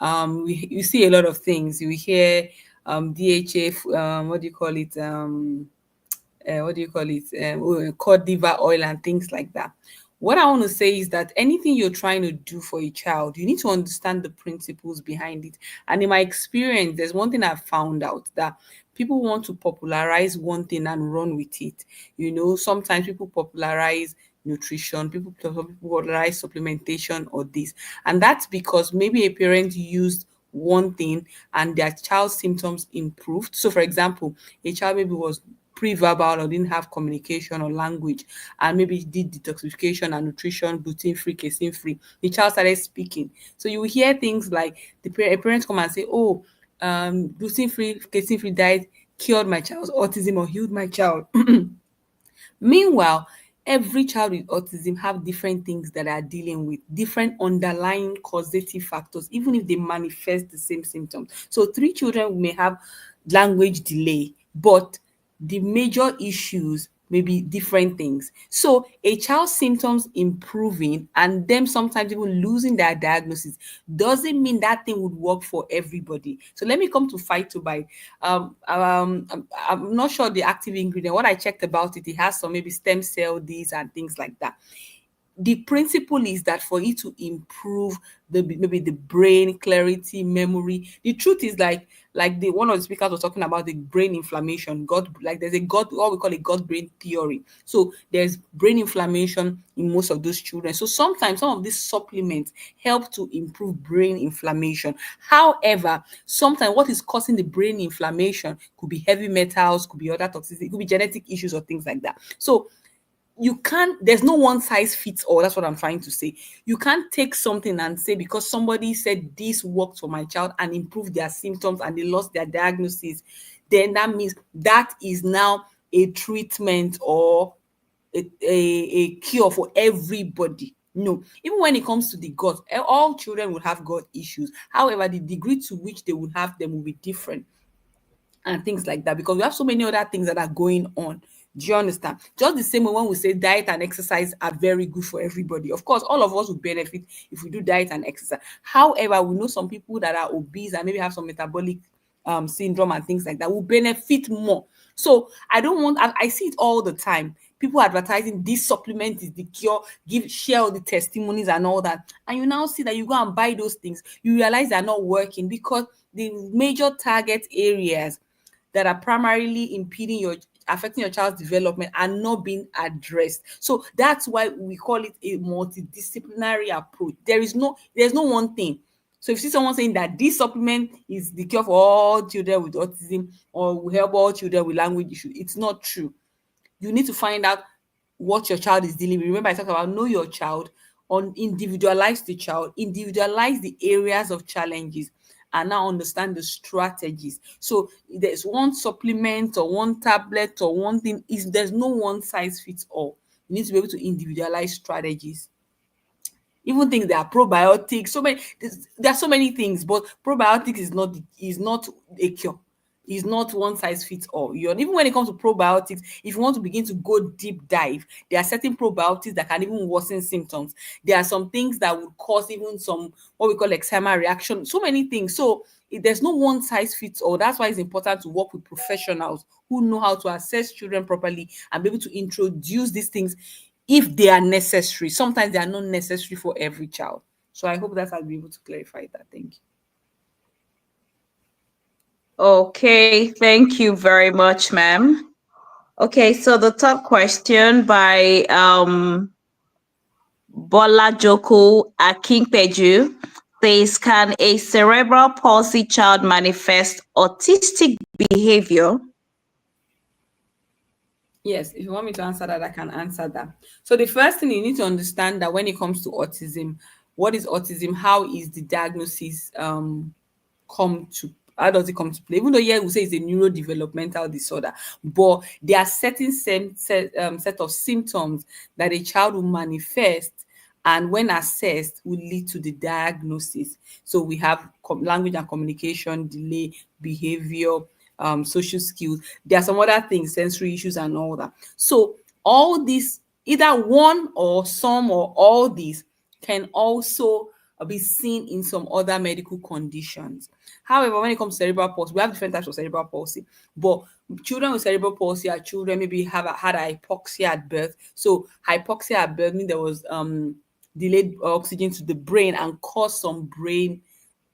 you see a lot of things. You hear DHA, what do you call it? What do you call it? Cod liver oil and things like that. What I want to say is that anything you're trying to do for a child, you need to understand the principles behind it. And in my experience, there's one thing I've found out that people want to popularize one thing and run with it. You know, sometimes people popularize nutrition, some people popularize supplementation or this. And that's because maybe a parent used one thing and their child's symptoms improved. So, for example, a child maybe was pre-verbal or didn't have communication or language and maybe did detoxification and nutrition, gluten free, casein free, the child started speaking. So you will hear things like a parent come and say, oh, gluten free, casein free diet cured my child's autism or healed my child. Meanwhile, every child with autism have different things that are dealing with, different underlying causative factors, even if they manifest the same symptoms. So three children may have language delay, but the major issues may be different things. So a child's symptoms improving and them sometimes even losing their diagnosis doesn't mean that thing would work for everybody. So let me come to Phytobite. I'm not sure the active ingredient. What I checked about it, it has some maybe stem cell this and things like that. The principle is that for it to improve maybe the brain clarity, memory. The truth is like the one of the speakers was talking about the brain inflammation. There's a gut, what we call a gut brain theory. So there's brain inflammation in most of those children. So sometimes some of these supplements help to improve brain inflammation. However, sometimes what is causing the brain inflammation could be heavy metals, could be other toxicity, it could be genetic issues or things like that. So there's no one size fits all. That's what I'm trying to say. You can't take something and say because somebody said this worked for my child and improved their symptoms and they lost their diagnosis, then that means that is now a treatment or a cure for everybody. No, even when it comes to the gut, all children will have gut issues. However, the degree to which they will have them will be different and things like that because we have so many other things that are going on. Do you understand? Just the same way when we say diet and exercise are very good for everybody. Of course, all of us will benefit if we do diet and exercise. However, we know some people that are obese and maybe have some metabolic syndrome and things like that will benefit more. So I see it all the time. People advertising this supplement is the cure, share all the testimonies and all that. And you now see that you go and buy those things, you realize they're not working because the major target areas that are primarily affecting your child's development are not being addressed. So that's why we call it a multidisciplinary approach. There's no one thing. So if you see someone saying that this supplement is the cure for all children with autism or will help all children with language issues, it's not true. You need to find out what your child is dealing with. Remember, I talked about know your child, on individualize the child, individualize the areas of challenges, and now understand the strategies. So there's one supplement or one tablet or one thing, is there's no one size fits all. You need to be able to individualize strategies. Even things that are probiotics, so many, there are so many things, but probiotics is not a cure. Is not one size fits all. Even when it comes to probiotics, if you want to begin to go deep dive, there are certain probiotics that can even worsen symptoms. There are some things that would cause even some what we call eczema reaction. So many things. So there's no one size fits all. That's why it's important to work with professionals who know how to assess children properly and be able to introduce these things if they are necessary. Sometimes they are not necessary for every child. So I hope that I'll be able to clarify that. Thank you.
Okay, thank you very much, ma'am. Okay, so the third question by Bola Joko Akinpeju says, can a cerebral palsy child manifest autistic behavior?
Yes, if you want me to answer that, I can answer that. So the first thing you need to understand that when it comes to autism, what is autism? How is the diagnosis how does it come to play? Even though we say it's a neurodevelopmental disorder, but there are certain set of symptoms that a child will manifest, and when assessed will lead to the diagnosis. So we have language and communication delay, behavior, social skills. There are some other things, sensory issues and all that. So all these, either one or some or all these, can also be seen in some other medical conditions. However, when it comes to cerebral palsy, we have different types of cerebral palsy, but children with cerebral palsy are children maybe had a hypoxia at birth. So hypoxia at birth means there was delayed oxygen to the brain and caused some brain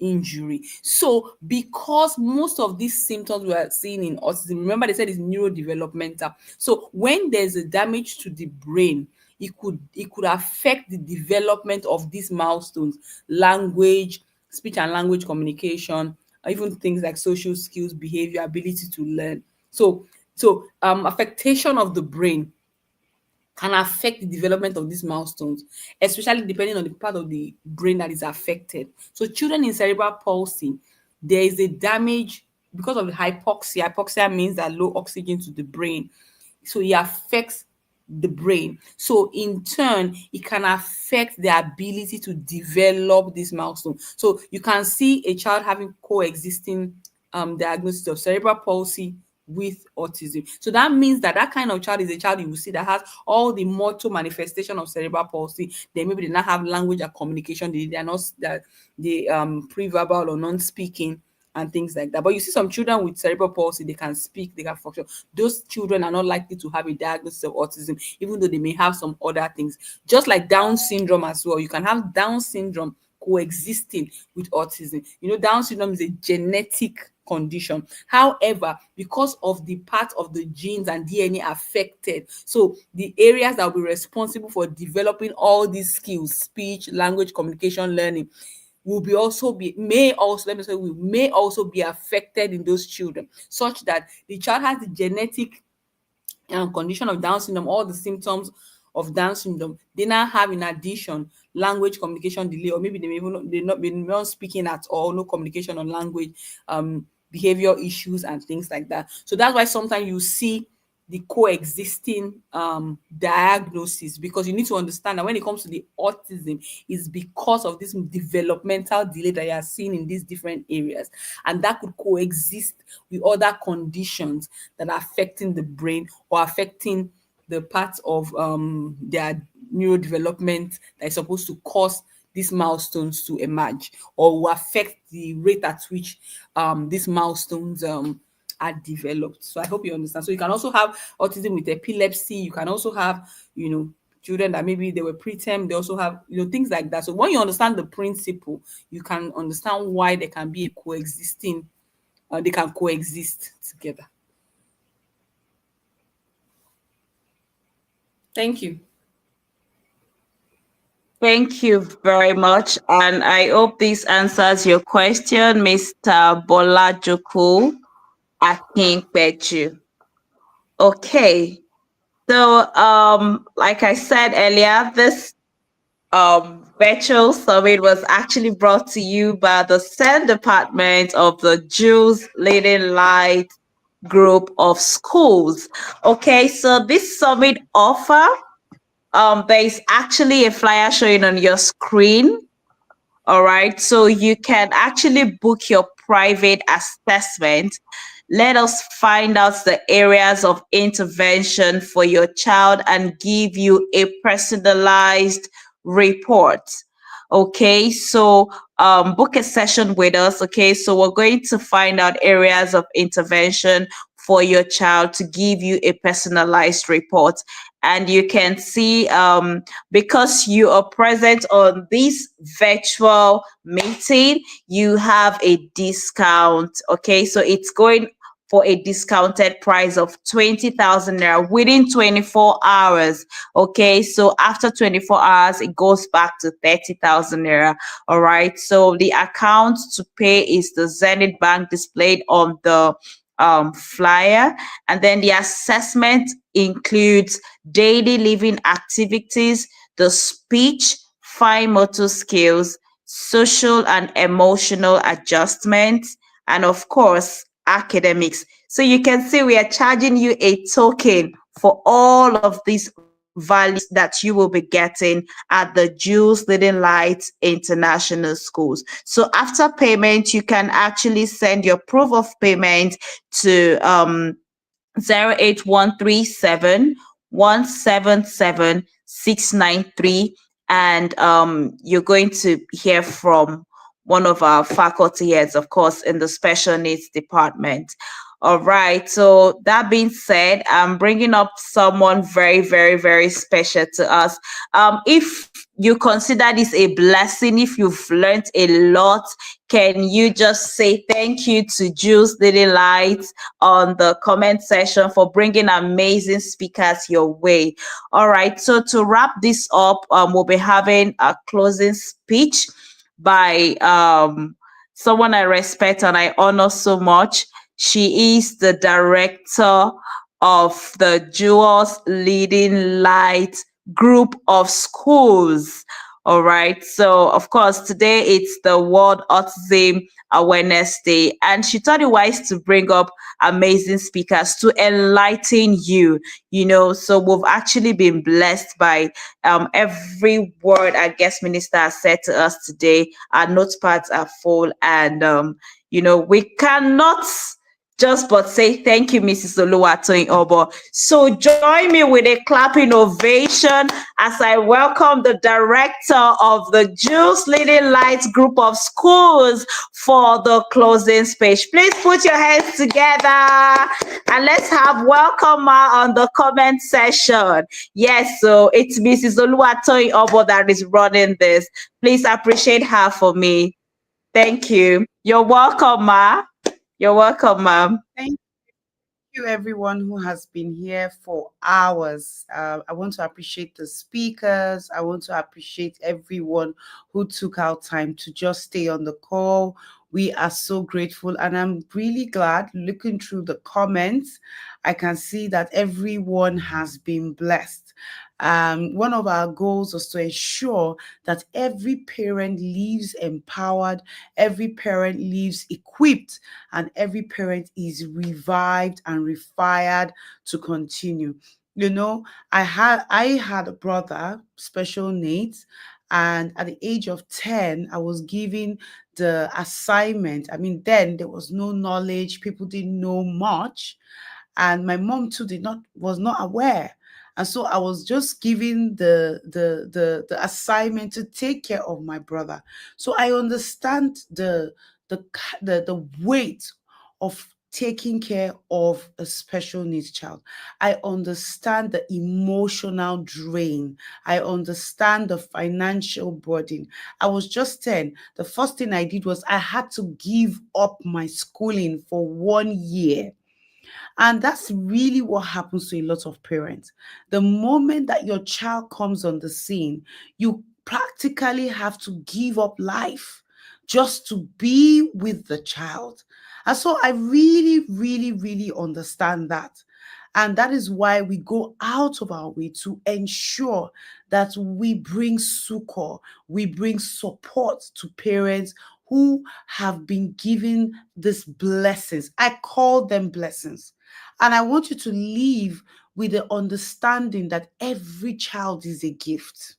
injury. So because most of these symptoms we are seeing in autism, remember they said it's neurodevelopmental. So when there's a damage to the brain, it could affect the development of these milestones: language, speech and language communication, even things like social skills, behavior, ability to learn. So affectation of the brain can affect the development of these milestones, especially depending on the part of the brain that is affected. So children in cerebral palsy, there is a damage because of the hypoxia. Hypoxia means that low oxygen to the brain. So it affects the brain. So in turn, it can affect the ability to develop this milestone. So you can see a child having coexisting diagnosis of cerebral palsy with autism. So that means that that kind of child is a child you will see that has all the motor manifestation of cerebral palsy. They maybe not have language or communication. They are not that they pre-verbal or non-speaking and things like that. But you see some children with cerebral palsy, they can speak, they can function. Those children are not likely to have a diagnosis of autism, even though they may have some other things. Just like Down syndrome as well. You can have Down syndrome coexisting with autism. Down syndrome is a genetic condition. However, because of the part of the genes and DNA affected, so the areas that will be responsible for developing all these skills, speech, language, communication, learning, may also be affected in those children, such that the child has the genetic condition of Down syndrome, all the symptoms of Down syndrome. They now have, in addition, language communication delay, or maybe they may not speaking at all, no communication on language, behavior issues and things like that. So that's why sometimes you see the coexisting diagnosis, because you need to understand that when it comes to the autism, is because of this developmental delay that you are seeing in these different areas, and that could coexist with other conditions that are affecting the brain or affecting the parts of their neurodevelopment that is supposed to cause these milestones to emerge, or will affect the rate at which these milestones are developed. So I hope you understand. So you can also have autism with epilepsy. You can also have, children that maybe they were preterm. They also have, things like that. So when you understand the principle, you can understand why they can be they can coexist together. Thank you.
Thank you very much. And I hope this answers your question, Mr. Bolajuku Akinpeju. Okay. So, like I said earlier, this virtual summit was actually brought to you by the SEND department of the Jews Leading Light group of schools. Okay, so this summit offer, there is actually a flyer showing on your screen. All right, so you can actually book your private assessment. Let us find out the areas of intervention for your child and give you a personalized report. Okay, so book a session with us. Okay, so we're going to find out areas of intervention for your child to give you a personalized report. And you can see, because you are present on this virtual meeting, you have a discount. Okay, so it's going for a discounted price of 20,000 naira within 24 hours. Okay, so after 24 hours, it goes back to 30,000 naira. All right, so the account to pay is the Zenith Bank displayed on the flyer. And then the assessment includes daily living activities, the speech, fine motor skills, social and emotional adjustments, and of course, academics. So you can see we are charging you a token for all of these values that you will be getting at the Jews Leading Lights International Schools. So after payment, you can actually send your proof of payment to 08137 and you're going to hear from one of our faculty heads, of course, in the special needs department. All right, so that being said, I'm bringing up someone very, very, very special to us. If you consider this a blessing, if you've learned a lot, can you just say thank you to Jules Lily Light on the comment section for bringing amazing speakers your way? All right, so to wrap this up, we'll be having a closing speech by someone I respect and I honor so much. She is the director of the Jewels Leading Light group of schools. All right. So, of course, today it's the World Autism Awareness Day, and she thought it wise to bring up amazing speakers to enlighten you. So we've actually been blessed by every word our guest minister has said to us today. Our notepads are full, and we cannot just but say thank you, Mrs. Oluwatoyin Obo. So join me with a clapping ovation as I welcome the director of the Jews Leading Lights group of schools for the closing speech. Please put your hands together and let's have welcome her on the comment session. Yes, so it's Mrs. Oluwatoyin Obo that is running this. Please appreciate her for me. Thank you. You're welcome, ma. You're welcome, ma'am.
Thank you, everyone who has been here for hours. I want to appreciate the speakers. I want to appreciate everyone who took out time to just stay on the call. We are so grateful, and I'm really glad looking through the comments. I can see that everyone has been blessed. One of our goals was to ensure that every parent leaves empowered, every parent leaves equipped, and every parent is revived and refired to continue. I had a brother, special needs, and at the age of 10, I was given the assignment. I mean, then there was no knowledge, people didn't know much, and my mom too was not aware. And so I was just given the assignment to take care of my brother. So I understand the weight of taking care of a special needs child. I understand the emotional drain. I understand the financial burden. I was just 10. The first thing I did was I had to give up my schooling for 1 year. And that's really what happens to a lot of parents. The moment that your child comes on the scene, you practically have to give up life just to be with the child. And so I really, really, really understand that. And that is why we go out of our way to ensure that we bring succor, we bring support to parents who have been given these blessings. I call them blessings. And I want you to leave with the understanding that every child is a gift.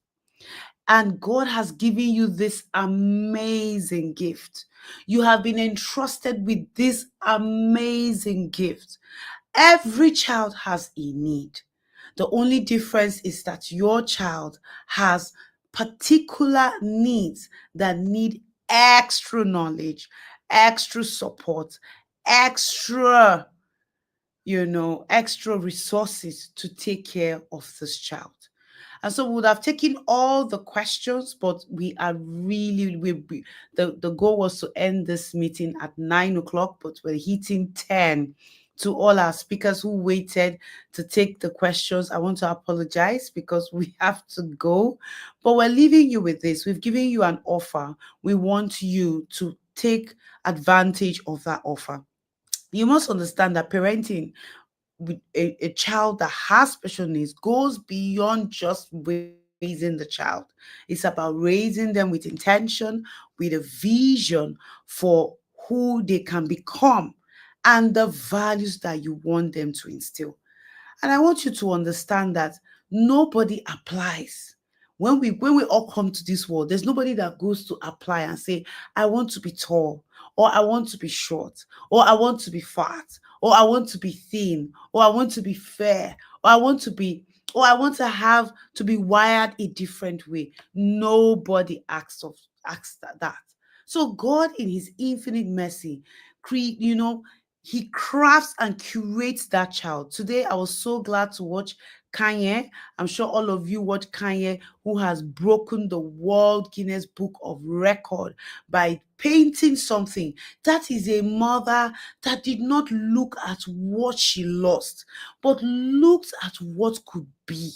And God has given you this amazing gift. You have been entrusted with this amazing gift. Every child has a need. The only difference is that your child has particular needs that need extra knowledge, extra support, extra, extra resources to take care of this child. And so we would have taken all the questions, but we are really, the goal was to end this meeting at 9 o'clock, but we're hitting 10. To all our speakers who waited to take the questions, I want to apologize because we have to go. But we're leaving you with this. We've given you an offer. We want you to take advantage of that offer. You must understand that parenting with a child that has special needs goes beyond just raising the child. It's about raising them with intention, with a vision for who they can become and the values that you want them to instill. And I want you to understand that nobody applies. When we all come to this world, there's nobody that goes to apply and say, I want to be tall, or I want to be short, or I want to be fat, or I want to be thin, or I want to be fair, or I want to have to be wired a different way. Nobody asks that. So God, in his infinite mercy, he crafts and curates that child. Today, I was so glad to watch Kanye. I'm sure all of you watch Kanye, who has broken the World Guinness Book of Record by painting something. That is a mother that did not look at what she lost, but looked at what could be.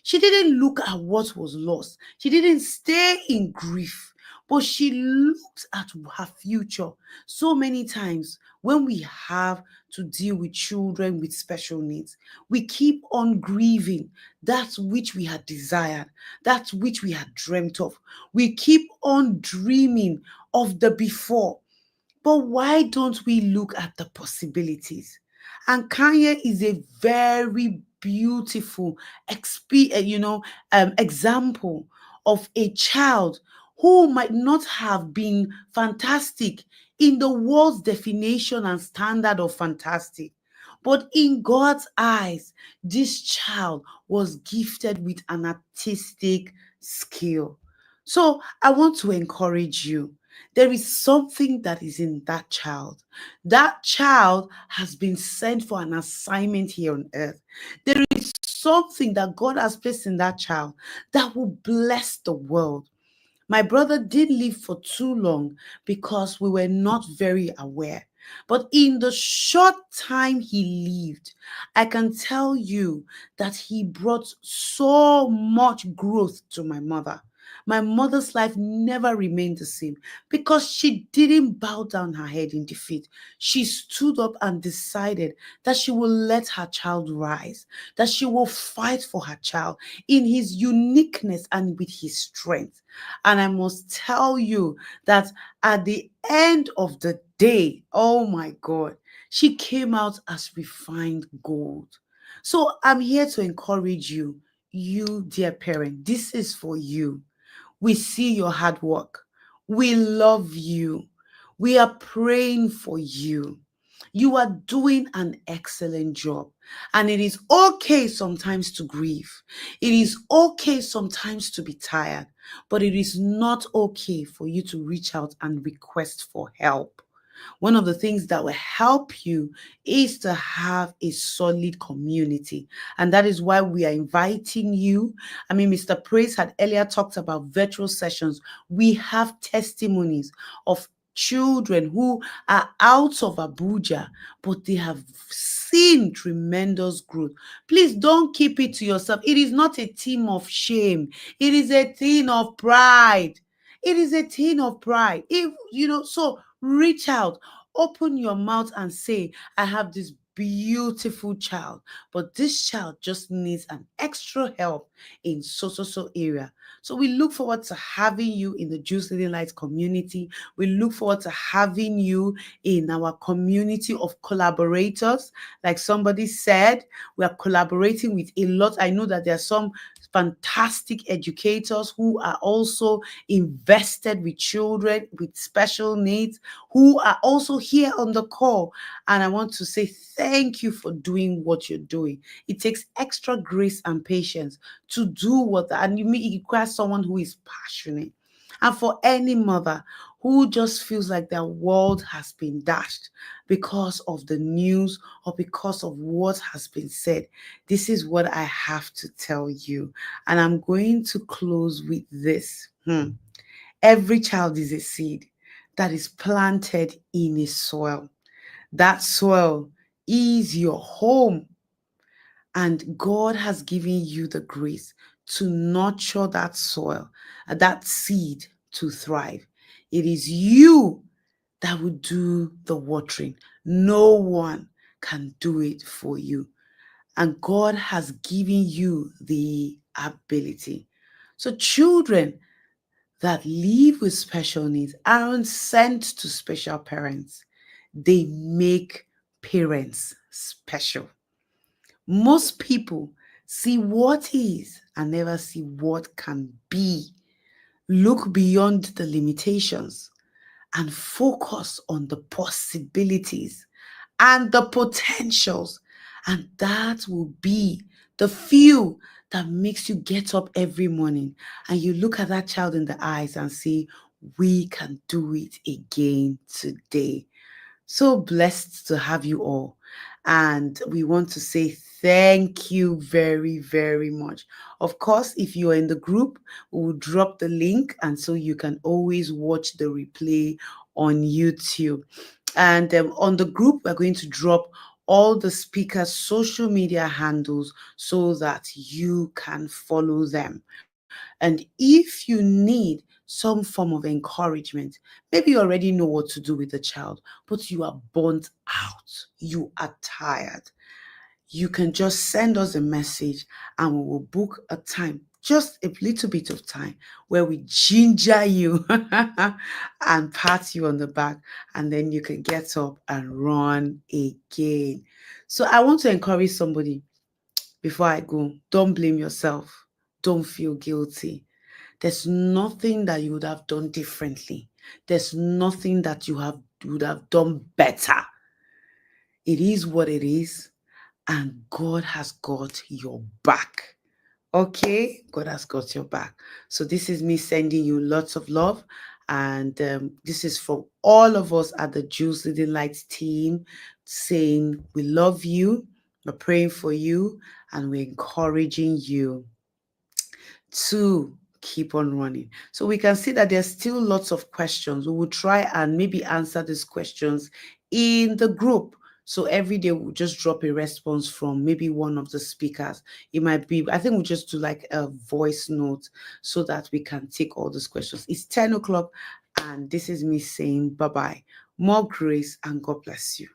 She didn't look at what was lost. She didn't stay in grief, but she looked at her future. So many times when we have to deal with children with special needs, we keep on grieving that which we had desired, that which we had dreamt of. We keep on dreaming of the before. But why don't we look at the possibilities? And Kanye is a very beautiful example of a child who might not have been fantastic in the world's definition and standard of fantastic. But in God's eyes, this child was gifted with an artistic skill. So I want to encourage you. There is something that is in that child. That child has been sent for an assignment here on earth. There is something that God has placed in that child that will bless the world. My brother did live for too long because we were not very aware. But in the short time he lived, I can tell you that he brought so much growth to my mother. My mother's life never remained the same because she didn't bow down her head in defeat. She stood up and decided that she will let her child rise, that she will fight for her child in his uniqueness and with his strength. And I must tell you that at the end of the day, oh my God, she came out as refined gold. So I'm here to encourage you, dear parent. This is for you. We see your hard work. We love you. We are praying for you. You are doing an excellent job. And it is okay sometimes to grieve. It is okay sometimes to be tired. But it is not okay for you to reach out and request for help. One of the things that will help you is to have a solid community. And that is why we are inviting you. I mean, Mr. Praise had earlier talked about virtual sessions. We have testimonies of children who are out of Abuja, but they have seen tremendous growth. Please don't keep it to yourself. It is not a thing of shame. It is a thing of pride. It is a thing of pride. So reach out, open your mouth and say, I have this beautiful child, but this child just needs an extra help in so area. So we look forward to having you in the Juice Leading Light community. We look forward to having you in our community of collaborators. Like somebody said, we are collaborating with a lot. I know that there are some fantastic educators who are also invested with children with special needs, who are also here on the call. And I want to say thank you for doing what you're doing. It takes extra grace and patience to do what, and it requires someone who is passionate. And for any mother who just feels like their world has been dashed because of the news or because of what has been said, this is what I have to tell you. And I'm going to close with this. Every child is a seed that is planted in a soil. That soil is your home. And God has given you the grace to nurture that soil, that seed to thrive. It is you that will do the watering. No one can do it for you. And God has given you the ability. So children that live with special needs aren't sent to special parents. They make parents special. Most people see what is and never see what can be. Look beyond the limitations and focus on the possibilities and the potentials. And that will be the fuel that makes you get up every morning and you look at that child in the eyes and say, we can do it again today. So blessed to have you all. And we want to say thank you very, very much. Of course, if you are in the group, we will drop the link. And so you can always watch the replay on YouTube. And on the group, we're going to drop all the speakers' social media handles so that you can follow them. And if you need some form of encouragement, maybe you already know what to do with the child, but you are burnt out, you are tired, you can just send us a message and we will book a time, just a little bit of time, where we ginger you and pat you on the back, and then you can get up and run again. So I want to encourage somebody before I go. Don't blame yourself. Don't feel guilty. There's nothing that you would have done differently. There's nothing that would have done better. It is what it is, and God has got your back. Okay, God has got your back. So this is me sending you lots of love, and this is for all of us at the Juice Leading Lights team, saying we love you, we're praying for you, and we're encouraging you to keep on running. So we can see that there's still lots of questions. We will try and maybe answer these questions in the group. So every day we'll just drop a response from maybe one of the speakers. It might be, I think we'll just do like a voice note so that we can take all these questions. It's 10 o'clock and this is me saying bye-bye. More grace and God bless you.